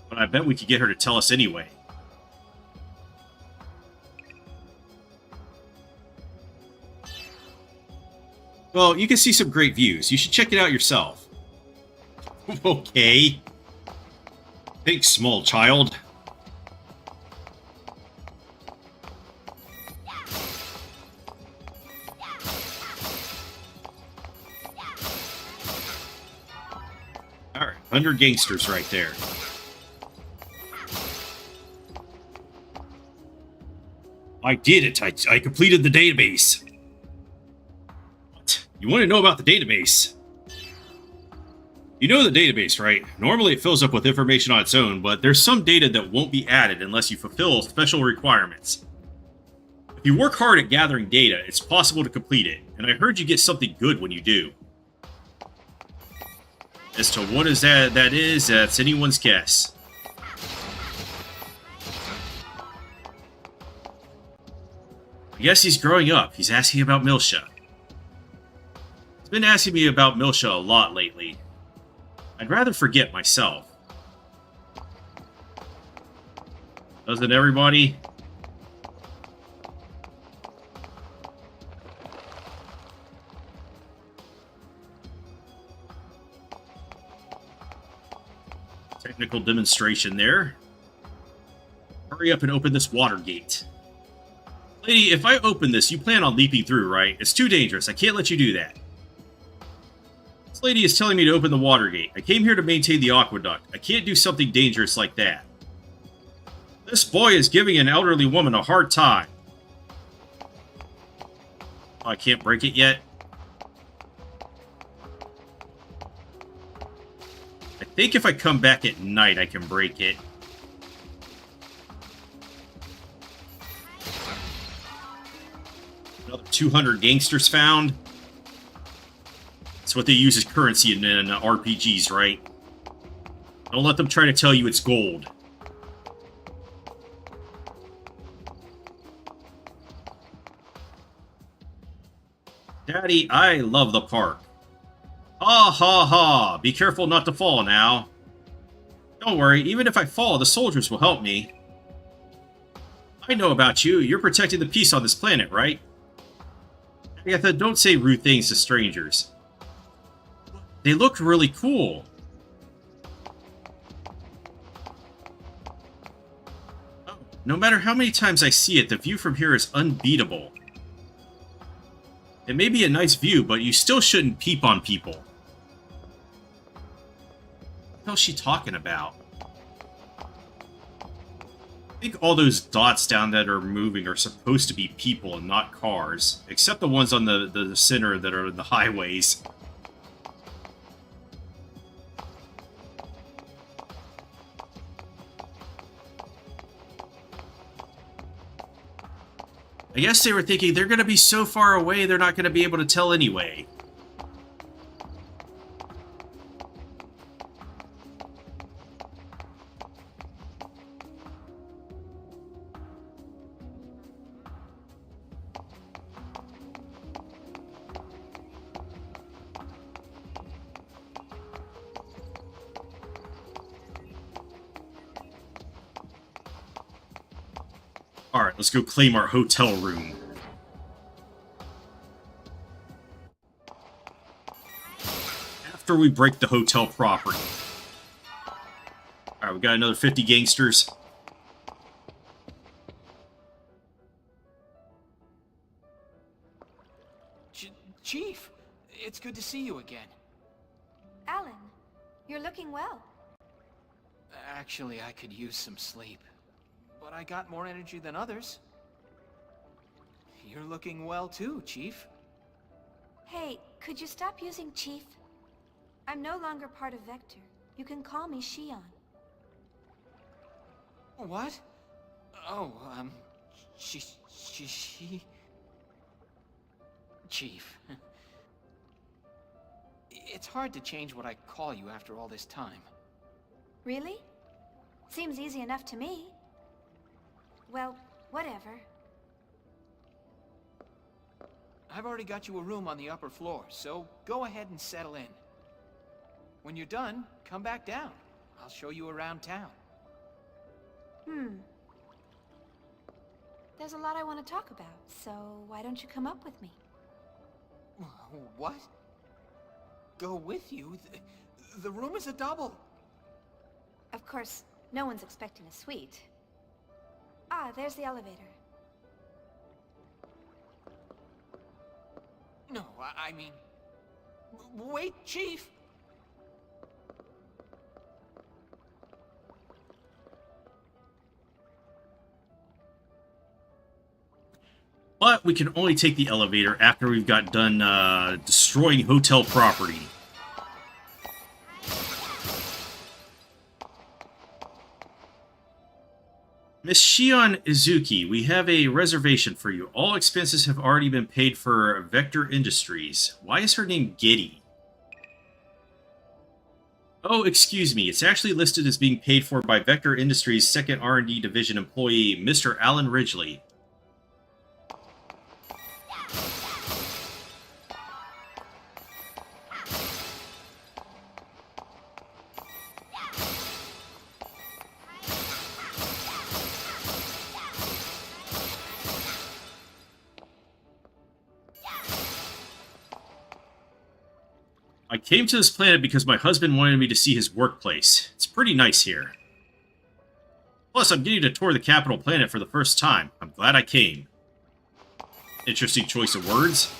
[SPEAKER 1] But I bet we could get her to tell us anyway. Well, you can see some great views. You should check it out yourself. Okay. Think small child. Alright, 100 gangsters right there. I did it. I completed the database. What? You want to know about the database? You know the database, right? Normally it fills up with information on its own, but there's some data that won't be added unless you fulfill special requirements. If you work hard at gathering data, it's possible to complete it, and I heard you get something good when you do. As to what is that is, that's anyone's guess. I guess he's growing up. He's asking about Milsha. He's been asking me about Milsha a lot lately. I'd rather forget myself. Doesn't everybody? Technical demonstration there. Hurry up and open this water gate. Lady, if I open this, you plan on leaping through, right? It's too dangerous. I can't let you do that. This lady is telling me to open the water gate. I came here to maintain the aqueduct. I can't do something dangerous like that. This boy is giving an elderly woman a hard time. Oh, I can't break it yet? I think if I come back at night, I can break it. Another 200 gangsters found. That's what they use as currency in RPGs, right? Don't let them try to tell you it's gold. Daddy, I love the park. Ha ha ha! Be careful not to fall now. Don't worry, even if I fall, the soldiers will help me. I know about you. You're protecting the peace on this planet, right? Agatha, don't say rude things to strangers. They look really cool. Oh, no matter how many times I see it, the view from here is unbeatable. It may be a nice view, but you still shouldn't peep on people. What the hell is she talking about? I think all those dots down that are moving are supposed to be people and not cars, except the ones on the center that are the highways. I guess they were thinking they're going to be so far away they're not going to be able to tell anyway. Alright, let's go claim our hotel room. After we break the hotel property. Alright, we got another 50 gangsters.
[SPEAKER 8] Chief, it's good to see you again.
[SPEAKER 7] Alan, you're looking well.
[SPEAKER 8] Actually, I could use some sleep. But I got more energy than others. You're looking well too, Chief.
[SPEAKER 7] Hey, could you stop using Chief? I'm no longer part of Vector. You can call me Shion.
[SPEAKER 8] What? Oh, she... Chief. It's hard to change what I call you after all this time.
[SPEAKER 7] Really? Seems easy enough to me. Well, whatever.
[SPEAKER 8] I've already got you a room on the upper floor, so go ahead and settle in. When you're done, come back down. I'll show you around town.
[SPEAKER 7] There's a lot I want to talk about, so why don't you come up with me?
[SPEAKER 16] What? Go with you? The room is a double.
[SPEAKER 7] Of course, no one's expecting a suite. Ah, there's the elevator.
[SPEAKER 16] No, I mean... Wait, Chief!
[SPEAKER 1] But we can only take the elevator after we've got done destroying hotel property. Miss Shion Izuki, we have a reservation for you. All expenses have already been paid for Vector Industries. Why is her name Giddy? Oh, excuse me. It's actually listed as being paid for by Vector Industries' second R&D division employee, Mr. Alan Ridgely. I came to this planet because my husband wanted me to see his workplace. It's pretty nice here. Plus, I'm getting to tour the capital planet for the first time. I'm glad I came. Interesting choice of words.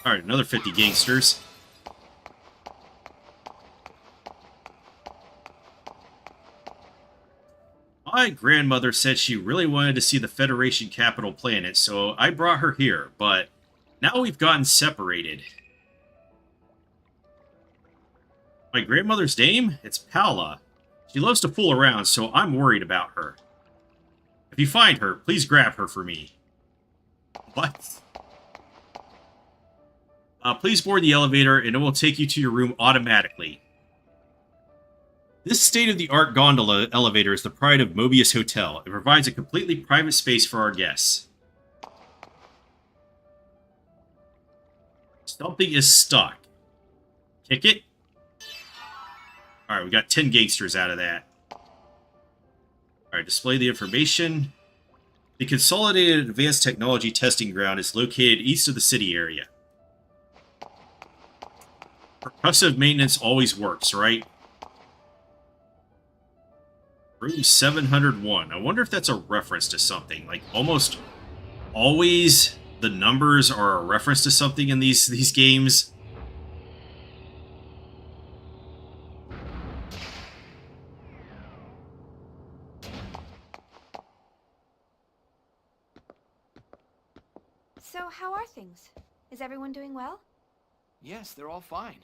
[SPEAKER 1] Alright, another 50 gangsters. My grandmother said she really wanted to see the Federation capital planet, so I brought her here, but now we've gotten separated. My grandmother's name? It's Paula. She loves to fool around, so I'm worried about her. If you find her, please grab her for me. What? Please board the elevator, and it will take you to your room automatically. This state-of-the-art gondola elevator is the pride of Mobius Hotel. It provides a completely private space for our guests. Something is stuck. Kick it? Alright, we got 10 gangsters out of that. Alright, display the information. The Consolidated Advanced Technology Testing Ground is located east of the city area. Percussive maintenance always works, right? Room 701. I wonder if that's a reference to something. Like, almost always the numbers are a reference to something in these games.
[SPEAKER 7] So, how are things? Is everyone doing well?
[SPEAKER 8] Yes, they're all fine.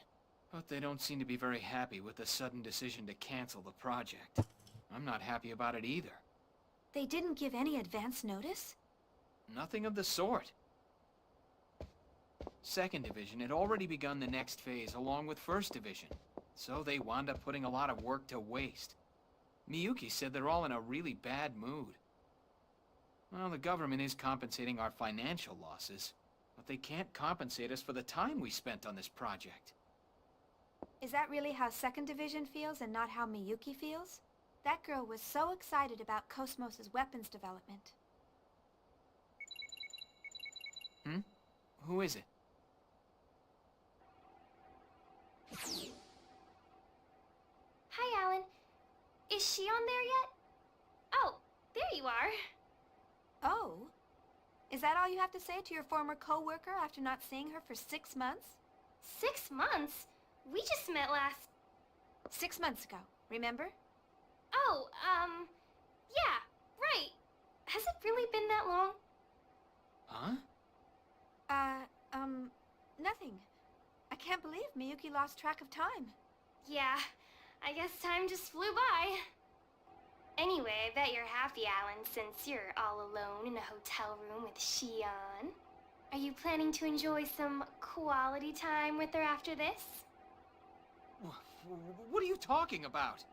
[SPEAKER 8] But they don't seem to be very happy with the sudden decision to cancel the project. I'm not happy about it either.
[SPEAKER 7] They didn't give any advance notice?
[SPEAKER 8] Nothing of the sort. Second Division had already begun the next phase along with First Division, so they wound up putting a lot of work to waste. Miyuki said they're all in a really bad mood. Well, the government is compensating our financial losses, but they can't compensate us for the time we spent on this project.
[SPEAKER 7] Is that really how Second Division feels and not how Miyuki feels? That girl was so excited about Cosmos' weapons development.
[SPEAKER 8] Who is it?
[SPEAKER 4] Hi, Alan. Is she on there yet? Oh, there you are.
[SPEAKER 7] Oh? Is that all you have to say to your former co-worker after not seeing her for 6 months?
[SPEAKER 4] 6 months? We just met last...
[SPEAKER 7] 6 months ago, remember?
[SPEAKER 4] Oh, yeah, right. Has it really been that long?
[SPEAKER 8] Huh?
[SPEAKER 7] Nothing. I can't believe Miyuki lost track of time.
[SPEAKER 4] Yeah, I guess time just flew by. Anyway, I bet you're happy, Alan, since you're all alone in a hotel room with Shion. Are you planning to enjoy some quality time with her after this?
[SPEAKER 8] What are you talking about?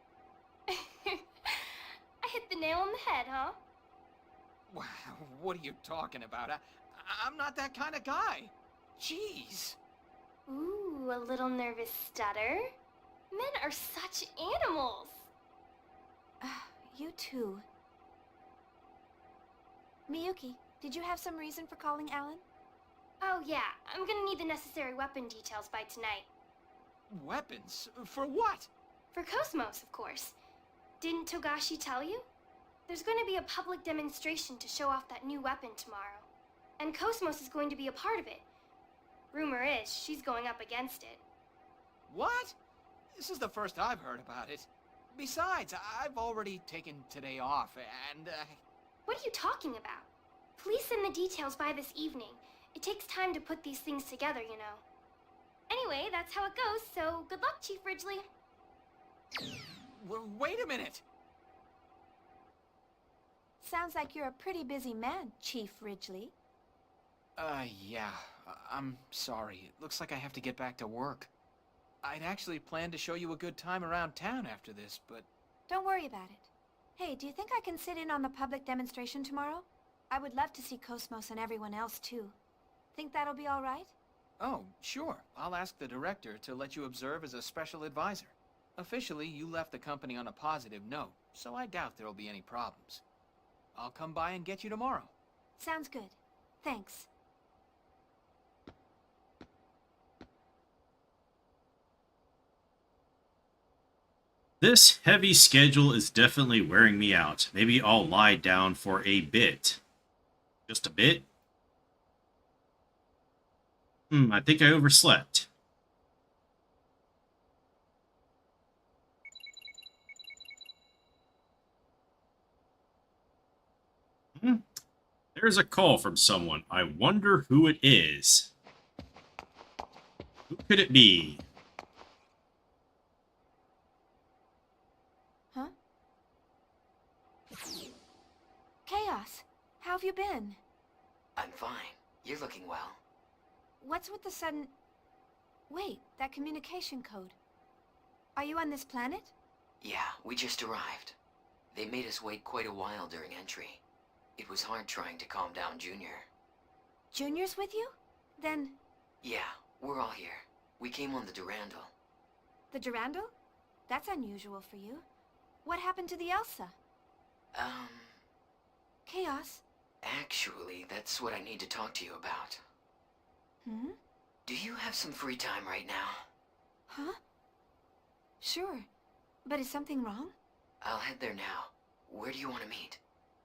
[SPEAKER 4] I hit the nail on the head, huh?
[SPEAKER 8] Wow, what are you talking about? I'm not that kind of guy. Jeez.
[SPEAKER 4] Ooh, a little nervous stutter? Men are such animals.
[SPEAKER 7] You too. Miyuki, did you have some reason for calling Alan?
[SPEAKER 4] Oh yeah, I'm gonna need the necessary weapon details by tonight.
[SPEAKER 8] Weapons? For what?
[SPEAKER 4] For Cosmos, of course. Didn't Togashi tell you? There's going to be a public demonstration to show off that new weapon tomorrow. And Cosmos is going to be a part of it. Rumor is, she's going up against it.
[SPEAKER 8] What? This is the first I've heard about it. Besides, I've already taken today off, and,
[SPEAKER 4] What are you talking about? Please send the details by this evening. It takes time to put these things together, you know. Anyway, that's how it goes, so good luck, Chief Ridgely.
[SPEAKER 8] Wait a minute!
[SPEAKER 7] Sounds like you're a pretty busy man, Chief Ridgely.
[SPEAKER 8] Yeah. I'm sorry. It looks like I have to get back to work. I'd actually planned to show you a good time around town after this, but...
[SPEAKER 7] Don't worry about it. Hey, do you think I can sit in on the public demonstration tomorrow? I would love to see Cosmos and everyone else, too. Think that'll be all right?
[SPEAKER 8] Oh, sure. I'll ask the director to let you observe as a special advisor. Officially, you left the company on a positive note, so I doubt there'll be any problems. I'll come by and get you tomorrow.
[SPEAKER 7] Sounds good. Thanks.
[SPEAKER 1] This heavy schedule is definitely wearing me out. Maybe I'll lie down for a bit. Just a bit? I think I overslept. There's a call from someone. I wonder who it is. Who could it be?
[SPEAKER 7] Huh? Chaos, how have you been?
[SPEAKER 20] I'm fine. You're looking well.
[SPEAKER 7] What's with the sudden... Wait, that communication code. Are you on this planet?
[SPEAKER 20] Yeah, we just arrived. They made us wait quite a while during entry. It was hard trying to calm down Junior.
[SPEAKER 7] Junior's with you? Then...
[SPEAKER 20] Yeah, we're all here. We came on the Durandal.
[SPEAKER 7] The Durandal? That's unusual for you. What happened to the Elsa? Chaos?
[SPEAKER 20] Actually, that's what I need to talk to you about.
[SPEAKER 7] Hmm?
[SPEAKER 20] Do you have some free time right now?
[SPEAKER 7] Huh? Sure. But is something wrong?
[SPEAKER 20] I'll head there now. Where do you want to meet?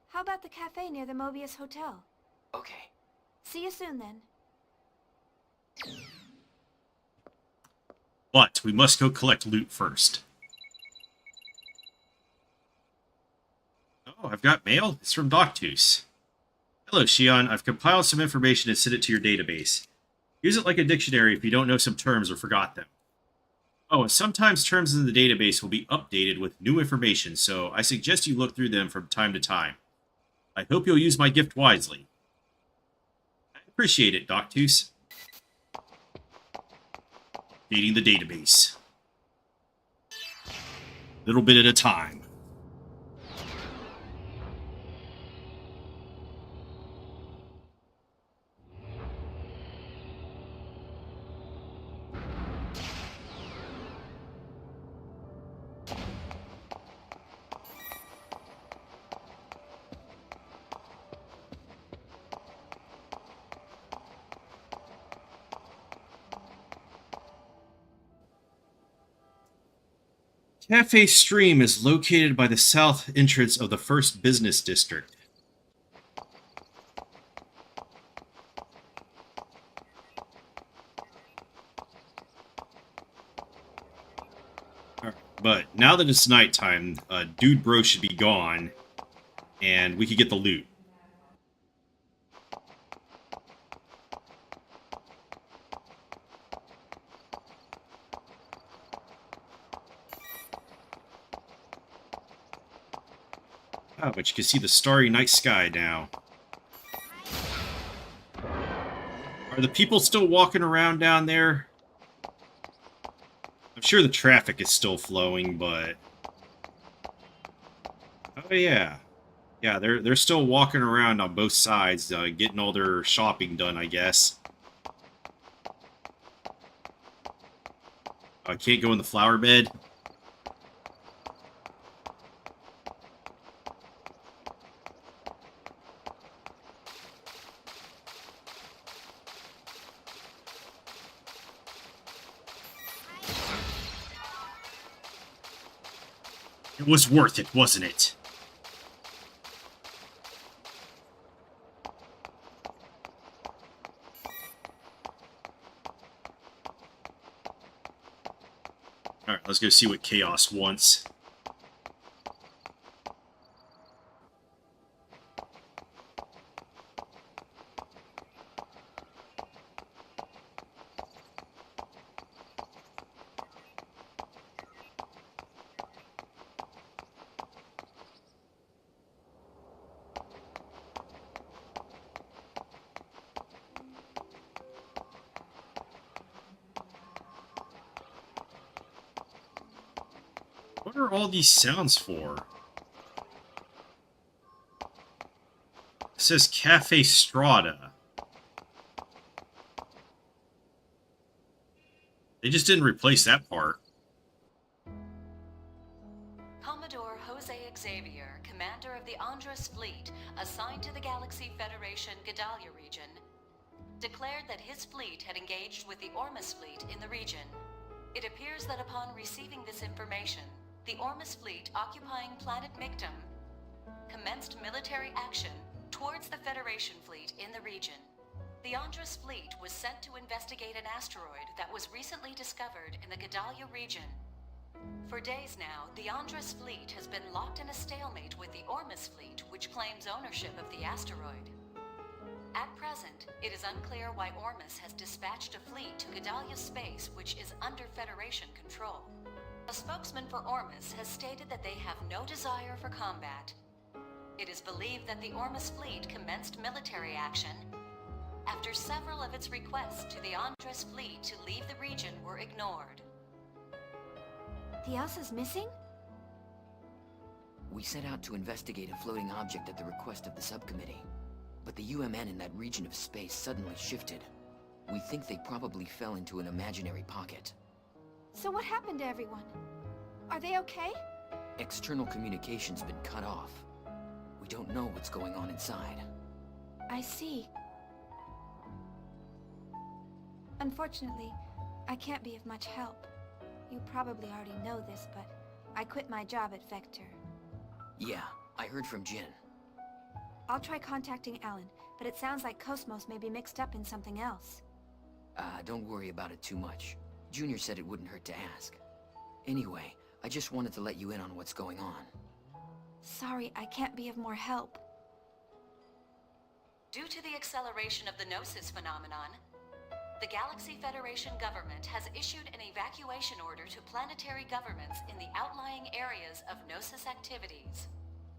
[SPEAKER 7] How about the cafe near the Mobius Hotel?
[SPEAKER 20] Okay.
[SPEAKER 7] See you soon, then.
[SPEAKER 1] But we must go collect loot first. Oh, I've got mail. It's from Doctus. Hello, Shion. I've compiled some information and sent it to your database. Use it like a dictionary if you don't know some terms or forgot them. Oh, and sometimes terms in the database will be updated with new information, so I suggest you look through them from time to time. I hope you'll use my gift wisely. I appreciate it, Doctus. Feeding the database. Little bit at a time. Cafe Stream is located by the south entrance of the first business district. But now that it's nighttime, Dude Bro should be gone, and we could get the loot. Oh, but you can see the starry night sky now. Are the people still walking around down there? I'm sure the traffic is still flowing, but... Oh, yeah. Yeah, they're still walking around on both sides, getting all their shopping done, I guess. I can't go in the flower bed. It was worth it, wasn't it? Alright, let's go see what Chaos wants. What are all these sounds for? It says Cafe Strada. They just didn't replace that part.
[SPEAKER 10] Commodore Jose Xavier, commander of the Andres fleet, assigned to the Galaxy Federation Gedalia region, declared that his fleet had engaged with the Ormus fleet in the region. It appears that upon receiving this information, the Ormus fleet occupying planet Mictum commenced military action towards the Federation fleet in the region. The Andres fleet was sent to investigate an asteroid that was recently discovered in the Gedalia region. For days now, the Andres fleet has been locked in a stalemate with the Ormus fleet, which claims ownership of the asteroid. At present, it is unclear why Ormus has dispatched a fleet to Gedalia space, which is under Federation control. A spokesman for Ormus has stated that they have no desire for combat. It is believed that the Ormus fleet commenced military action after several of its requests to the Andres fleet to leave the region were ignored.
[SPEAKER 7] The Elsa's missing?
[SPEAKER 20] We set out to investigate a floating object at the request of the subcommittee. But the UMN in that region of space suddenly shifted. We think they probably fell into an imaginary pocket.
[SPEAKER 7] So what happened to everyone? Are they okay?
[SPEAKER 20] External communication's been cut off. We don't know what's going on inside.
[SPEAKER 7] I see. Unfortunately, I can't be of much help. You probably already know this, but I quit my job at Vector.
[SPEAKER 20] Yeah, I heard from Jin.
[SPEAKER 7] I'll try contacting Alan, but it sounds like Cosmos may be mixed up in something else.
[SPEAKER 20] Don't worry about it too much. Junior said it wouldn't hurt to ask. Anyway, I just wanted to let you in on what's going on.
[SPEAKER 7] Sorry, I can't be of more help.
[SPEAKER 10] Due to the acceleration of the Gnosis phenomenon, the Galaxy Federation government has issued an evacuation order to planetary governments in the outlying areas of Gnosis activities.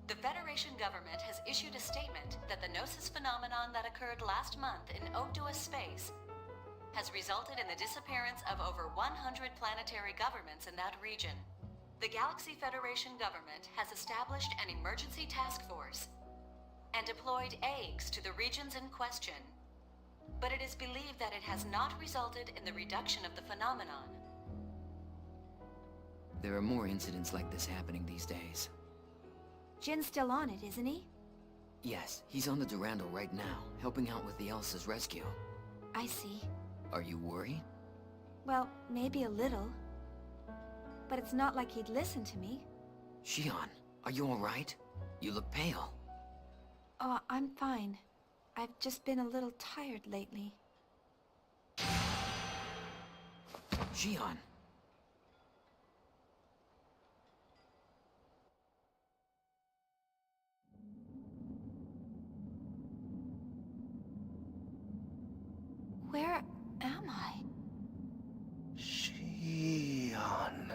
[SPEAKER 10] The Federation government has issued a statement that the Gnosis phenomenon that occurred last month in Ogdoa space has resulted in the disappearance of over 100 planetary governments in that region. The Galaxy Federation government has established an emergency task force and deployed eggs to the regions in question. But it is believed that it has not resulted in the reduction of the phenomenon.
[SPEAKER 20] There are more incidents like this happening these days.
[SPEAKER 7] Jin's still on it, isn't he?
[SPEAKER 20] Yes, he's on the Durandal right now, helping out with the Elsa's rescue.
[SPEAKER 7] I see.
[SPEAKER 20] Are you worried?
[SPEAKER 7] Well, maybe a little. But it's not like he'd listen to me.
[SPEAKER 20] Shion, are you alright? You look pale.
[SPEAKER 7] Oh, I'm fine. I've just been a little tired lately.
[SPEAKER 20] Shion.
[SPEAKER 7] Where am I?
[SPEAKER 9] Shion.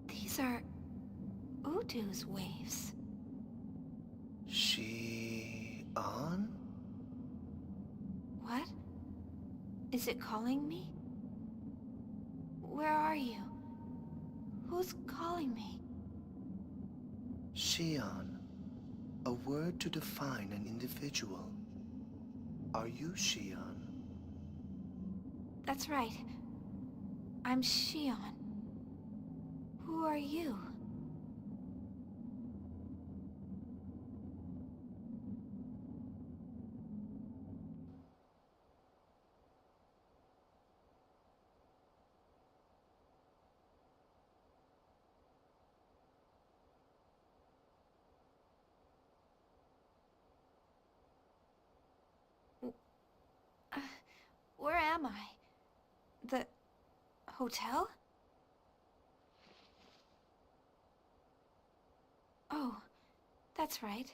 [SPEAKER 7] These are Udu's waves.
[SPEAKER 9] Shion?
[SPEAKER 7] What? Is it calling me? Where are you? Who's calling me?
[SPEAKER 9] Shion. A word to define an individual. Are you Shion?
[SPEAKER 7] That's right. I'm Shion. Who are you? Where am I? The hotel? Oh, that's right.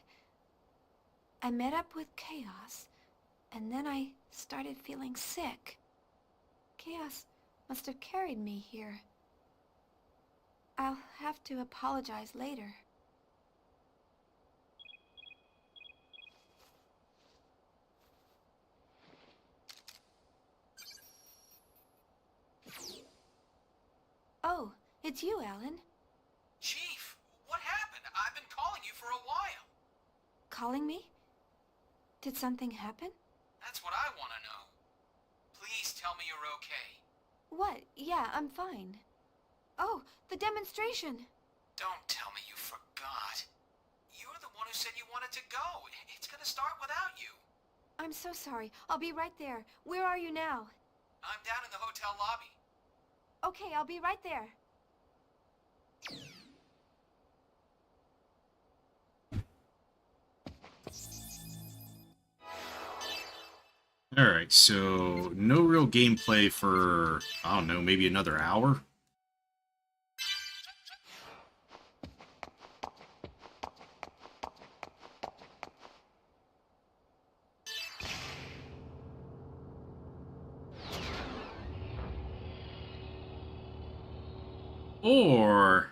[SPEAKER 7] I met up with Chaos, and then I started feeling sick. Chaos must have carried me here. I'll have to apologize later. Oh, it's you, Alan.
[SPEAKER 8] Chief, what happened? I've been calling you for a while.
[SPEAKER 7] Calling me? Did something happen?
[SPEAKER 8] That's what I want to know. Please tell me you're okay.
[SPEAKER 7] What? Yeah, I'm fine. Oh, the demonstration!
[SPEAKER 8] Don't tell me you forgot. You're the one who said you wanted to go. It's gonna start without you.
[SPEAKER 7] I'm so sorry. I'll be right there. Where are you now?
[SPEAKER 8] I'm down in the hotel lobby.
[SPEAKER 7] Okay, I'll be right there.
[SPEAKER 1] Alright, so no real gameplay for, I don't know, maybe another hour? Or...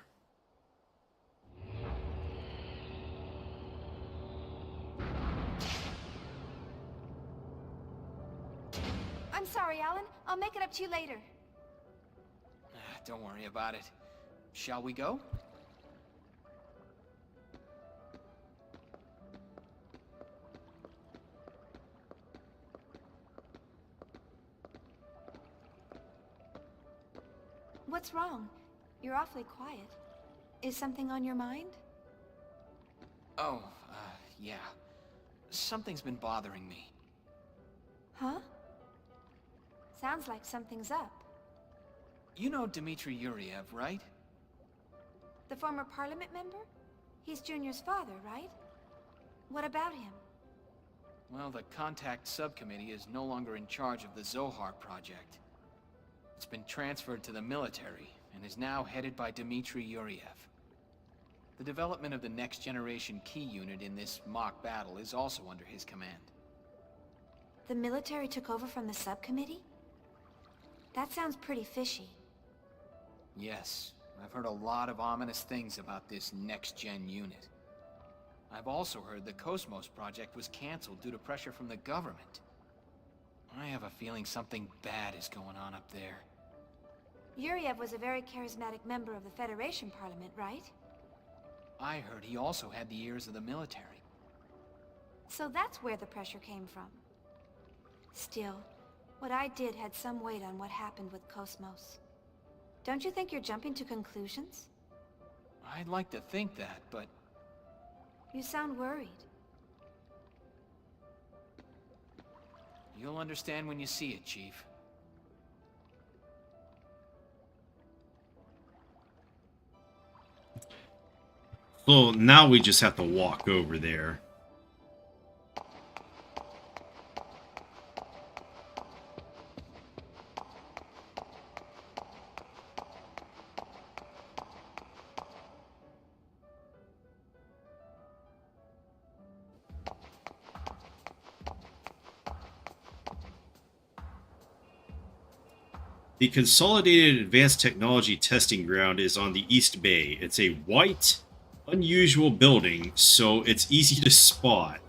[SPEAKER 7] I'm sorry, Alan. I'll make it up to you later.
[SPEAKER 8] Don't worry about it. Shall we go?
[SPEAKER 7] What's wrong? You're awfully quiet. Is something on your mind?
[SPEAKER 8] Oh, yeah. Something's been bothering me.
[SPEAKER 7] Huh? Sounds like something's up.
[SPEAKER 8] You know Dmitry Yuriev, right?
[SPEAKER 7] The former parliament member? He's Junior's father, right? What about him?
[SPEAKER 8] Well, the Contact Subcommittee is no longer in charge of the Zohar project. It's been transferred to the military, and is now headed by Dmitry Yuriev. The development of the next-generation key unit in this mock battle is also under his command.
[SPEAKER 7] The military took over from the subcommittee? That sounds pretty fishy.
[SPEAKER 8] Yes, I've heard a lot of ominous things about this next-gen unit. I've also heard the Cosmos project was cancelled due to pressure from the government. I have a feeling something bad is going on up there.
[SPEAKER 7] Yuriev was a very charismatic member of the Federation Parliament, right?
[SPEAKER 8] I heard he also had the ears of the military.
[SPEAKER 7] So that's where the pressure came from. Still, what I did had some weight on what happened with Cosmos. Don't you think you're jumping to conclusions?
[SPEAKER 8] I'd like to think that, but...
[SPEAKER 7] You sound worried.
[SPEAKER 8] You'll understand when you see it, Chief.
[SPEAKER 1] So now we just have to walk over there. The Consolidated Advanced Technology Testing Ground is on the East Bay. It's a white, unusual building, so it's easy to spot.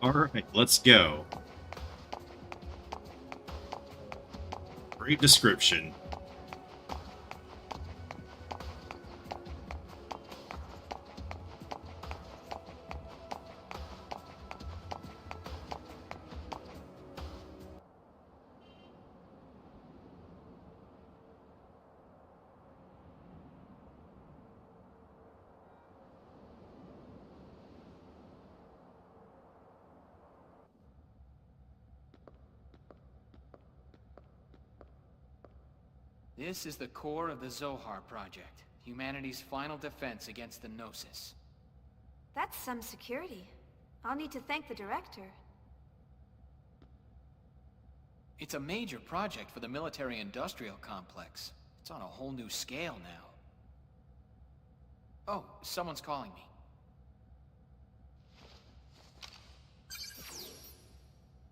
[SPEAKER 1] Alright, let's go. Great description.
[SPEAKER 8] This is the core of the Zohar Project, humanity's final defense against the Gnosis.
[SPEAKER 7] That's some security. I'll need to thank the director.
[SPEAKER 8] It's a major project for the military-industrial complex. It's on a whole new scale now. Oh, someone's calling me.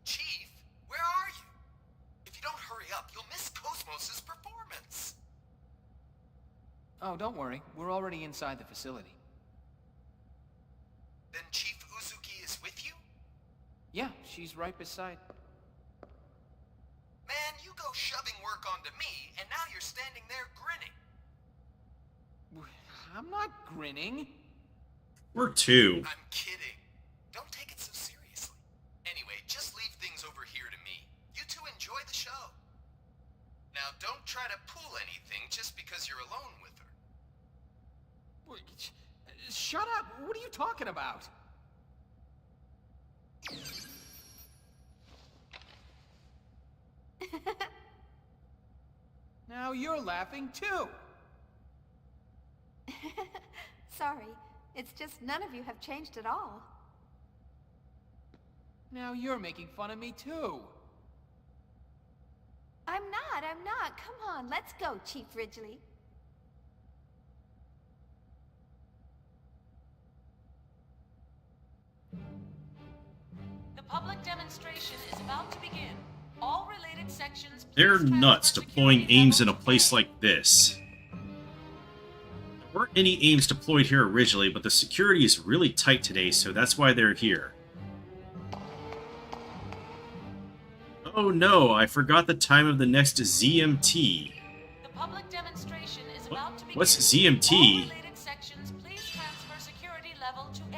[SPEAKER 18] Chief, where are you? If you don't hurry up, you'll miss Cosmos' performance.
[SPEAKER 8] Oh, don't worry. We're already inside the facility.
[SPEAKER 18] Then Chief Uzuki is with you?
[SPEAKER 8] Yeah, she's right beside...
[SPEAKER 18] Man, you go shoving work onto me, and now you're standing there grinning.
[SPEAKER 8] I'm not grinning.
[SPEAKER 1] We're two.
[SPEAKER 18] I'm kidding. Don't take it so seriously. Anyway, just leave things over here to me. You two enjoy the show. Now, don't try to pull anything just because you're alone with her.
[SPEAKER 8] Shut up! What are you talking about? Now you're laughing too!
[SPEAKER 7] Sorry, it's just none of you have changed at all.
[SPEAKER 8] Now you're making fun of me too!
[SPEAKER 7] I'm not. Come on, let's go, Chief Ridgely.
[SPEAKER 5] The public demonstration is about to begin. All related sections...
[SPEAKER 1] They're nuts deploying aims in a place like this. There weren't any aims deployed here originally, but the security is really tight today, so that's why they're here. Oh no, I forgot the time of the next ZMT.
[SPEAKER 5] The public demonstration is about to begin.
[SPEAKER 1] What's ZMT?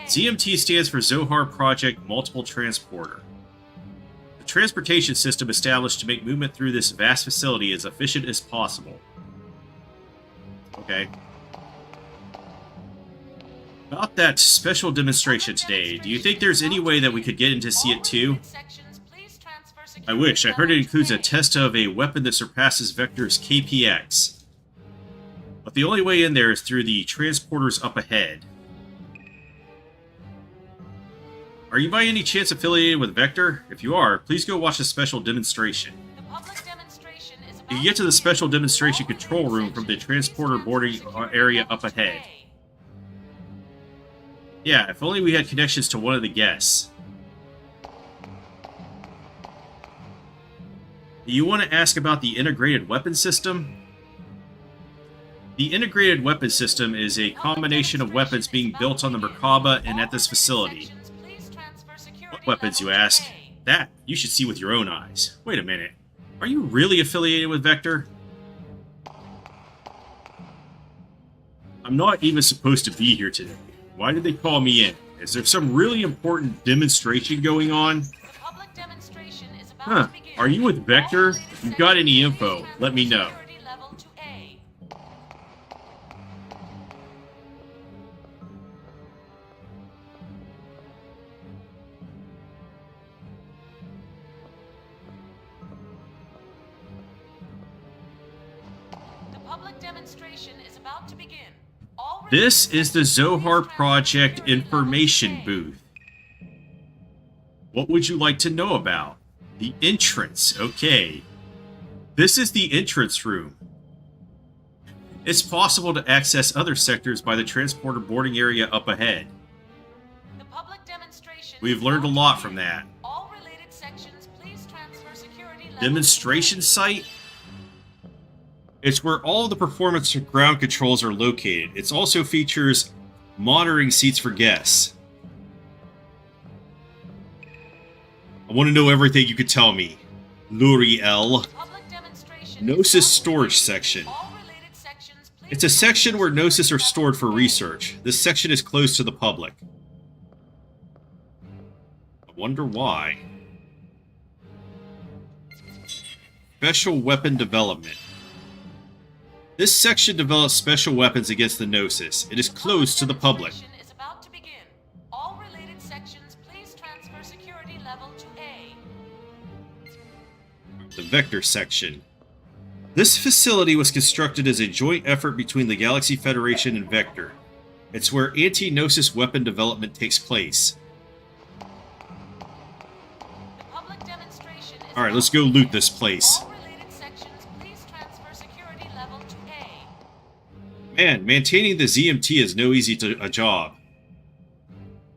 [SPEAKER 1] ZMT stands for Zohar Project Multiple Transporter. The transportation system established to make movement through this vast facility as efficient as possible. Okay. About that special demonstration today, do you think there's any way that we could get in to see it too? I wish. I heard it includes a test of a weapon that surpasses Vector's KPX. But the only way in there is through the transporters up ahead. Are you by any chance affiliated with Vector? If you are, please go watch the special demonstration. You can get to the special demonstration control room from the transporter boarding area up ahead. Yeah, if only we had connections to one of the guests. You want to ask about the integrated weapon system? The integrated weapon system is a combination of weapons being built on the Merkaba and at this facility. What weapons, you ask? That you should see with your own eyes. Wait a minute. Are you really affiliated with Vector? I'm not even supposed to be here today. Why did they call me in? Is there some really important demonstration going on? Huh. Are you with Vector? If you've got any info, let me know. This is the Zohar Project information booth. What would you like to know about? The entrance, okay. This is the entrance room. It's possible to access other sectors by the transporter boarding area up ahead. We've learned a lot from that. Demonstration site? It's where all the performance ground controls are located. It also features monitoring seats for guests. I want to know everything you could tell me. Luriel. Gnosis storage section. It's a section where Gnosis are stored for research. This section is closed to the public. I wonder why. Special weapon development. This section develops special weapons against the Gnosis. It is closed to the public. The Vector section. This facility was constructed as a joint effort between the Galaxy Federation and Vector. It's where anti-Gnosis weapon development takes place. Alright, let's go loot this place. Man, maintaining the ZMT is no easy a job.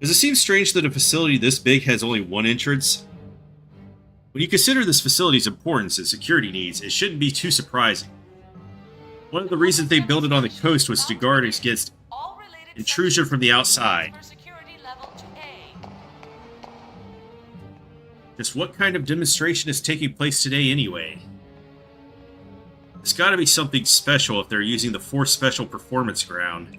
[SPEAKER 1] Does it seem strange that a facility this big has only one entrance? When you consider this facility's importance and security needs, it shouldn't be too surprising. One of the reasons they built it on the coast was to guard against intrusion from the outside. Just what kind of demonstration is taking place today anyway? It's gotta be something special if they're using the 4th Special Performance Ground.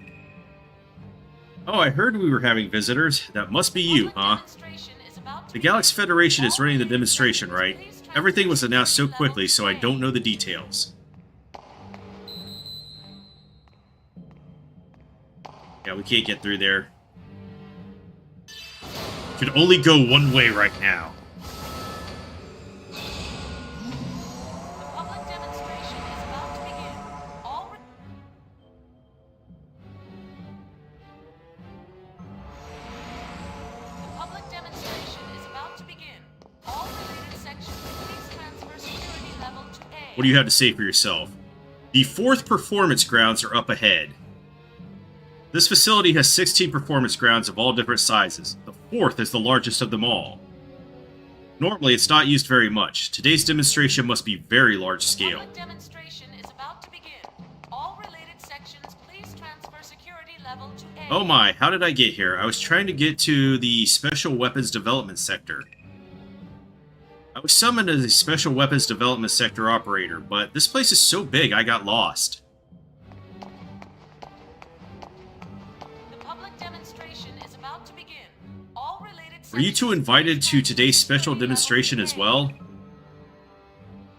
[SPEAKER 1] Oh, I heard we were having visitors. That must be you, huh? The Galaxy Federation is running the demonstration, right? Everything was announced so quickly, so I don't know the details. Yeah, we can't get through there. Could only go one way right now. What do you have to say for yourself? The 4th Performance Grounds are up ahead. This facility has 16 performance grounds of all different sizes. The 4th is the largest of them all. Normally, it's not used very much. Today's demonstration must be very large scale.
[SPEAKER 5] Public demonstration is about to begin. All related sections, please transfer security level to A.
[SPEAKER 1] Oh my, how did I get here? I was trying to get to the Special Weapons Development Sector. I was summoned as a Special Weapons Development Sector operator, but this place is so big I got lost.
[SPEAKER 5] The public demonstration is about to begin. All related
[SPEAKER 1] Were you two invited to today's special demonstration as well?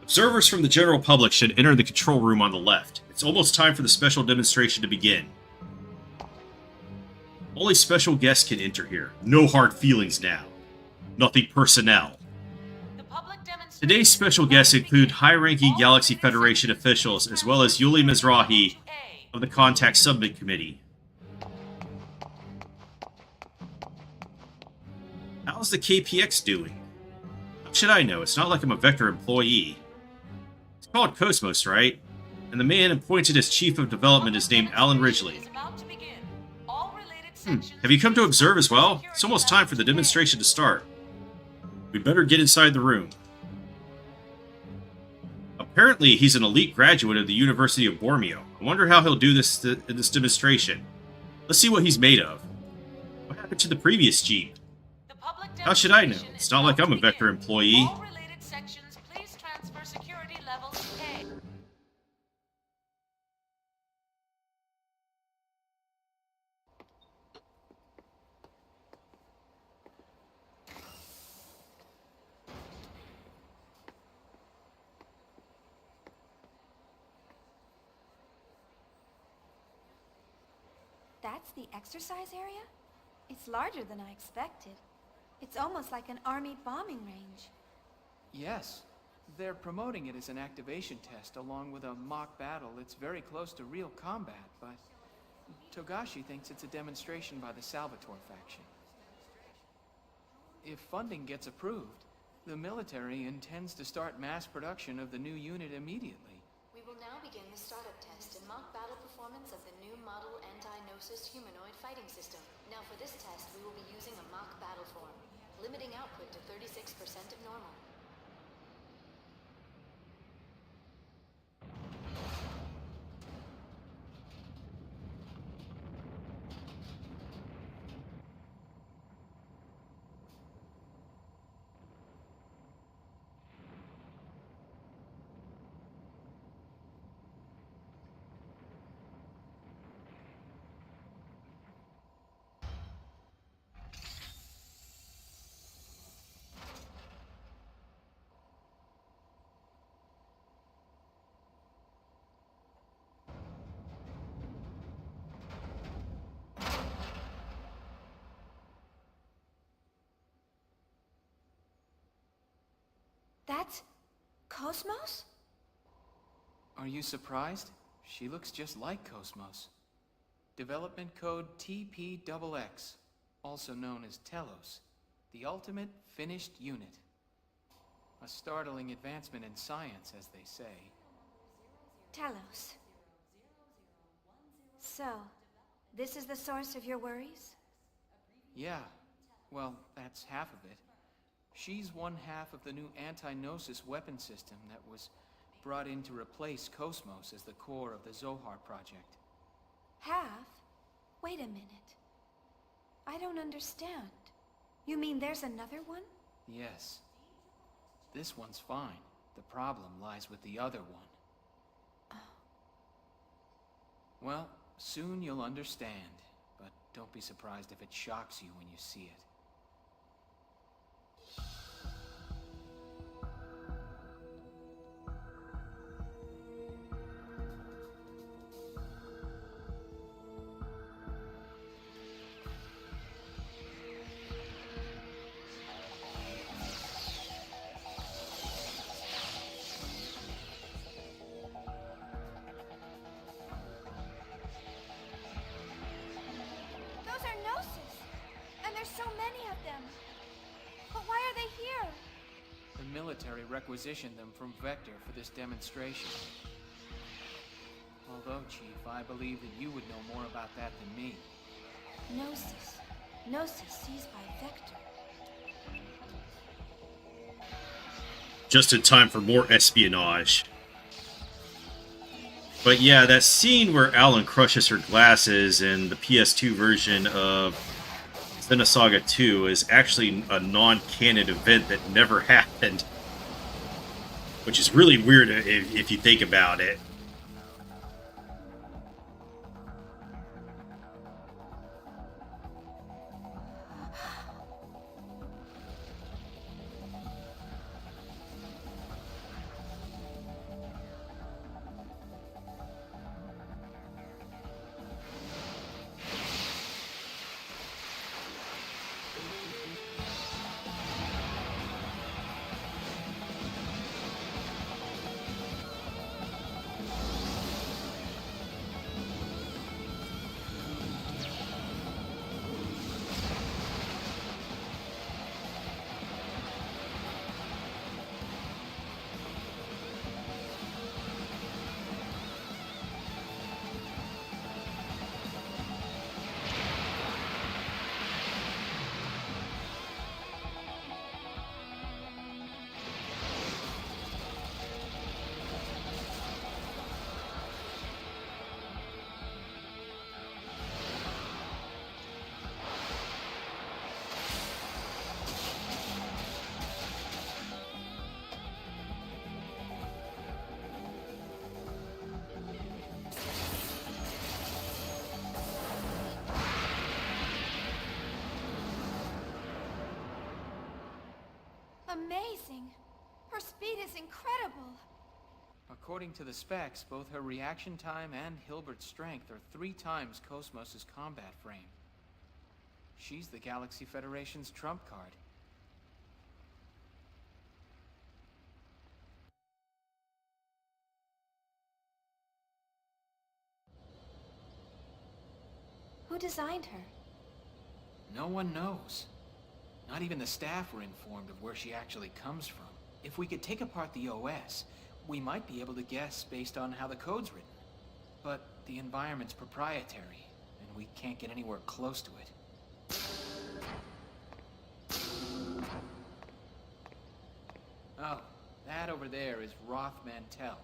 [SPEAKER 1] Observers from the general public should enter the control room on the left. It's almost time for the special demonstration to begin. Only special guests can enter here. No hard feelings now. Nothing personnel. Today's special guests include high-ranking Galaxy Federation officials, as well as Yuli Mizrahi of the Contact Summit Committee. How's the KPX doing? How should I know? It's not like I'm a Vector employee. It's called Cosmos, right? And the man appointed as Chief of Development is named Alan Ridgely. Have you come to observe as well? It's almost time for the demonstration to start. We better get inside the room. Apparently, he's an elite graduate of the University of Bormio. I wonder how he'll do this in this demonstration. Let's see what he's made of. What happened to the previous Jeep? How should I know? It's not like I'm a Vector employee.
[SPEAKER 7] That's the exercise area? It's larger than I expected. It's almost like an army bombing range.
[SPEAKER 8] Yes. They're promoting it as an activation test along with a mock battle. It's very close to real combat, but Togashi thinks it's a demonstration by the Salvatore faction. If funding gets approved, the military intends to start mass production of the new unit immediately.
[SPEAKER 10] We will now begin the startup test and mock battle performance of the new model anti-Gnosis humanoid fighting system. Now for this test, we will be using a mock battle form, limiting output to 36% of normal.
[SPEAKER 7] That's Cosmos?
[SPEAKER 8] Are you surprised? She looks just like Cosmos. Development code TPXX, also known as Telos, the ultimate finished unit. A startling advancement in science, as they say.
[SPEAKER 7] Talos. So, this is the source of your worries?
[SPEAKER 8] Yeah, well, that's half of it. She's one half of the new anti-Gnosis weapon system that was brought in to replace Cosmos as the core of the Zohar project.
[SPEAKER 7] Half? Wait a minute. I don't understand. You mean there's another one?
[SPEAKER 8] Yes. This one's fine. The problem lies with the other one. Well, soon you'll understand, but don't be surprised if it shocks you when you see it.
[SPEAKER 7] Those are Gnosis! And there's so many of them! But why are they here?
[SPEAKER 8] The military requisitioned them from Vector for this demonstration. Although, Chief, I believe that you would know more about that than me.
[SPEAKER 7] Gnosis. Gnosis seized by Vector.
[SPEAKER 1] Just in time for more espionage. But yeah, that scene where Alan crushes her glasses in the PS2 version of Xenosaga 2 is actually a non-canon event that never happened. Which is really weird if you think about it.
[SPEAKER 7] Amazing! Her speed is incredible!
[SPEAKER 8] According to the specs, both her reaction time and Hilbert's strength are 3 times Cosmos' combat frame. She's the Galaxy Federation's trump card.
[SPEAKER 7] Who designed her?
[SPEAKER 8] No one knows. Not even the staff were informed of where she actually comes from. If we could take apart the OS, we might be able to guess based on how the code's written. But the environment's proprietary, and we can't get anywhere close to it. Oh, that over there is Roth Mantell,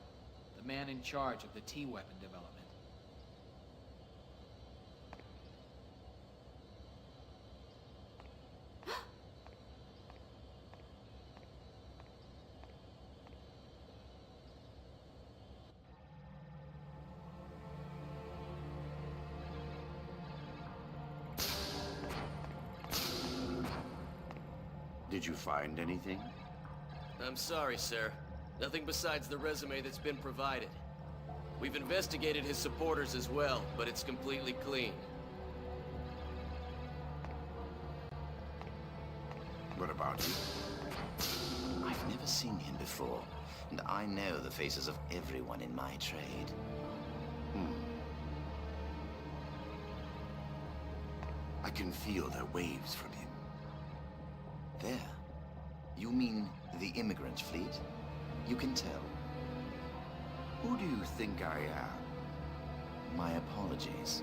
[SPEAKER 8] the man in charge of the T-weapon development.
[SPEAKER 6] Did you find anything?
[SPEAKER 3] I'm sorry, sir. Nothing besides the resume that's been provided. We've investigated his supporters as well, but it's completely clean.
[SPEAKER 6] What about you? I've never seen him before, and I know the faces of everyone in my trade. I can feel their waves from him. There. You mean the immigrant fleet? You can tell. Who do you think I am? My apologies.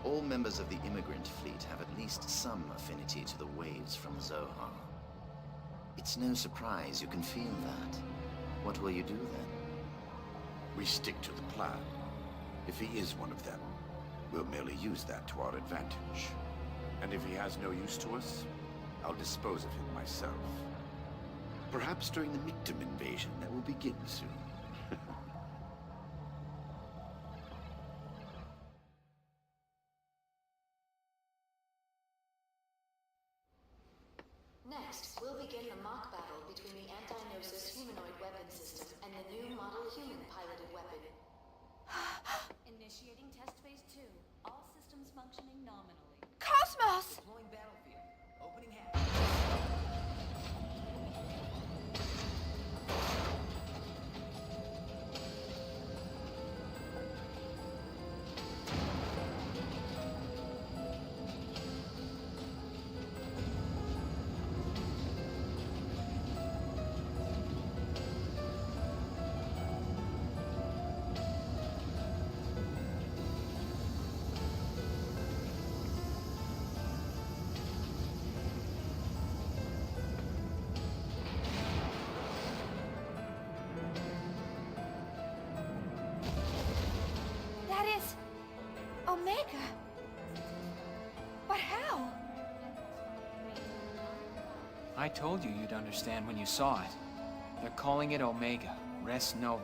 [SPEAKER 6] All members of the immigrant fleet have at least some affinity to the waves from Zohar. It's no surprise you can feel that. What will you do then?
[SPEAKER 21] We stick to the plan. If he is one of them, we'll merely use that to our advantage. And if he has no use to us, I'll dispose of him myself. Perhaps during the Mictum invasion that will begin soon.
[SPEAKER 13] Next, we'll begin the mock battle between the anti-Gnosis humanoid weapon system and the new model human piloted weapon.
[SPEAKER 22] Initiating test phase 2. All systems functioning nominally.
[SPEAKER 7] Cosmos!
[SPEAKER 20] Deploying battlefield. Opening hatch.
[SPEAKER 7] That is... Omega. But how?
[SPEAKER 8] I told you you'd understand when you saw it. They're calling it Omega, Res Novae.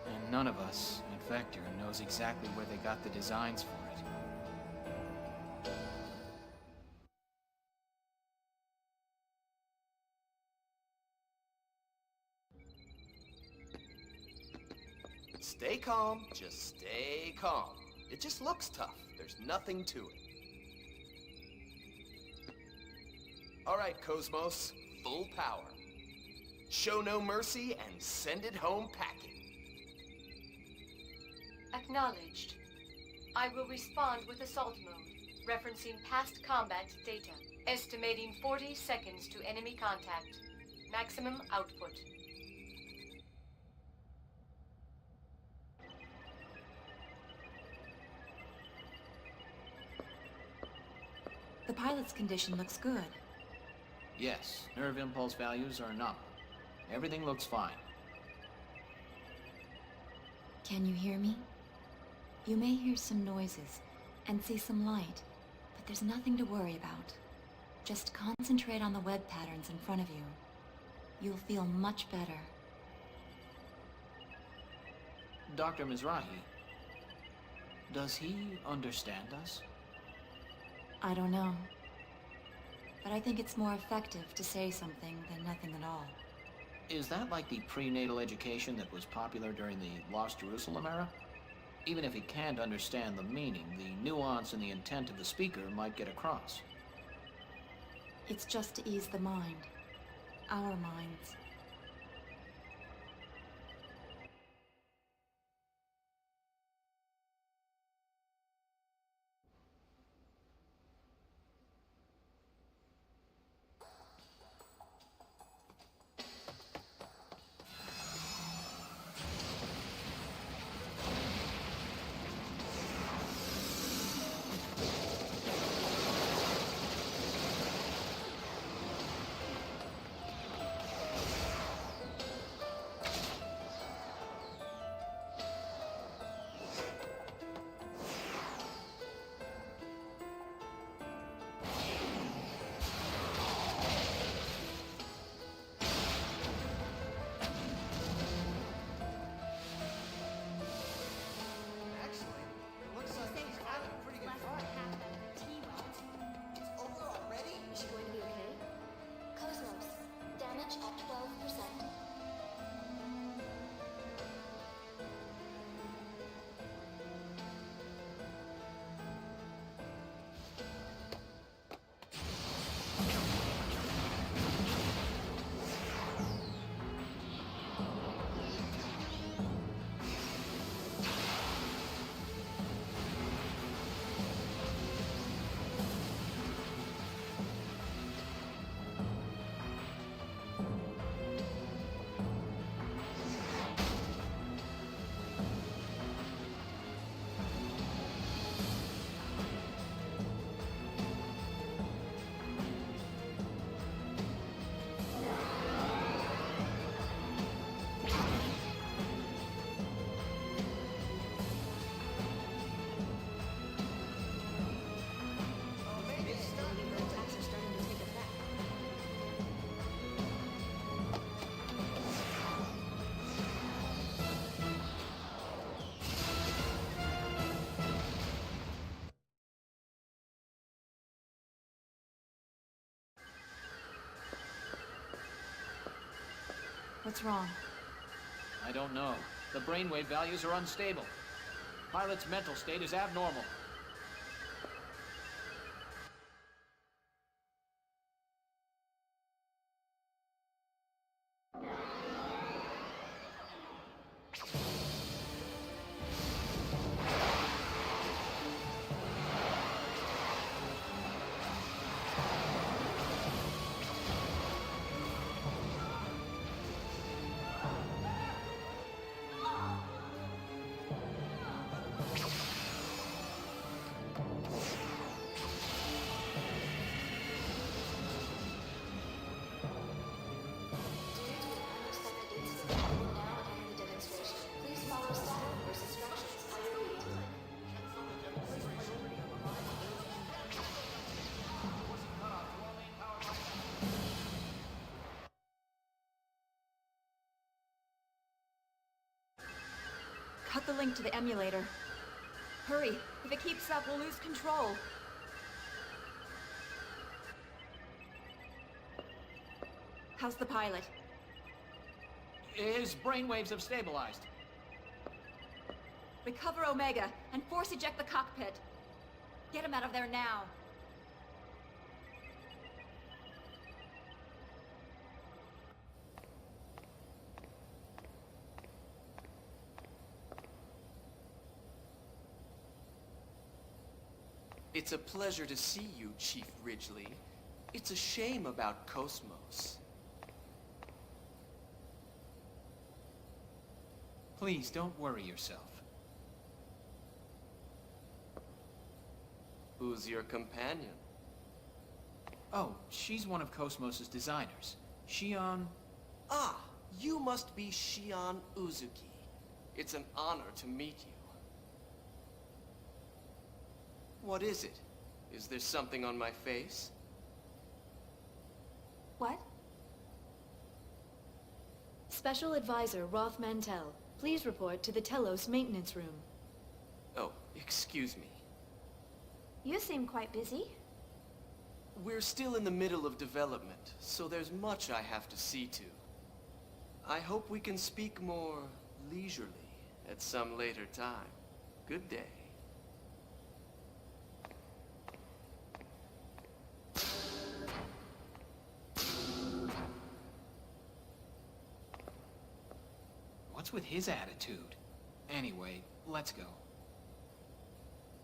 [SPEAKER 8] And none of us at Vector knows exactly where they got the designs for it.
[SPEAKER 18] Stay calm, just stay calm. It just looks tough. There's nothing to it. All right, Cosmos, full power. Show no mercy and send it home packing.
[SPEAKER 23] Acknowledged. I will respond with assault mode, referencing past combat data. Estimating 40 seconds to enemy contact. Maximum output.
[SPEAKER 10] The pilot's condition looks good.
[SPEAKER 8] Yes, nerve impulse values are nominal. Everything looks fine.
[SPEAKER 10] Can you hear me? You may hear some noises and see some light, but there's nothing to worry about. Just concentrate on the web patterns in front of you. You'll feel much better.
[SPEAKER 8] Dr. Mizrahi, does he understand us?
[SPEAKER 10] I don't know. But I think it's more effective to say something than nothing at all.
[SPEAKER 8] Is that like the prenatal education that was popular during the Lost Jerusalem era? Even if he can't understand the meaning, the nuance and the intent of the speaker might get across.
[SPEAKER 10] It's just to ease the mind. Our minds. What's wrong?
[SPEAKER 8] I don't know. The brainwave values are unstable. Pilot's mental state is abnormal.
[SPEAKER 10] Cut the link to the emulator. Hurry! If it keeps up, we'll lose control. How's the pilot?
[SPEAKER 8] His brainwaves have stabilized.
[SPEAKER 10] Recover Omega and force eject the cockpit. Get him out of there now.
[SPEAKER 3] It's a pleasure to see you, Chief Ridgely. It's a shame about Cosmos.
[SPEAKER 8] Please, don't worry yourself.
[SPEAKER 3] Who's your companion?
[SPEAKER 8] Oh, she's one of Cosmos' designers. Shion...
[SPEAKER 3] Ah, you must be Shion Uzuki. It's an honor to meet you. What is it? Is there something on my face?
[SPEAKER 13] What? Special Advisor Roth Mantell, please report to the Telos maintenance room.
[SPEAKER 3] Oh, excuse me.
[SPEAKER 7] You seem quite busy.
[SPEAKER 3] We're still in the middle of development, so there's much I have to see to. I hope we can speak more leisurely at some later time. Good day.
[SPEAKER 8] What's with his attitude? Anyway, let's go.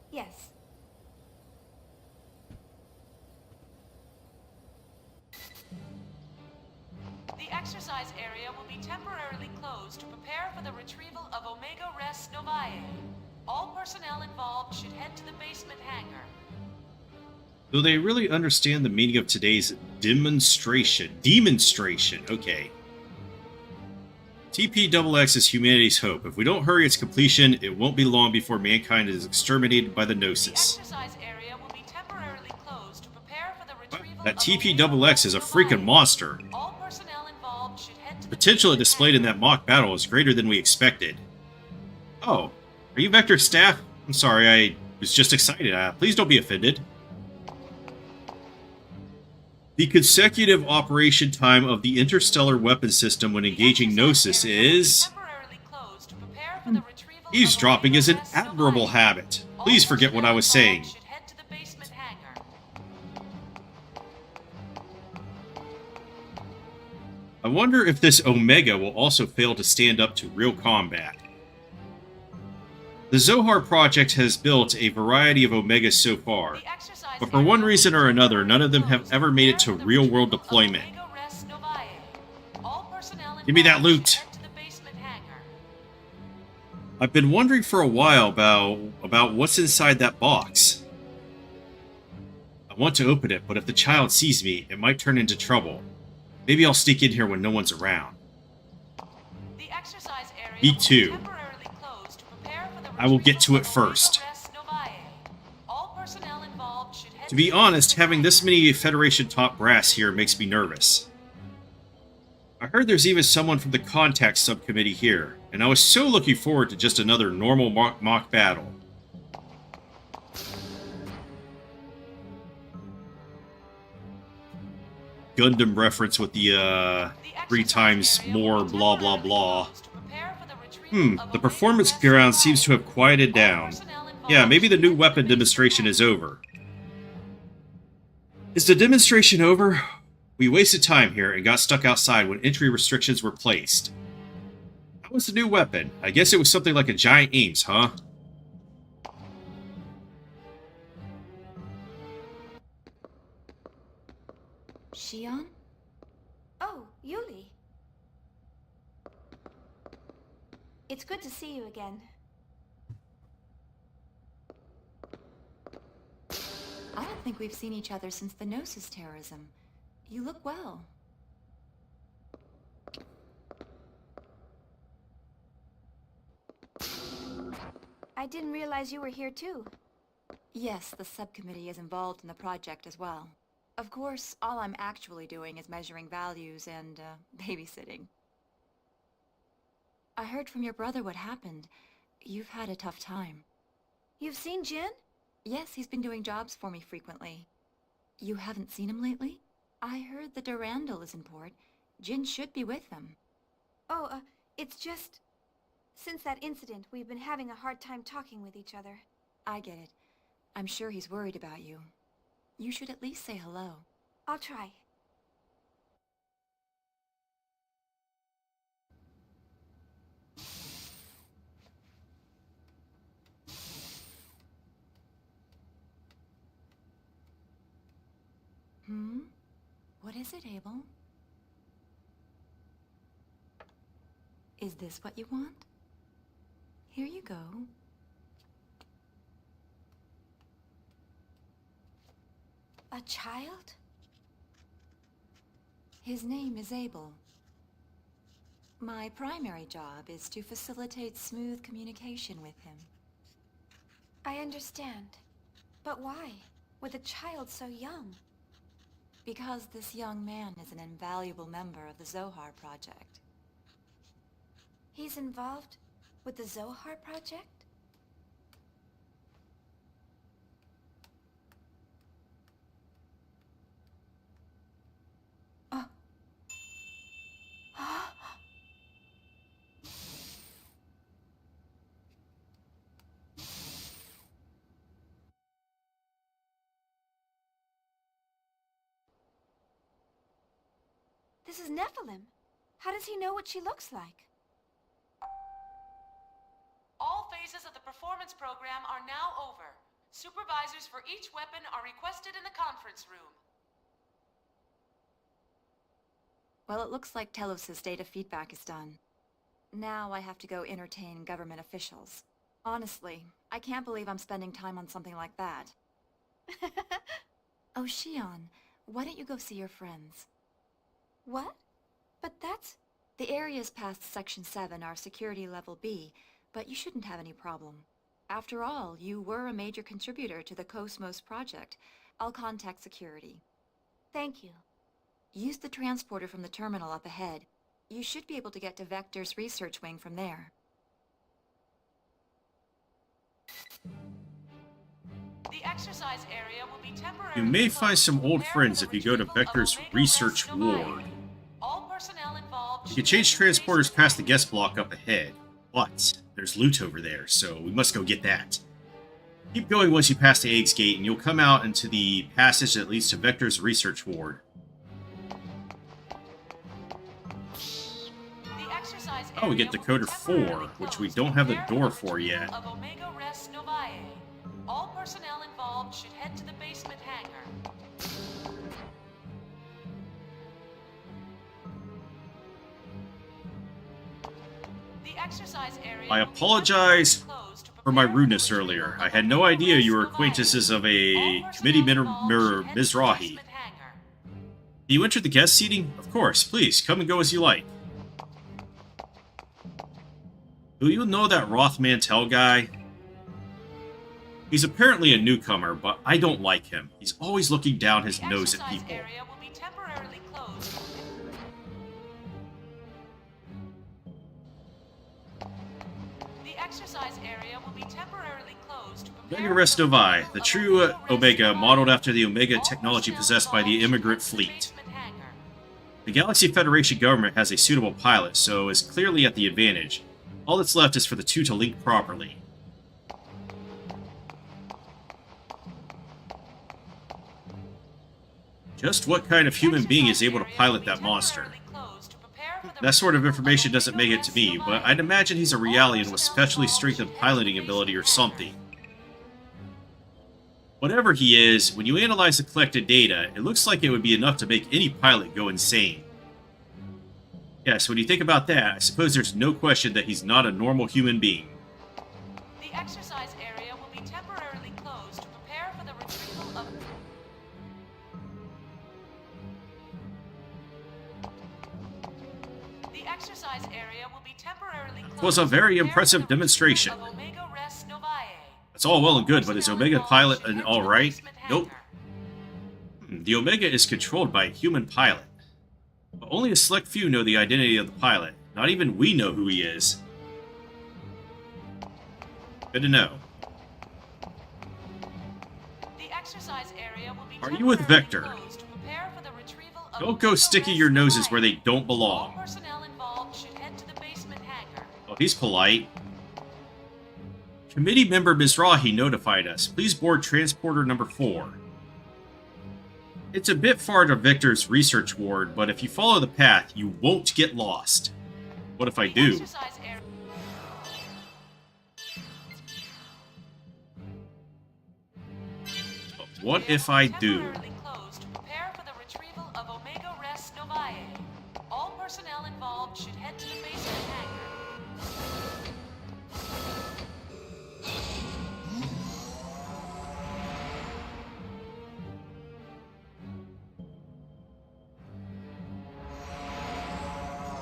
[SPEAKER 7] Yes.
[SPEAKER 5] The exercise area will be temporarily closed to prepare for the retrieval of Omega Res Novae. All personnel involved should head to the basement hangar.
[SPEAKER 1] Do they really understand the meaning of today's demonstration? Demonstration, okay. TPXX is humanity's hope. If we don't hurry its completion, it won't be long before mankind is exterminated by the Gnosis.
[SPEAKER 5] The exercise area will be temporarily closed to prepare for the retrieval
[SPEAKER 1] That
[SPEAKER 5] of
[SPEAKER 1] TPXX is a freaking monster.
[SPEAKER 5] all personnel involved should head to
[SPEAKER 1] The potential it displayed in that mock battle is greater than we expected. Oh, are you Vector staff? I'm sorry, I was just excited. Please don't be offended. The consecutive operation time of the interstellar weapon system when engaging Gnosis is... Eavesdropping is an admirable habit. Please forget what I was saying. I wonder if this Omega will also fail to stand up to real combat. The Zohar project has built a variety of Omegas so far, but for one reason or another, none of them have ever made it to real-world deployment. Give me that loot! I've been wondering for a while about what's inside that box. I want to open it, but if the child sees me, it might turn into trouble. Maybe I'll sneak in here when no one's around. Me too. I will get to it first. To be honest, having this many Federation top brass here makes me nervous. I heard there's even someone from the Contact Subcommittee here, and I was so looking forward to just another normal mock battle. Gundam reference with the 3 times more blah blah blah. The performance ground seems to have quieted down. Yeah, maybe the new weapon demonstration is over. Is the demonstration over? We wasted time here and got stuck outside when entry restrictions were placed. How was the new weapon? I guess it was something like a giant Ames, huh?
[SPEAKER 10] Shion?
[SPEAKER 7] Oh, Yuli. It's good to see you again.
[SPEAKER 10] I don't think we've seen each other since the Gnosis terrorism. You look well.
[SPEAKER 7] I didn't realize you were here too.
[SPEAKER 10] Yes, the subcommittee is involved in the project as well. Of course, all I'm actually doing is measuring values and, babysitting. I heard from your brother what happened. You've had a tough time.
[SPEAKER 7] You've seen Jin?
[SPEAKER 10] Yes, he's been doing jobs for me frequently. You haven't seen him lately? I heard the Durandal is in port. Jin should be with them.
[SPEAKER 7] Oh, it's just... Since that incident, we've been having a hard time talking with each other.
[SPEAKER 10] I get it. I'm sure he's worried about you. You should at least say hello.
[SPEAKER 7] I'll try.
[SPEAKER 10] What is it, Abel? Is this what you want? Here you go.
[SPEAKER 7] A child?
[SPEAKER 10] His name is Abel. My primary job is to facilitate smooth communication with him.
[SPEAKER 7] I understand. But why? With a child so young?
[SPEAKER 10] Because this young man is an invaluable member of the Zohar Project.
[SPEAKER 7] He's involved with the Zohar Project? This is Nephilim. How does he know what she looks like?
[SPEAKER 5] All phases of the performance program are now over. Supervisors for each weapon are requested in the conference room.
[SPEAKER 10] Well, it looks like Telos' data feedback is done. Now I have to go entertain government officials. Honestly, I can't believe I'm spending time on something like that. Oh, Shion, why don't you go see your friends?
[SPEAKER 7] What? But that's...
[SPEAKER 10] The areas past Section 7 are Security Level B, but you shouldn't have any problem. After all, you were a major contributor to the Cosmos project. I'll contact security.
[SPEAKER 7] Thank you.
[SPEAKER 10] Use the transporter from the terminal up ahead. You should be able to get to Vector's research wing from there.
[SPEAKER 5] The exercise area will be temporarily
[SPEAKER 1] You may find some old friends if you go to Vector's research ward.
[SPEAKER 5] All personnel involved.
[SPEAKER 1] You can change transporters past the guest block up ahead, but there's loot over there, so we must go get that. Keep going once you pass the Eggs Gate, and you'll come out into the passage that leads to Vector's research ward. Oh, we get decoder 4, which we don't have the door for yet.
[SPEAKER 5] Of Omega Res Novae. All personnel involved should head to the basement hangar. The exercise area.
[SPEAKER 1] I apologize for my rudeness earlier. I had no idea you were acquaintances of a committee member, Mizrahi. You entered the guest seating? Of course, please, come and go as you like. Do you know that Roth Mantel guy? He's apparently a newcomer, but I don't like him. He's always looking down his nose at people.
[SPEAKER 5] The exercise area will be temporarily closed.
[SPEAKER 1] Omega Res Novae, the true Omega modeled after the Omega technology possessed by the immigrant fleet. The Galaxy Federation government has a suitable pilot, so is clearly at the advantage. All that's left is for the two to link properly. Just what kind of human being is able to pilot that monster? That sort of information doesn't make it to me, but I'd imagine he's a Realian with specially strengthened piloting ability or something. Whatever he is, when you analyze the collected data, it looks like it would be enough to make any pilot go insane. Yes, when you think about that, I suppose there's no question that he's not a normal human being.
[SPEAKER 5] The exercise area will be temporarily closed to prepare for the retrieval of... The exercise area will be temporarily closed.
[SPEAKER 1] It was a very impressive demonstration. That's all well and good, but is Omega pilot alright? Nope. The Omega is controlled by a human pilot. But only a select few know the identity of the pilot. Not even we know who he is. Good to know.
[SPEAKER 5] The exercise area will be
[SPEAKER 1] Are you with Vector? Don't go sticking your noses where they don't belong.
[SPEAKER 5] personnel involved should head to the basement hangar.
[SPEAKER 1] Oh, he's polite. Committee member Mizrahi notified us. Please board transporter number 4. It's a bit far to Victor's research ward, but if you follow the path, you won't get lost. What if I do? What if I do?
[SPEAKER 5] Prepare for the retrieval of Omega Res Novae. All personnel involved should head to the basement hangar.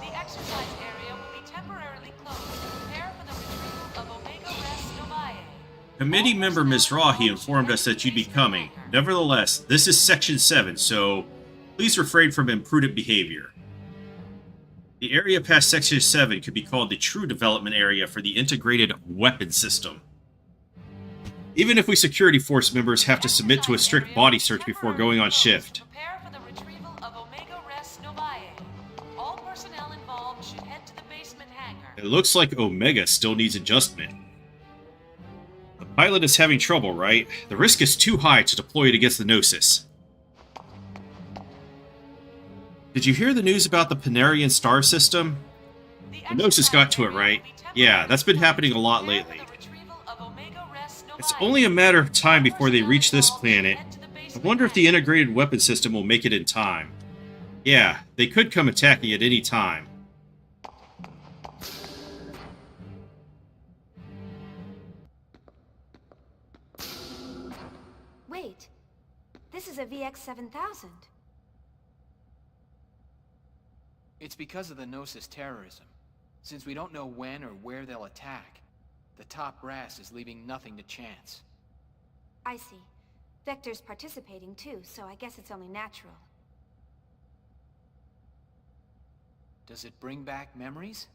[SPEAKER 5] The exercise area will be temporarily closed to prepare for the retrieval of Omega Res Novae.
[SPEAKER 1] Committee member Mizrahi informed us that you'd be coming. Nevertheless, this is Section 7, so please refrain from imprudent behavior. The area past Section 7 could be called the true development area for the integrated weapon system. Even if we security force members have to submit to a strict body search before going on shift.
[SPEAKER 5] Prepare for the retrieval of Omega Res Novae. All personnel involved should head to the basement hangar.
[SPEAKER 1] It looks like Omega still needs adjustment. The pilot is having trouble, right? The risk is too high to deploy it against the Gnosis. Did you hear the news about the Panarian star system? The Gnosis got to it, right? Yeah, that's been happening a lot lately. It's only a matter of time before they reach this planet. I wonder if the integrated weapon system will make it in time. Yeah, they could come attacking at any time.
[SPEAKER 7] Wait, this is a VX-7000.
[SPEAKER 8] It's because of the Gnosis terrorism. Since we don't know when or where they'll attack, the top brass is leaving nothing to chance.
[SPEAKER 7] I see. Vector's participating too, so I guess it's only natural.
[SPEAKER 8] Does it bring back memories?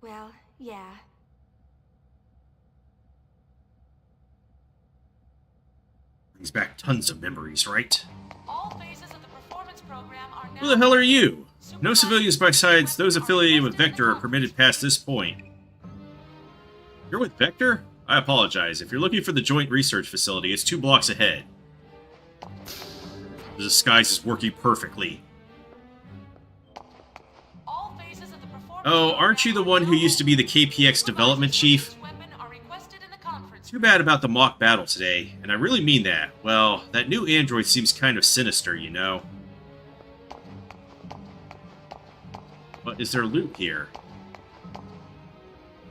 [SPEAKER 7] Well, yeah.
[SPEAKER 1] Brings back tons of memories, right?
[SPEAKER 5] All phases of the performance program are now...
[SPEAKER 1] Who the hell are you? No civilians besides those affiliated with Vector are permitted past this point. You're with Vector? I apologize. If you're looking for the Joint Research Facility, it's 2 blocks ahead. The disguise is working perfectly. Oh, aren't you the one who used to be the KPX development chief? Too bad about the mock battle today, and I really mean that. Well, that new android seems kind of sinister, you know. But is there loot here?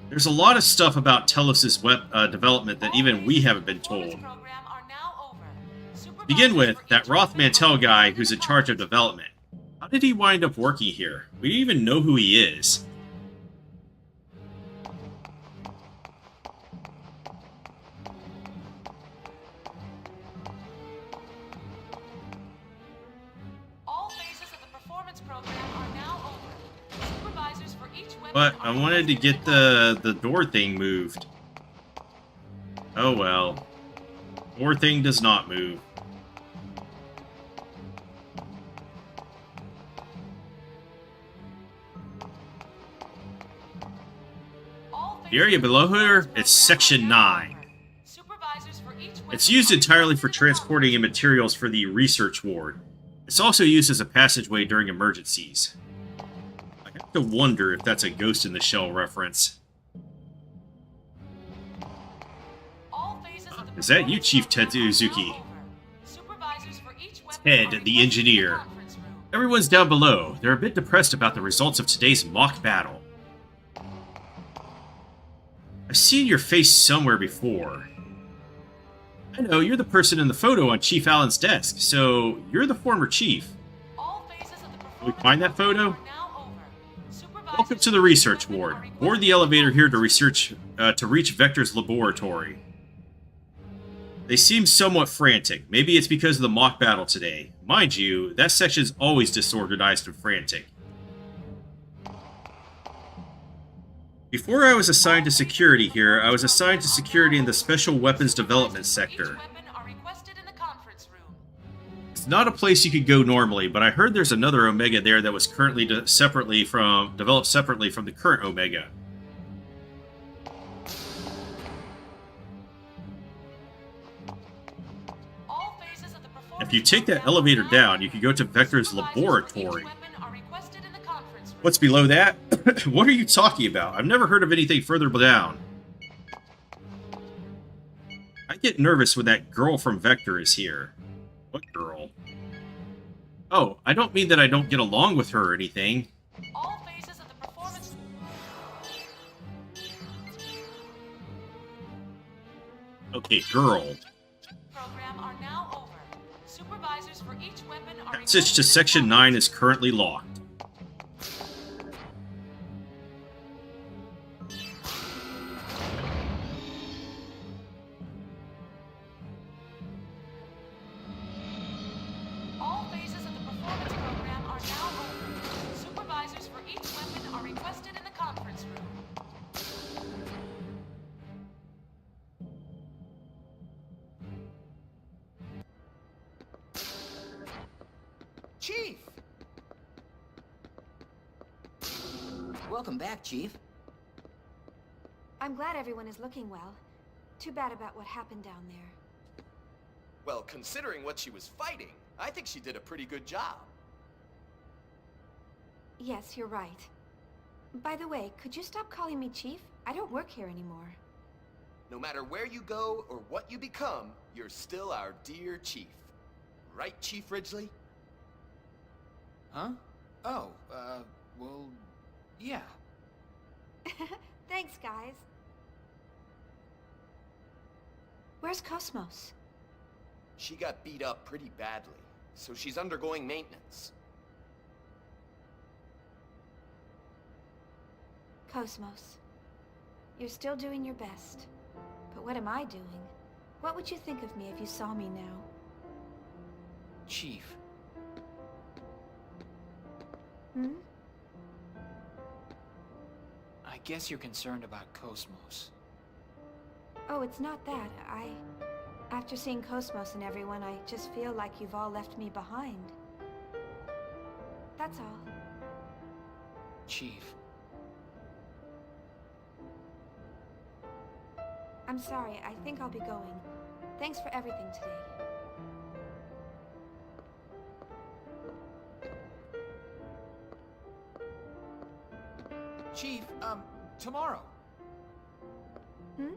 [SPEAKER 1] There's a lot of stuff about Telos' development that even we haven't been told. To begin with, that Roth Mantell guy who's in charge of development. How did he wind up working here? We don't even know who he is. But I wanted to get the door thing moved. Oh well. Door thing does not move. The area below here, it's Section 9. It's used entirely for transporting in materials for the research ward. It's also used as a passageway during emergencies. I have to wonder if that's a Ghost in the Shell reference. Is that you, Chief Tetsuzuki? Ted, the engineer. Everyone's down below. They're a bit depressed about the results of today's mock battle. I've seen your face somewhere before. I know, you're the person in the photo on Chief Allen's desk, so you're the former chief. Can we find that photo? Welcome to the research ward. Board the elevator here to reach Vector's laboratory. They seem somewhat frantic. Maybe it's because of the mock battle today. Mind you, that section's always disorganized and frantic. Before I was assigned to security here, I was assigned to security in the Special Weapons Development Sector. It's not a place you could go normally, but I heard there's another Omega there that was currently developed separately from the current Omega. If you take that elevator down, you can go to Vector's laboratory. What's below that? What are you talking about? I've never heard of anything further down. I get nervous when that girl from Vector is here. What girl? Oh, I don't mean that I don't get along with her or anything. Okay, girl. Passage to Section 9 is currently locked.
[SPEAKER 5] All phases of the performance program are now over. Supervisors for each weapon are requested in the conference room.
[SPEAKER 16] Chief!
[SPEAKER 20] Welcome back, Chief.
[SPEAKER 7] I'm glad everyone is looking well. Too bad about what happened down there.
[SPEAKER 18] Well, considering what she was fighting, I think she did a pretty good job.
[SPEAKER 7] Yes, you're right. By the way, could you stop calling me Chief? I don't work here anymore.
[SPEAKER 18] No matter where you go or what you become, you're still our dear Chief. Right, Chief Ridgely?
[SPEAKER 8] Huh? Oh, well, yeah.
[SPEAKER 7] Thanks, guys. Where's Cosmos?
[SPEAKER 18] She got beat up pretty badly, so she's undergoing maintenance.
[SPEAKER 7] Cosmos, you're still doing your best. But what am I doing? What would you think of me if you saw me now?
[SPEAKER 8] Chief.
[SPEAKER 7] Hmm?
[SPEAKER 8] I guess you're concerned about Cosmos.
[SPEAKER 7] Oh, it's not that. After seeing Cosmos and everyone, I just feel like you've all left me behind. That's all.
[SPEAKER 8] Chief.
[SPEAKER 7] I'm sorry, I think I'll be going. Thanks for everything today.
[SPEAKER 8] Chief, tomorrow.
[SPEAKER 7] Hmm?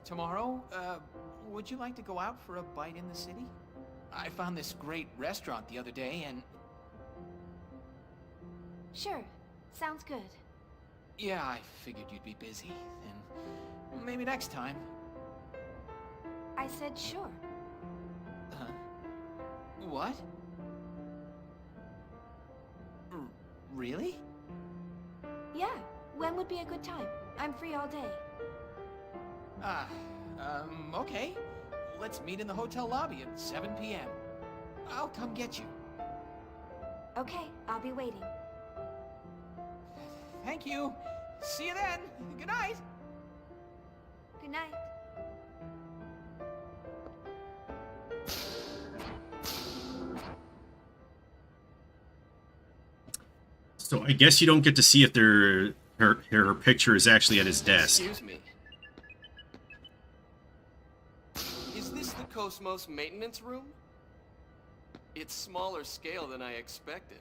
[SPEAKER 8] Tomorrow, would you like to go out for a bite in the city? I found this great restaurant the other day and...
[SPEAKER 7] Sure. Sounds good.
[SPEAKER 8] Yeah, I figured you'd be busy, and maybe next time.
[SPEAKER 7] I said sure.
[SPEAKER 8] Huh? What? Really?
[SPEAKER 7] Yeah. When would be a good time? I'm free all day.
[SPEAKER 8] Okay. Let's meet in the hotel lobby at 7 p.m. I'll come get you.
[SPEAKER 7] Okay, I'll be waiting.
[SPEAKER 8] Thank you. See you then. Good night.
[SPEAKER 7] Good night.
[SPEAKER 1] So I guess you don't get to see if her picture is actually at his desk.
[SPEAKER 3] Excuse me. Is this the Cosmos maintenance room? It's smaller scale than I expected.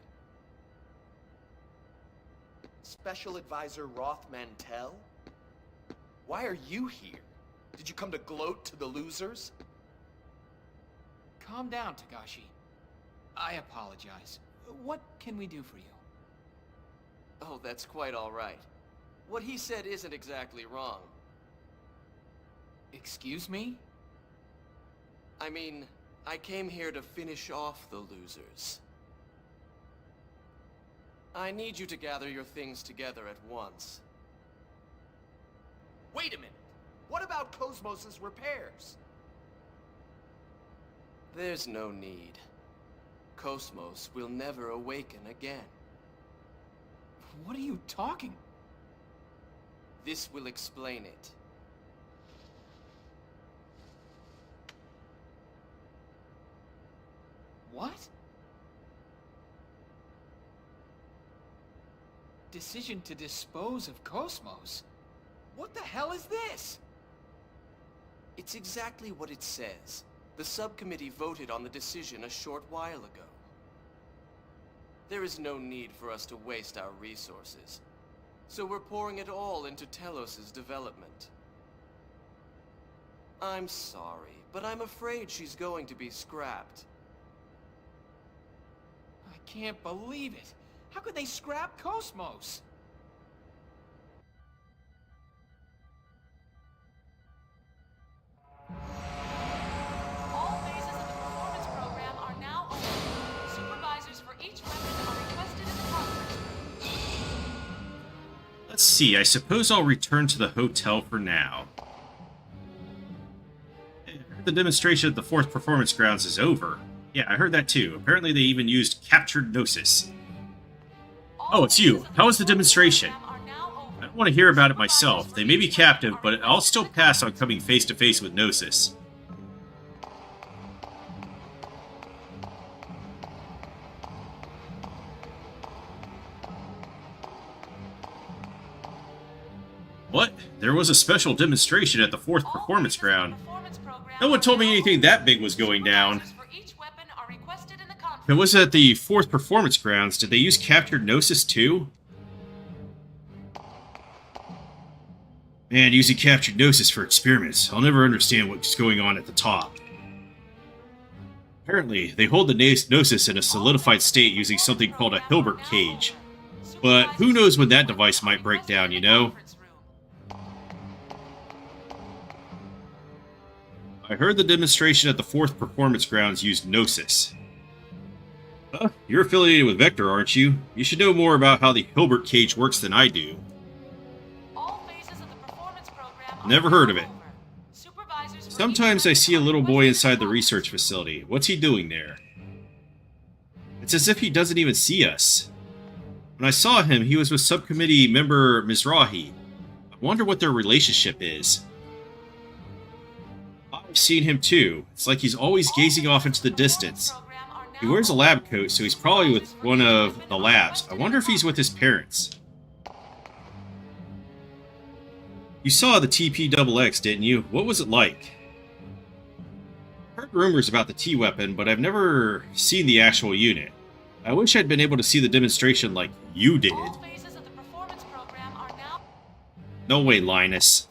[SPEAKER 18] Special Advisor Roth Mantell? Why are you here? Did you come to gloat to the losers?
[SPEAKER 8] Calm down, Tagashi. I apologize. What can we do for you?
[SPEAKER 3] Oh, that's quite all right. What he said isn't exactly wrong.
[SPEAKER 8] Excuse me?
[SPEAKER 3] I mean, I came here to finish off the losers. I need you to gather your things together at once.
[SPEAKER 18] Wait a minute! What about Cosmos' repairs?
[SPEAKER 3] There's no need. Cosmos will never awaken again.
[SPEAKER 8] What are you talking?
[SPEAKER 3] This will explain it.
[SPEAKER 8] What? Decision to dispose of Cosmos? What the hell is this?
[SPEAKER 3] It's exactly what it says. The subcommittee voted on the decision a short while ago. There is no need for us to waste our resources, so we're pouring it all into Telos' development. I'm sorry, but I'm afraid she's going to be scrapped.
[SPEAKER 8] I can't believe it. How could they scrap Cosmos?
[SPEAKER 5] All phases of the performance program are now open. Supervisors for each weapon are requested in the conference room.
[SPEAKER 1] Let's see, I suppose I'll return to the hotel for now. The demonstration at the 4th Performance Grounds is over. Yeah, I heard that too. Apparently they even used captured Gnosis. Oh, it's you. How was the demonstration? I don't want to hear about it myself. They may be captive, but I'll still pass on coming face to face with Gnosis. What? There was a special demonstration at the 4th Performance Ground. No one told me anything that big was going down. If it was at the 4th Performance Grounds, did they use captured Gnosis too? Man, using captured Gnosis for experiments. I'll never understand what's going on at the top. Apparently, they hold the Gnosis in a solidified state using something called a Hilbert cage. But who knows when that device might break down, you know? I heard the demonstration at the 4th Performance Grounds used Gnosis. Huh? You're affiliated with Vector, aren't you? You should know more about how the Hilbert cage works than I do. Never heard of it. Sometimes I see a little boy inside the research facility. What's he doing there? It's as if he doesn't even see us. When I saw him, he was with subcommittee member Mizrahi. I wonder what their relationship is. I've seen him too. It's like he's always gazing off into the distance. He wears a lab coat, so he's probably with one of the labs. I wonder if he's with his parents. You saw the TPXX, didn't you? What was it like? I've heard rumors about the T-weapon, but I've never seen the actual unit. I wish I'd been able to see the demonstration like you did. No way, Linus.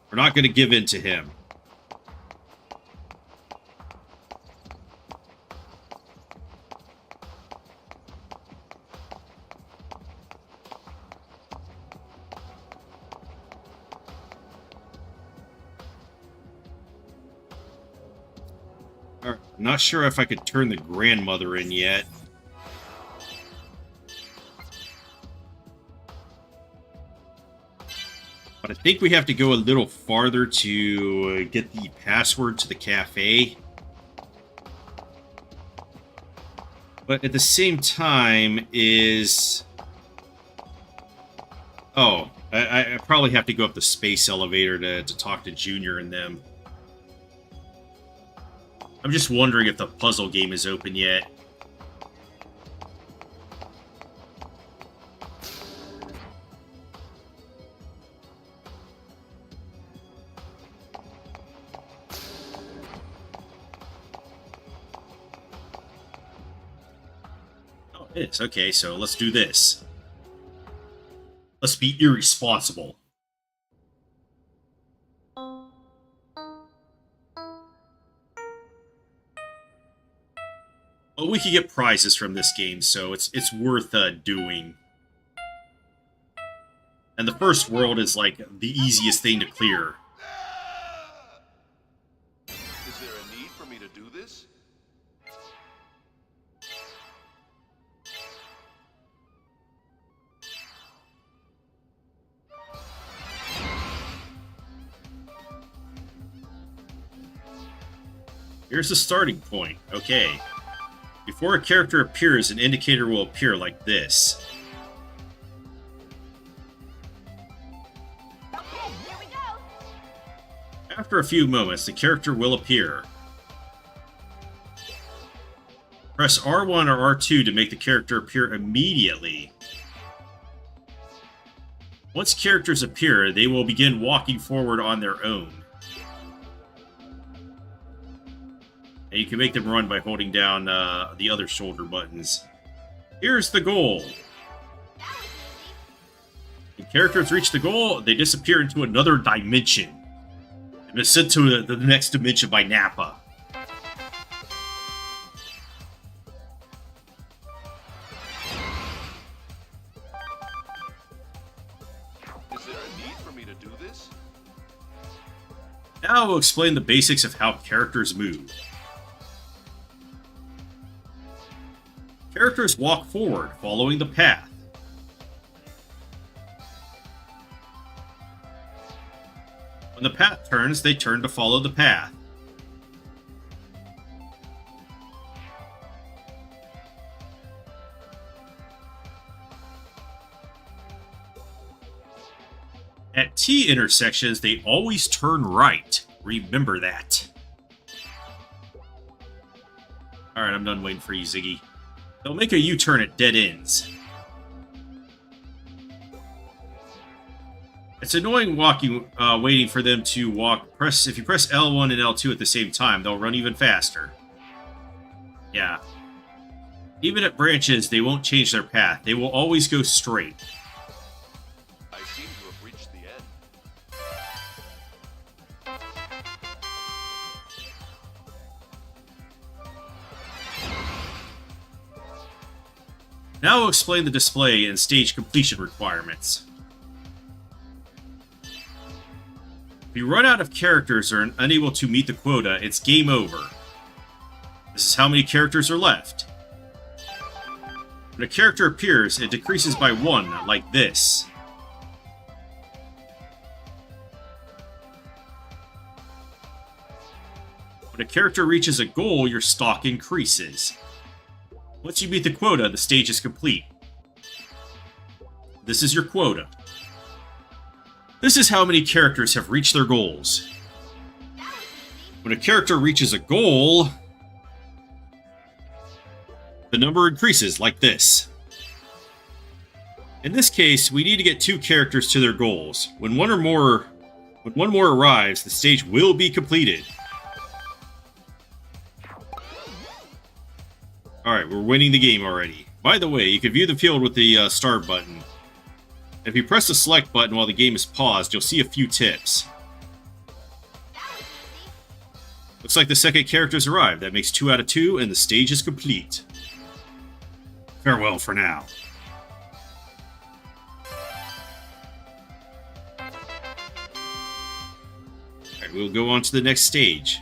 [SPEAKER 1] We're not going to give in to him. I'm not sure if I could turn the grandmother in yet. But I think we have to go a little farther to get the password to the cafe. But at the same time is... Oh, I probably have to go up the space elevator to talk to Junior and them. I'm just wondering if the puzzle game is open yet. It's okay, so let's do this. Let's be irresponsible. Well, we can get prizes from this game, so it's worth doing. And the first world is like the easiest thing to clear.
[SPEAKER 19] Is there a need for me to do this?
[SPEAKER 1] Here's the starting point. Okay. Before a character appears, an indicator will appear like this. After a few moments, the character will appear. Press R1 or R2 to make the character appear immediately. Once characters appear, they will begin walking forward on their own. And you can make them run by holding down the other shoulder buttons. Here's the goal. When characters reach the goal, they disappear into another dimension. And are sent to the next dimension by Nappa.
[SPEAKER 19] Is there a need for me to do this?
[SPEAKER 1] Now we'll explain the basics of how characters move. Characters walk forward, following the path. When the path turns, they turn to follow the path. At T intersections, they always turn right. Remember that. Alright, I'm done waiting for you, Ziggy. They'll make a U-turn at dead ends. It's annoying waiting for them to walk. If you press L1 and L2 at the same time, they'll run even faster. Yeah. Even at branches, they won't change their path. They will always go straight.
[SPEAKER 19] I seem to have reached the end.
[SPEAKER 1] Now we'll explain the display and stage completion requirements. If you run out of characters or are unable to meet the quota, it's game over. This is how many characters are left. When a character appears, it decreases by 1, like this. When a character reaches a goal, your stock increases. Once you meet the quota, the stage is complete. This is your quota. This is how many characters have reached their goals. When a character reaches a goal, the number increases like this. In this case, we need to get 2 characters to their goals. When one more arrives, the stage will be completed. Alright, we're winning the game already. By the way, you can view the field with the start button. If you press the select button while the game is paused, you'll see a few tips. Looks like the second character's arrived. That makes 2 out of 2, and the stage is complete. Farewell for now. Alright, we'll go on to the next stage.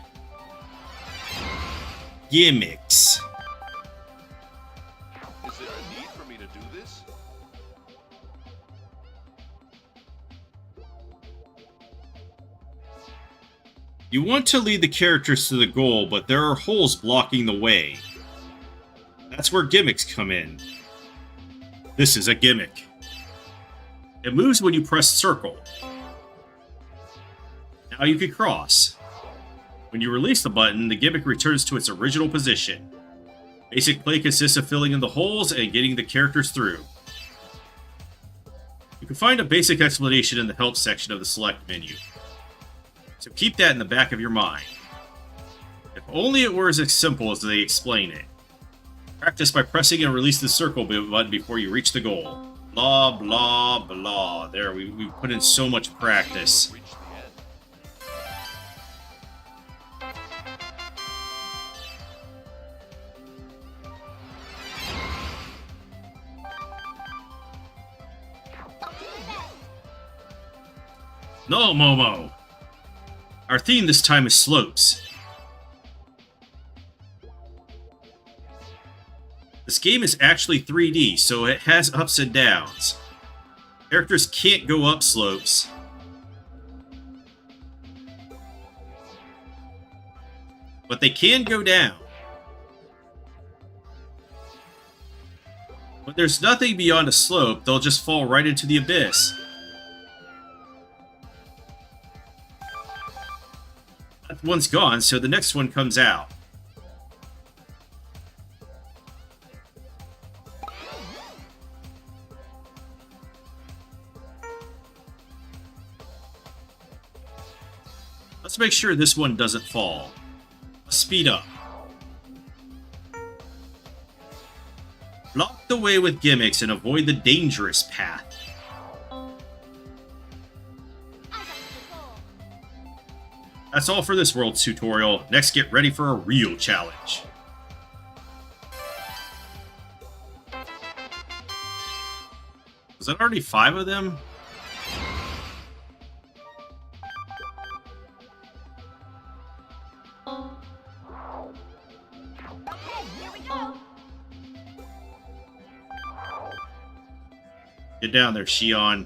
[SPEAKER 1] Gimmicks.
[SPEAKER 19] Is there a need for me to do this?
[SPEAKER 1] You want to lead the characters to the goal, but there are holes blocking the way. That's where gimmicks come in. This is a gimmick. It moves when you press circle. Now you can cross. When you release the button, the gimmick returns to its original position. Basic play consists of filling in the holes and getting the characters through. You can find a basic explanation in the help section of the select menu. So keep that in the back of your mind. If only it were as simple as they explain it. Practice by pressing and release the circle button before you reach the goal. Blah, blah, blah. There, we put in so much practice. No, Momo! Our theme this time is slopes. This game is actually 3D, so it has ups and downs. Characters can't go up slopes. But they can go down. When there's nothing beyond a slope, they'll just fall right into the abyss. That one's gone, so the next one comes out. Let's make sure this one doesn't fall. Let's speed up. Block the way with gimmicks and avoid the dangerous path. That's all for this world's tutorial. Next, get ready for a real challenge. Was that already 5 of them? Get down there, Shion.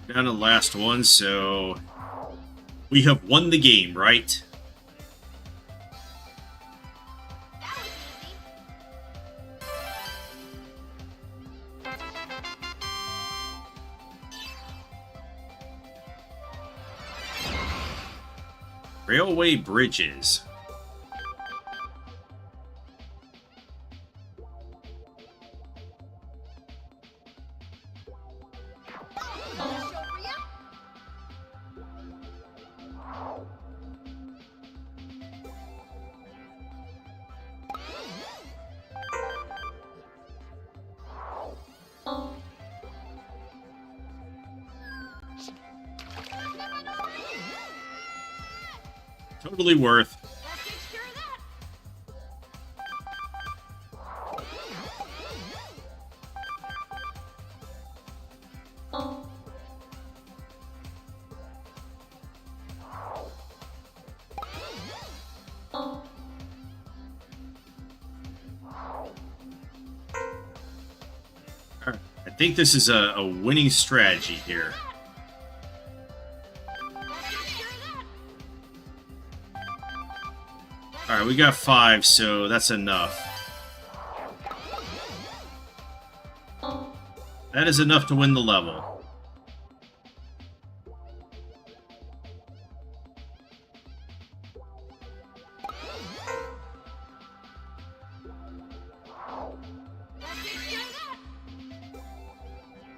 [SPEAKER 1] Down to the last one, so we have won the game, right? Railway bridges. Totally worth. I think this is a winning strategy here. Alright, we got 5, so that's enough. That is enough to win the level.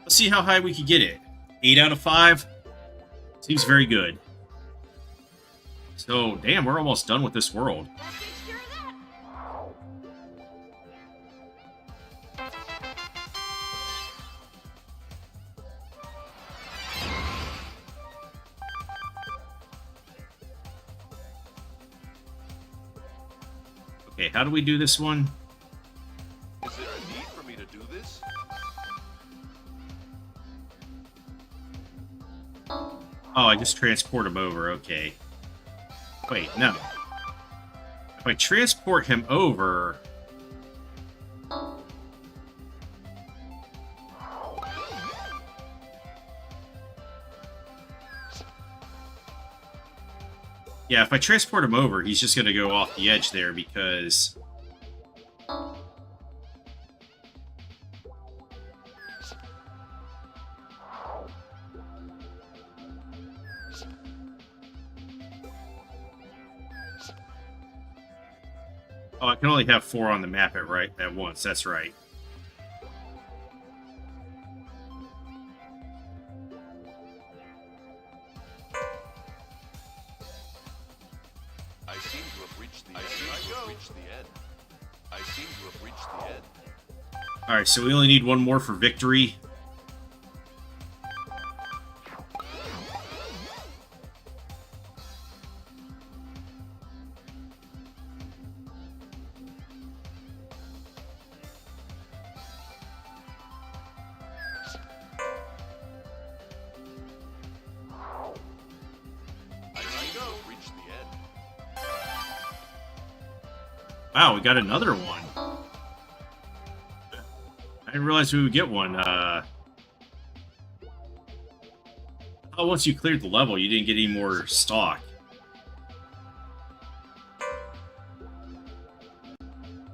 [SPEAKER 1] Let's see how high we can get it. 8 out of 5? Seems very good. So, damn, we're almost done with this world. Okay, how do we do this one?
[SPEAKER 15] Is there a need for me to do this?
[SPEAKER 1] Oh, I just transport him over, okay. Wait, no. If I transport him over... Yeah, if I transport him over, he's just going to go off the edge there because... Oh, I can only have 4 on the map at once. That's right.
[SPEAKER 15] I seem to have reached the end. I seem to have reached the end.
[SPEAKER 1] All right, so we only need 1 more for victory. Wow, we got another one. I didn't realize we would get one. Oh, once you cleared the level, you didn't get any more stock.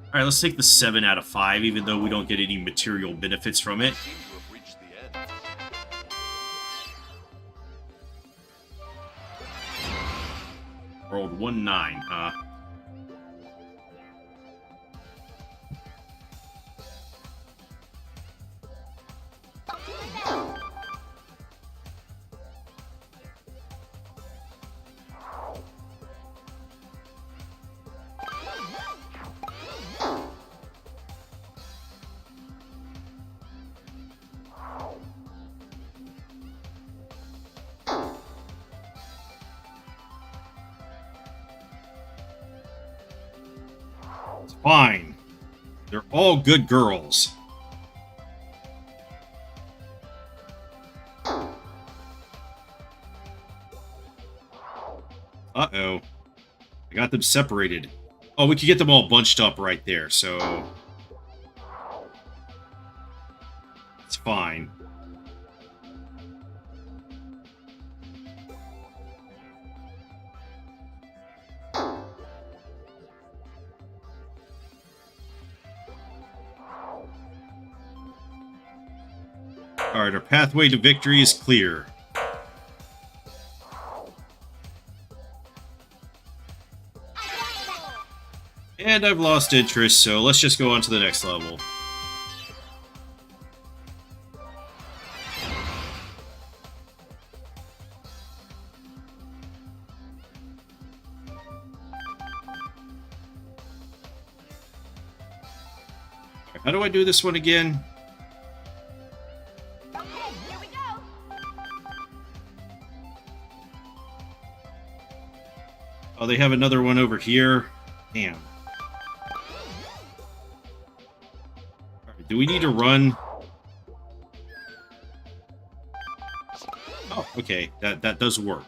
[SPEAKER 1] Alright, let's take the 7 out of 5, even though we don't get any material benefits from it. Rolled 1-9, huh? Fine. They're all good girls. Uh-oh. I got them separated. Oh, we could get them all bunched up right there, so... it's fine. Alright, our pathway to victory is clear. And I've lost interest, so let's just go on to the next level. How do I do this one again? Oh, they have another one over here. Damn. Alright, do we need to run? Oh, okay. That does work.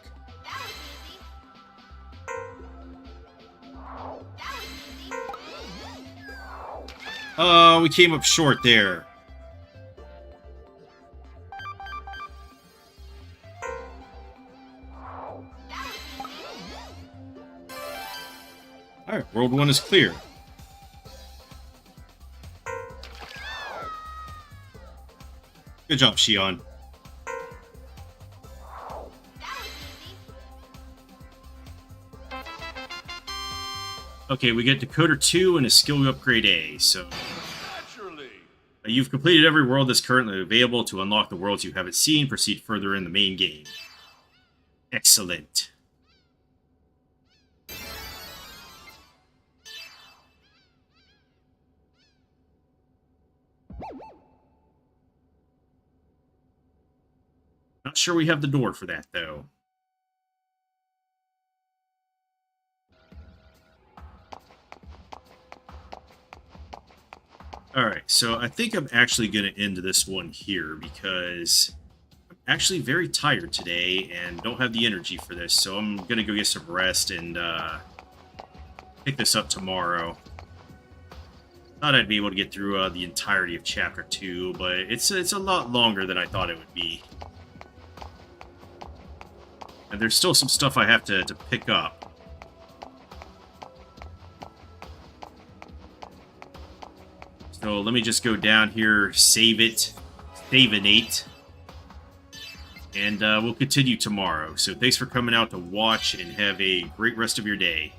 [SPEAKER 1] Oh, we came up short there. Alright, World 1 is clear. Good job, Shion. Okay, we get Decoder 2 and a skill upgrade A, so... You've completed every world that's currently available. To unlock the worlds you haven't seen, proceed further in the main game. Excellent. Not sure we have the door for that, though. Alright, so I think I'm actually going to end this one here because I'm actually very tired today and don't have the energy for this, so I'm going to go get some rest and pick this up tomorrow. Thought I'd be able to get through the entirety of Chapter 2, but it's a lot longer than I thought it would be. And there's still some stuff I have to pick up. So let me just go down here, save it, save an 8. and we'll continue tomorrow. So thanks for coming out to watch, and have a great rest of your day.